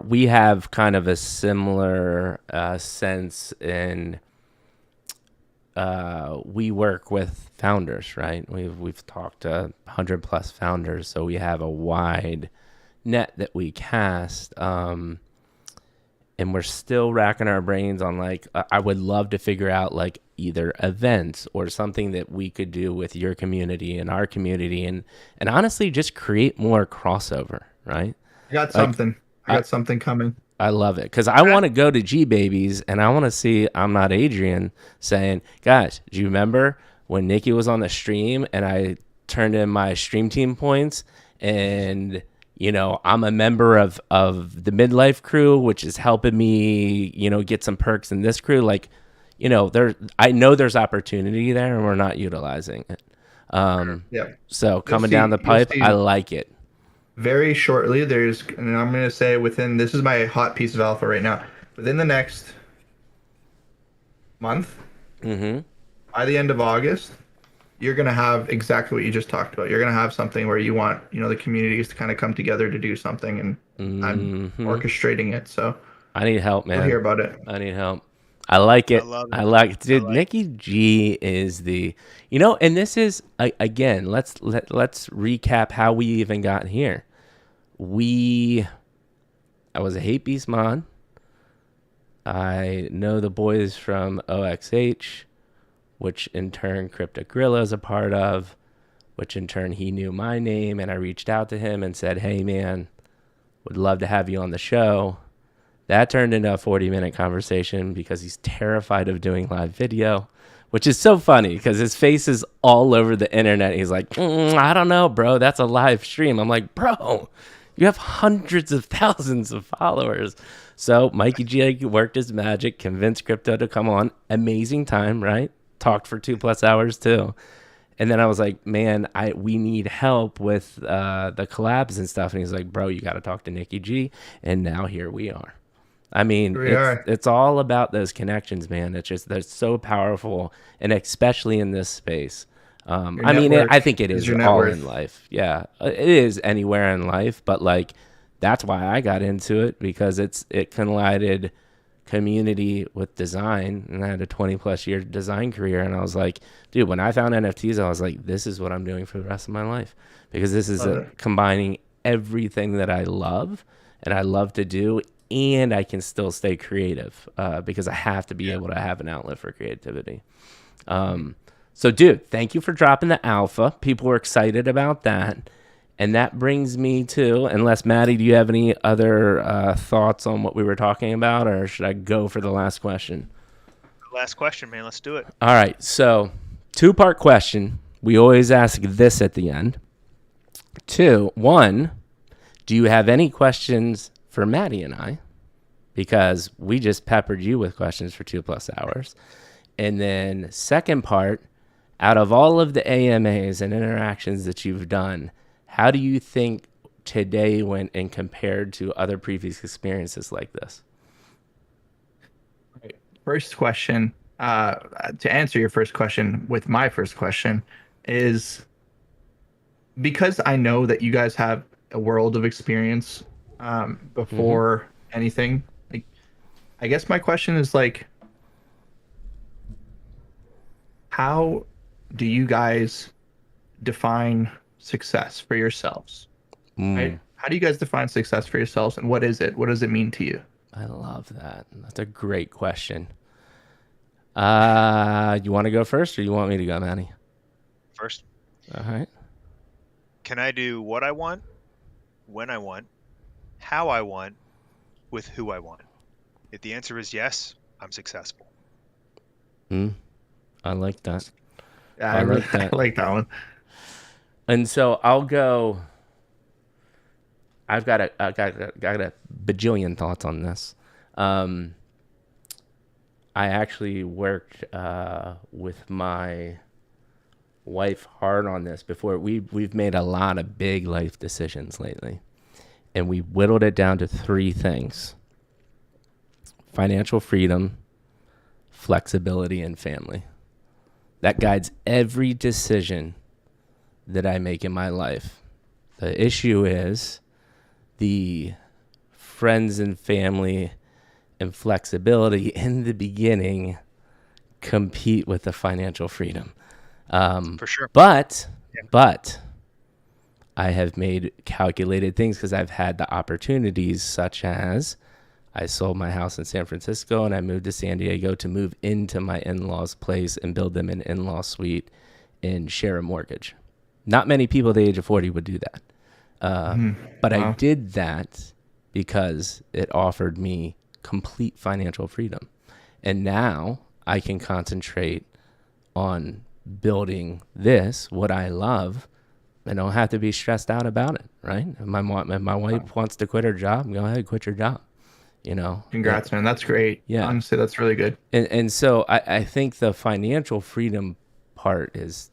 we have kind of a similar sense in we work with founders, right? We've talked to 100+ founders, so we have a wide net that we cast, and we're still racking our brains on like I would love to figure out like either events or something that we could do with your community and our community, and honestly just create more crossover, right? I got something. I got something coming. I love it because I want to go to G Babies and I want to see I'm Not Adrian saying, guys, do you remember when Nicky was on the stream and I turned in my stream team points and I'm a member of the midlife crew, which is helping me, get some perks in this crew. Like, I know there's opportunity there and we're not utilizing it. So coming down the pipe, I like it. Very shortly, and I'm going to say this is my hot piece of alpha right now. Within the next month, by the end of August, you're going to have exactly what you just talked about. You're going to have something where you want, the communities to kind of come together to do something, and I'm orchestrating it. So I need help, man. We'll hear about it. I need help. I like it. I love it. I like it. Dude, Nicky G is the, and this is, again, let's recap how we even got here. I was a Hate Beast mod. I know the boys from OXH, which in turn Cryptic Gorilla is a part of, which in turn he knew my name, and I reached out to him and said, hey man, would love to have you on the show. That turned into a 40-minute conversation because he's terrified of doing live video, which is so funny because his face is all over the internet. He's like, I don't know, bro, that's a live stream. I'm like, bro, you have hundreds of thousands of followers. So Mikey G worked his magic, convinced Crypto to come on. Amazing time, right? Talked for 2+ hours too. And then I was like, man, we need help with the collabs and stuff. And he's like, bro, you got to talk to Nicky G. And now here we are. I mean, it's all about those connections, man. It's just, they're so powerful. And especially in this space. I think it is all in life. Yeah, it is anywhere in life. But like, that's why I got into it, because it collided community with design, and I had a 20+ year design career, and I was like, dude, when I found NFTs, I was like, this is what I'm doing for the rest of my life, because this is combining everything that I love and I love to do, and I can still stay creative because I have to be able to have an outlet for creativity. So dude, thank you for dropping the alpha. People were excited about that. And that brings me to, unless Maddie, do you have any other thoughts on what we were talking about, or should I go for the last question? Last question, man. Let's do it. All right. So 2-part question. We always ask this at the end. 1, do you have any questions for Maddie and I? Because we just peppered you with questions for 2+ hours. And then second part, out of all of the AMAs and interactions that you've done, how do you think today went and compared to other previous experiences like this? First question, to answer your first question with my first question, is because I know that you guys have a world of experience before anything. Like, I guess my question is like, how do you guys define success for yourselves? Right? How do you guys define success for yourselves, and what is it? What does it mean to you? I love that. That's a great question. You want to go first, or you want me to go, Manny? First. All right. Can I do what I want, when I want, how I want, with who I want? If the answer is yes, I'm successful. I like that. Yeah, I like that one. And so I'll go. I got a bajillion thoughts on this. I actually worked with my wife hard on this before. We've made a lot of big life decisions lately, and we whittled it down to 3 things: financial freedom, flexibility, and family. That guides every decision that I make in my life. The issue is the friends and family and flexibility in the beginning compete with the financial freedom. For sure. But I have made calculated things because I've had the opportunities, such as I sold my house in San Francisco and I moved to San Diego to move into my in-laws' place and build them an in-law suite and share a mortgage. Not many people at the age of 40 would do that. But I did that because it offered me complete financial freedom. And now I can concentrate on building this, what I love. I don't have to be stressed out about it, right? If my wife wants to quit her job, go ahead, quit your job. Congrats, man. That's great. Yeah. Honestly, that's really good. And so I think the financial freedom part it's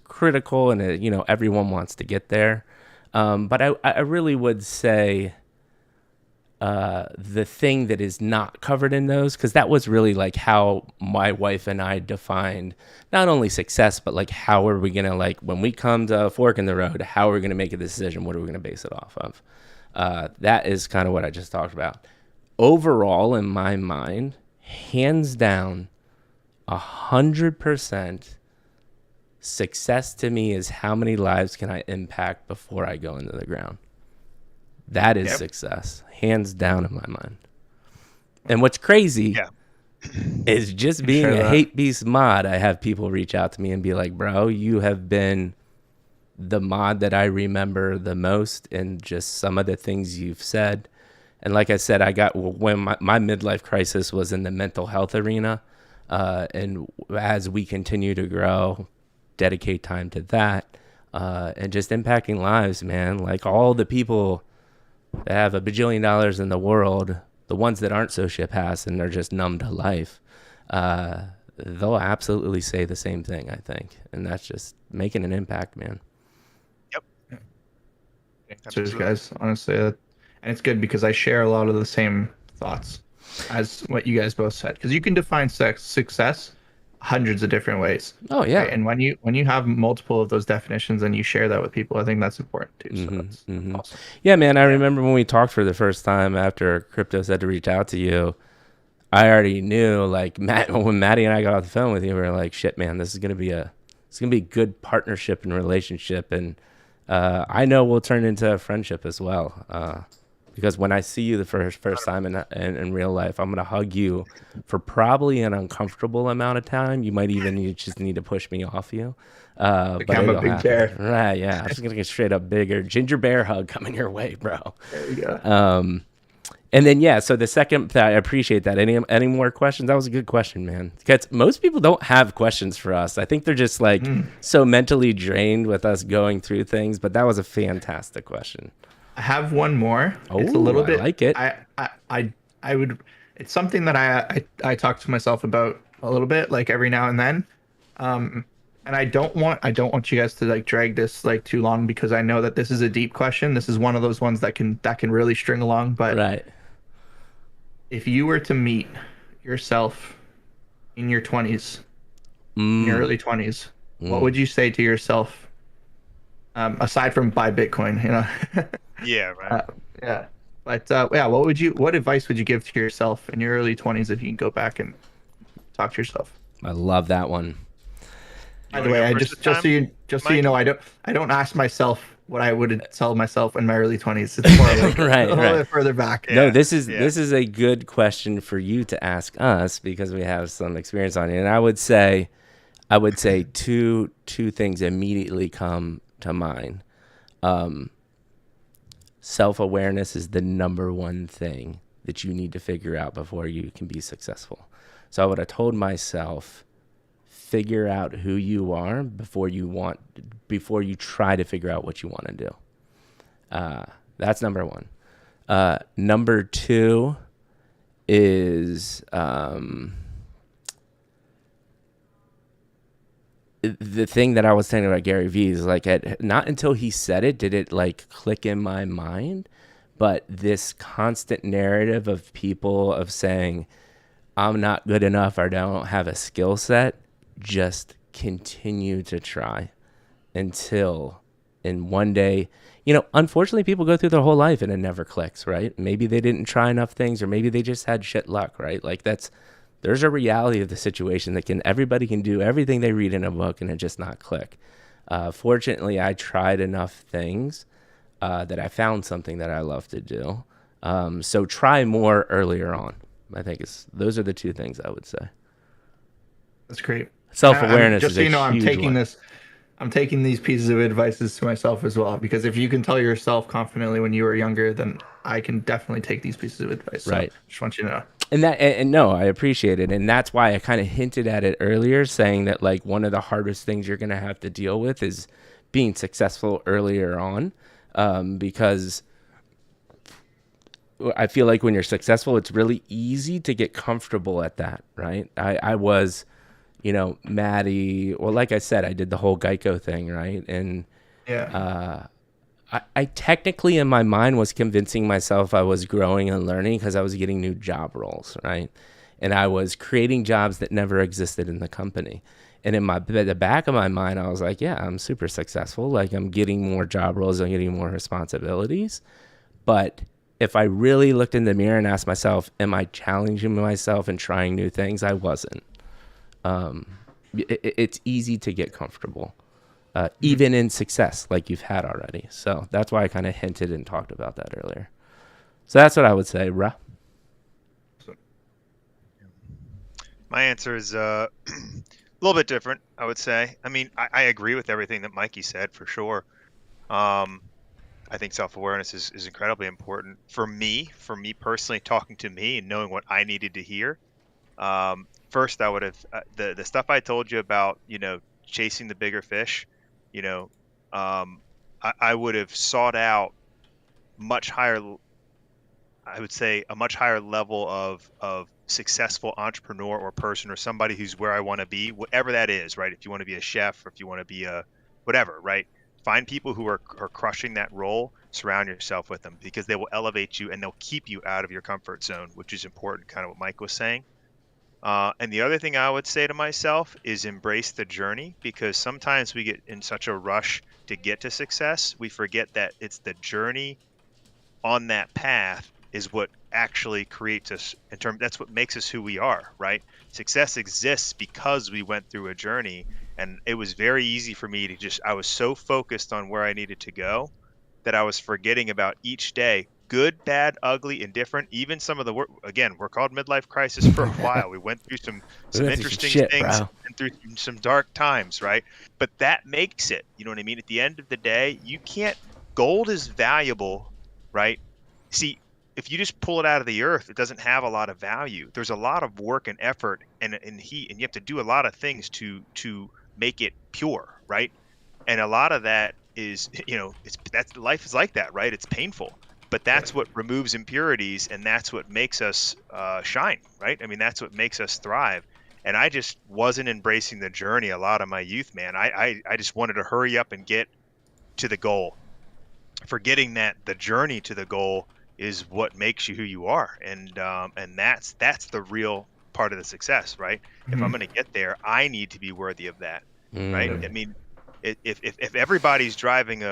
critical, and everyone wants to get there. But I really would say the thing that is not covered in those, because that was really like how my wife and I defined not only success, but like how are we going to, like, when we come to a fork in the road, how are we going to make a decision? What are we going to base it off of? That is kind of what I just talked about. Overall, in my mind, hands down, 100% success to me is how many lives can I impact before I go into the ground. That is success, hands down in my mind. And what's crazy is just being a Hate Beast mod, I have people reach out to me and be like, bro, you have been the mod that I remember the most, and just some of the things you've said. And like I said, when my midlife crisis was in the mental health arena. And as we continue to grow, dedicate time to that, and just impacting lives, man. Like all the people that have $1 bajillion in the world, the ones that aren't sociopaths and they're just numb to life, they'll absolutely say the same thing, I think. And that's just making an impact, man. Yep. Cheers, guys. Honestly, and it's good because I share a lot of the same thoughts as what you guys both said. Because you can define success hundreds of different ways. Oh yeah. Right? And when you have multiple of those definitions and you share that with people, I think that's important too. So that's awesome. Yeah, man. I remember when we talked for the first time after Crypto said to reach out to you, I already knew, like, when Maddie and I got off the phone with you, we were like, shit, man, this is gonna be a good partnership and relationship, and I know we'll turn into a friendship as well. Because when I see you the first time in real life, I'm going to hug you for probably an uncomfortable amount of time. You might even just need to push me off you. But I'm a big bear. Right, yeah. I'm just going to get straight up bigger. Ginger bear hug coming your way, bro. There you go. And then, yeah, so the second, I appreciate that. Any more questions? That was a good question, man. Because most people don't have questions for us. I think they're just like so mentally drained with us going through things. But that was a fantastic question. I have one more. Oh, it's a little bit. I like it. I would. It's something that I talk to myself about a little bit, like every now and then. And I don't want you guys to like drag this like too long, because I know that this is a deep question. This is one of those ones that can really string along. But right. If you were to meet yourself in your 20s, in your early 20s, what would you say to yourself? Aside from buy Bitcoin, you know. Yeah, right. Yeah. But what advice would you give to yourself in your early 20s if you can go back and talk to yourself? I love that one. By the way, I just so you know, I don't ask myself what I would tell myself in my early 20s. It's more like a little bit further back. Yeah, no, this is a good question for you to ask us, because we have some experience on it. And I would say two things immediately come to mind. Self-awareness is the number one thing that you need to figure out before you can be successful. So I would have told myself, figure out who you are before you try to figure out what you want to do. That's number one. Number two is the thing that I was saying about Gary Vee is like, not until he said it did it like click in my mind, but this constant narrative of people of saying, I'm not good enough or I don't have a skill set, just continue to try until in one day, unfortunately people go through their whole life and it never clicks, right? Maybe they didn't try enough things, or maybe they just had shit luck, right? Like there's a reality of the situation that everybody can do everything they read in a book and it just not click. Fortunately, I tried enough things that I found something that I love to do. So try more earlier on. I think those are the two things I would say. That's great. Self-awareness just is so you know, I'm taking one. I'm taking these pieces of advices to myself as well, because if you can tell yourself confidently when you were younger, then I can definitely take these pieces of advice. Right. So just want you to know. And no, I appreciate it. And that's why I kind of hinted at it earlier, saying that like one of the hardest things you're going to have to deal with is being successful earlier on. Because I feel like when you're successful, it's really easy to get comfortable at that, right? I was, Maddie, well, like I said, I did the whole Geico thing, right? And I technically in my mind was convincing myself I was growing and learning because I was getting new job roles, right? And I was creating jobs that never existed in the company. And in the back of my mind, I was like, yeah, I'm super successful. Like I'm getting more job roles, I'm getting more responsibilities. But if I really looked in the mirror and asked myself, am I challenging myself and trying new things? I wasn't. It's easy to get comfortable, even in success like you've had already. So that's why I kind of hinted and talked about that earlier. So that's what I would say, Ra. My answer is a little bit different, I would say. I mean, I agree with everything that Mikey said for sure. I think self-awareness is incredibly important for me personally, talking to me and knowing what I needed to hear. First, I would have the stuff I told you about, chasing the bigger fish, I would have sought out much higher, I would say a much higher level of successful entrepreneur or person or somebody who's where I want to be, whatever that is, right? If you want to be a chef or if you want to be a whatever, right? Find people who are crushing that role, surround yourself with them because they will elevate you and they'll keep you out of your comfort zone, which is important, kind of what Mike was saying. And the other thing I would say to myself is embrace the journey, because sometimes we get in such a rush to get to success, we forget that it's the journey on that path is what actually creates us that's what makes us who we are, right? Success exists because we went through a journey, and it was very easy for me to I was so focused on where I needed to go that I was forgetting about each day, good, bad, ugly, indifferent, even some of the again, we're called midlife crisis for a while. We went through some interesting things and through some dark times, right? But that makes it, you know what I mean? At the end of the day, gold is valuable, right? See, if you just pull it out of the earth, it doesn't have a lot of value. There's a lot of work and effort and heat, and you have to do a lot of things to make it pure, right? And a lot of that is, life is like that, right? It's painful, but that's what removes impurities, and that's what makes us shine, right? I mean, that's what makes us thrive. And I just wasn't embracing the journey a lot of my youth, man. I just wanted to hurry up and get to the goal, forgetting that the journey to the goal is what makes you who you are, and that's the real part of the success, right? If I'm going to get there, I need to be worthy of that, right? I mean, if everybody's driving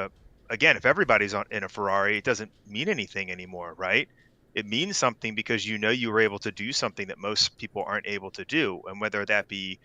if everybody's in a Ferrari, it doesn't mean anything anymore, right? It means something because you were able to do something that most people aren't able to do, and whether that be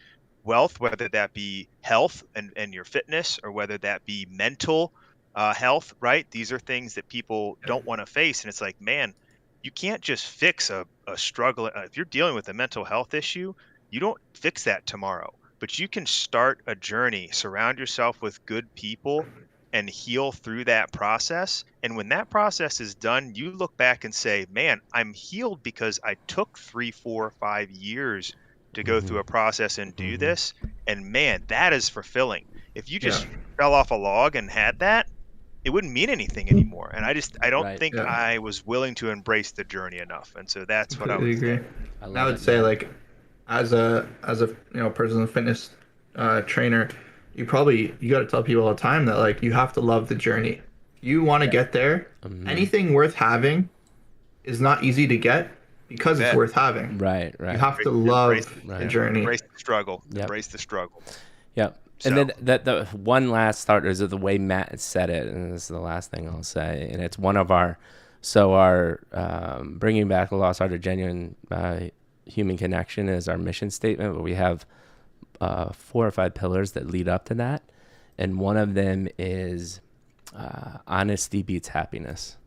wealth, whether that be health and your fitness, or whether that be mental health, right? These are things that people don't want to face. And it's like, man, you can't just fix a struggle. If you're dealing with a mental health issue, you don't fix that tomorrow, but you can start a journey, surround yourself with good people, and heal through that process. And when that process is done, you look back and say, man, I'm healed because I took 3, 4, 5 years to go through a process and do this. And man, that is fulfilling. If you just fell off a log and had that, it wouldn't mean anything anymore. And I don't think I was willing to embrace the journey enough. And so that's what I would agree. say. And I would say, like, as a personal fitness trainer, you got to tell people all the time that, like, you have to love the journey. You want to get there. Anything worth having is not easy to get because it's worth having. Right. You have to love the journey. Embrace the struggle. Embrace the struggle. Yep. So. And then the one last thought is the way Matt said it, and this is the last thing I'll say, and it's one of our bringing back the lost art of genuine human connection is our mission statement, but we have 4 or 5 pillars that lead up to that, and one of them is honesty beats happiness,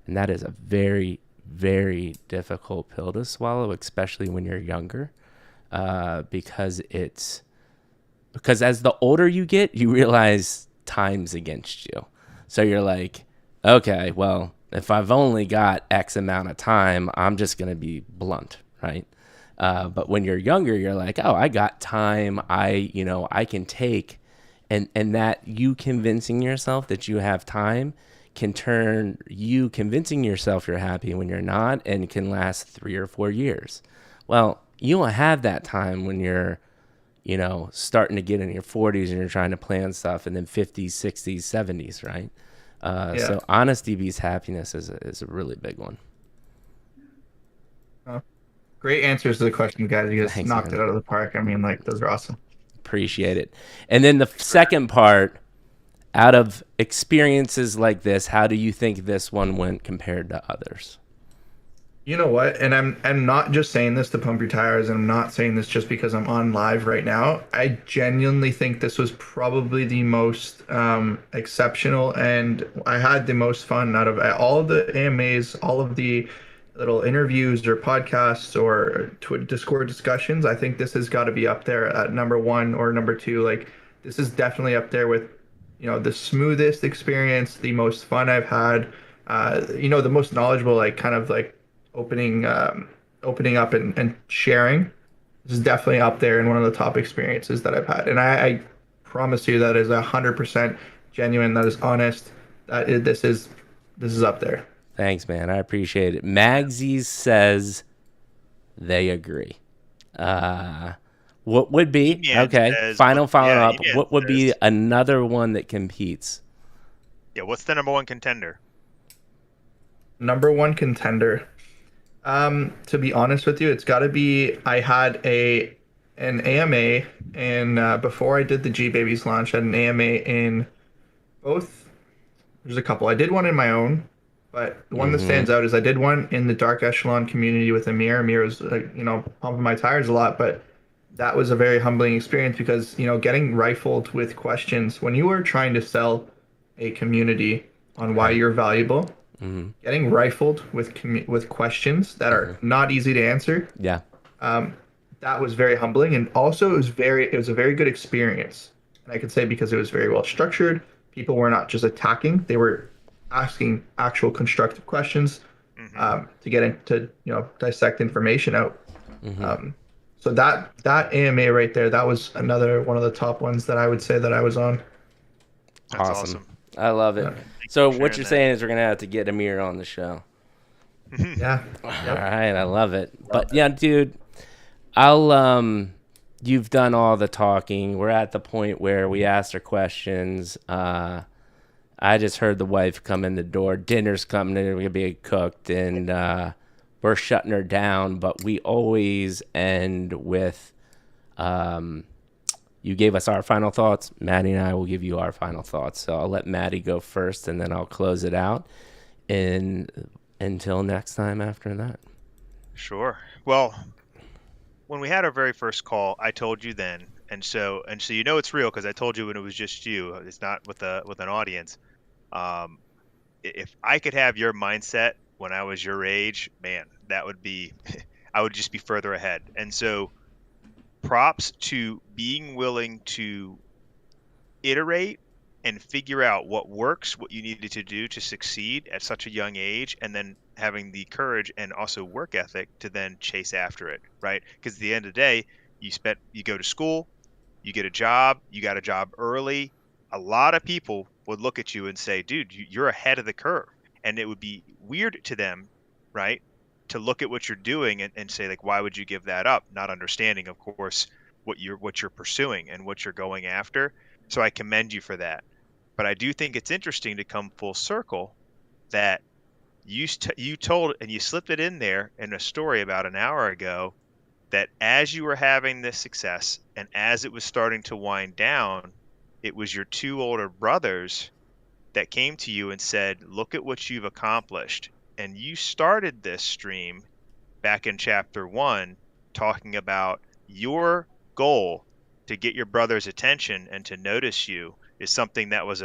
and that is a very, very difficult pill to swallow, especially when you're younger, because as the older you get, you realize time's against you. So you're like, okay, well, if I've only got X amount of time, I'm just going to be blunt, right? But when you're younger, you're like, oh, I got time. I can take, and that you convincing yourself that you have time can turn you convincing yourself you're happy when you're not, and can last 3 or 4 years. Well, you don't have that time when you're starting to get in your 40s and you're trying to plan stuff, and then 50s, 60s, 70s, right? So honesty beats happiness is a really big one. Great answers to the question, guys. You guys knocked it out of the park. I mean, like, those are awesome. Appreciate it. And then the second part, out of experiences like this, how do you think this one went compared to others? You know what? And I'm not just saying this to pump your tires, and I'm not saying this just because I'm on live right now. I genuinely think this was probably the most exceptional, and I had the most fun out of all of the AMAs, all of the little interviews or podcasts or Discord discussions. I think this has got to be up there at number 1 or number 2. Like, this is definitely up there with, the smoothest experience, the most fun I've had, the most knowledgeable, like, kind of like opening up and sharing. This is definitely up there in one of the top experiences that I've had. And I promise you that is 100% genuine. That is honest. This is up there. Thanks, man. I appreciate it. Magsy says they agree. What would be final up? What would be another one that competes? Yeah, what's the number 1 contender? Number 1 contender. To be honest with you, it's got to be. I had an AMA, and before I did the G Babies launch, I had an AMA in both. There's a couple. I did one in my own, but the one that stands out is I did one in the Dark Echelon community with Amir. Amir was, pumping my tires a lot, but that was a very humbling experience because, getting rifled with questions when you are trying to sell a community on why you're valuable. Getting rifled with questions that are not easy to answer. Yeah. That was very humbling, and also it was a very good experience. And I could say because it was very well structured, people were not just attacking; they were asking actual constructive questions to get into dissect information out. So that AMA right there, that was another one of the top ones that I would say that I was on. That's awesome. I love it. Yeah. So what you're saying is we're gonna have to get Amir on the show. Yeah. All right, I love it. But yeah, dude, I'll you've done all the talking. We're at the point where we asked our questions. I just heard the wife come in the door. Dinner's coming. It's gonna be cooked, and we're shutting her down. But we always end with you gave us our final thoughts. Maddie and I will give you our final thoughts. So I'll let Maddie go first, and then I'll close it out. And until next time after that. Sure. Well, when we had our very first call, I told you then, and so it's real because I told you when it was just you. It's not with an audience. If I could have your mindset when I was your age, man, that would be, I would just be further ahead. And so, props to being willing to iterate and figure out what works, what you needed to do to succeed at such a young age, and then having the courage and also work ethic to then chase after it, right? Because at the end of the day, you go to school, you get a job, you got a job early. A lot of people would look at you and say, dude, you're ahead of the curve. And it would be weird to them, right, to look at what you're doing and say, like, why would you give that up? Not understanding, of course, what you're pursuing and what you're going after. So I commend you for that. But I do think it's interesting to come full circle that you told, and you slipped it in there in a story about an hour ago, that as you were having this success and as it was starting to wind down, it was your two older brothers that came to you and said, look at what you've accomplished. And you started this stream back in chapter 1 talking about your goal to get your brother's attention and to notice you is something that was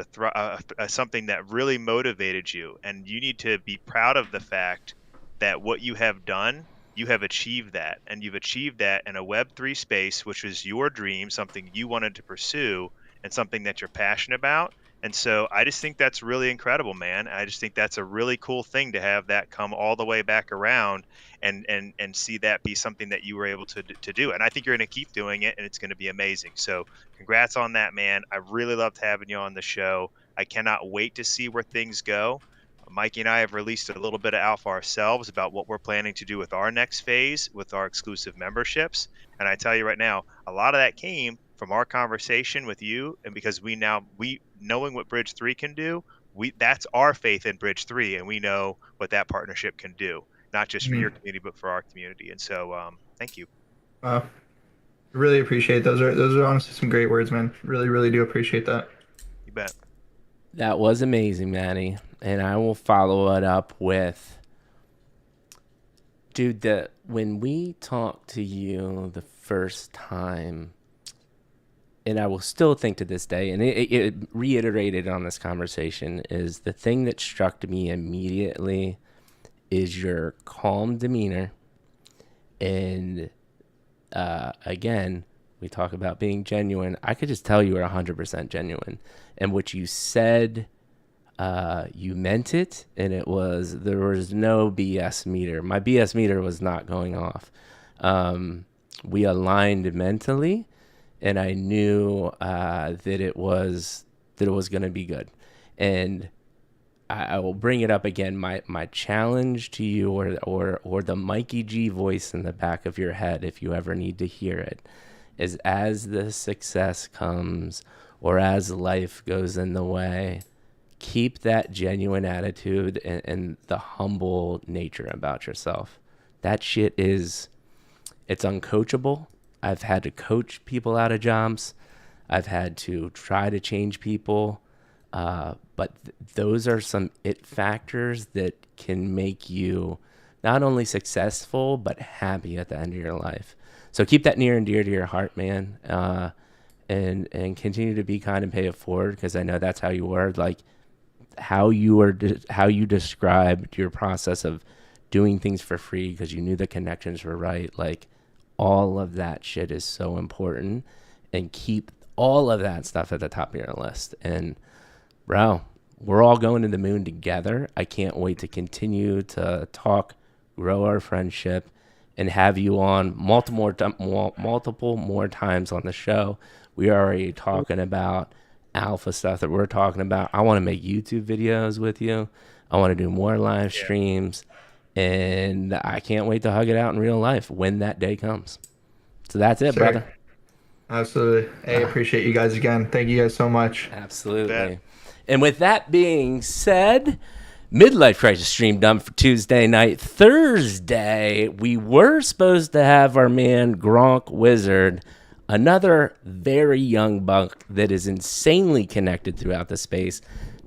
something that really motivated you. And you need to be proud of the fact that what you have done, you have achieved that. And you've achieved that in a Web3 space, which was your dream, something you wanted to pursue and something that you're passionate about. And so I just think that's really incredible, man. I just think that's a really cool thing to have that come all the way back around and see that be something that you were able to do. And I think you're going to keep doing it, and it's going to be amazing. So congrats on that, man. I really loved having you on the show. I cannot wait to see where things go. Mikey and I have released a little bit of alpha ourselves about what we're planning to do with our next phase with our exclusive memberships. And I tell you right now, a lot of that came from our conversation with you, and because we knowing what Bridge 3 can do, that's our faith in Bridge 3, and we know what that partnership can do, not just for your community but for our community. And so thank you. Really appreciate those are honestly some great words, man. Really do appreciate that. You bet. That was amazing, Manny. And I will follow it up with, dude, when we talked to you the first time, and I will still think to this day, and it reiterated on this conversation, is the thing that struck me immediately is your calm demeanor. And again, we talk about being genuine. I could just tell you were 100% genuine. And what you said, you meant it, and there was no BS meter. My BS meter was not going off. We aligned mentally, and I knew that it was going to be good. And I will bring it up again. My challenge to you, or the Mikey G voice in the back of your head, if you ever need to hear it, is as the success comes or as life goes in the way, keep that genuine attitude and the humble nature about yourself. That shit it's uncoachable. I've had to coach people out of jobs. I've had to try to change people. But those are some it factors that can make you not only successful, but happy at the end of your life. So keep that near and dear to your heart, man. And continue to be kind and pay it forward, because I know that's how you were. Like how you described your process of doing things for free because you knew the connections were right. Like all of that shit is so important, and keep all of that stuff at the top of your list. And bro, we're all going to the moon together. I can't wait to continue to talk, grow our friendship, and have you on multiple more times on the show. We are already talking about alpha stuff that we're talking about. I want to make YouTube videos with you. I want to do more live streams, and I can't wait to hug it out in real life when that day comes. So that's it, brother. Absolutely. Hey, appreciate you guys again. Thank you guys so much. Absolutely. And with that being said, Midlife Crisis stream done for Tuesday night. Thursday, we were supposed to have our man Gronk Wizard, another very young buck that is insanely connected throughout the space.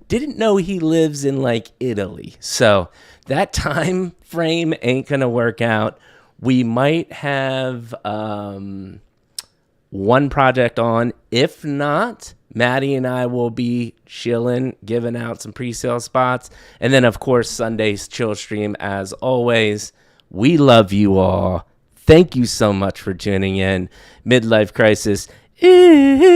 Didn't know he lives in like Italy. So that time frame ain't going to work out. We might have one project on. If not, Maddie and I will be chilling, giving out some pre-sale spots. And then, of course, Sunday's chill stream as always. We love you all. Thank you so much for tuning in. Midlife Crisis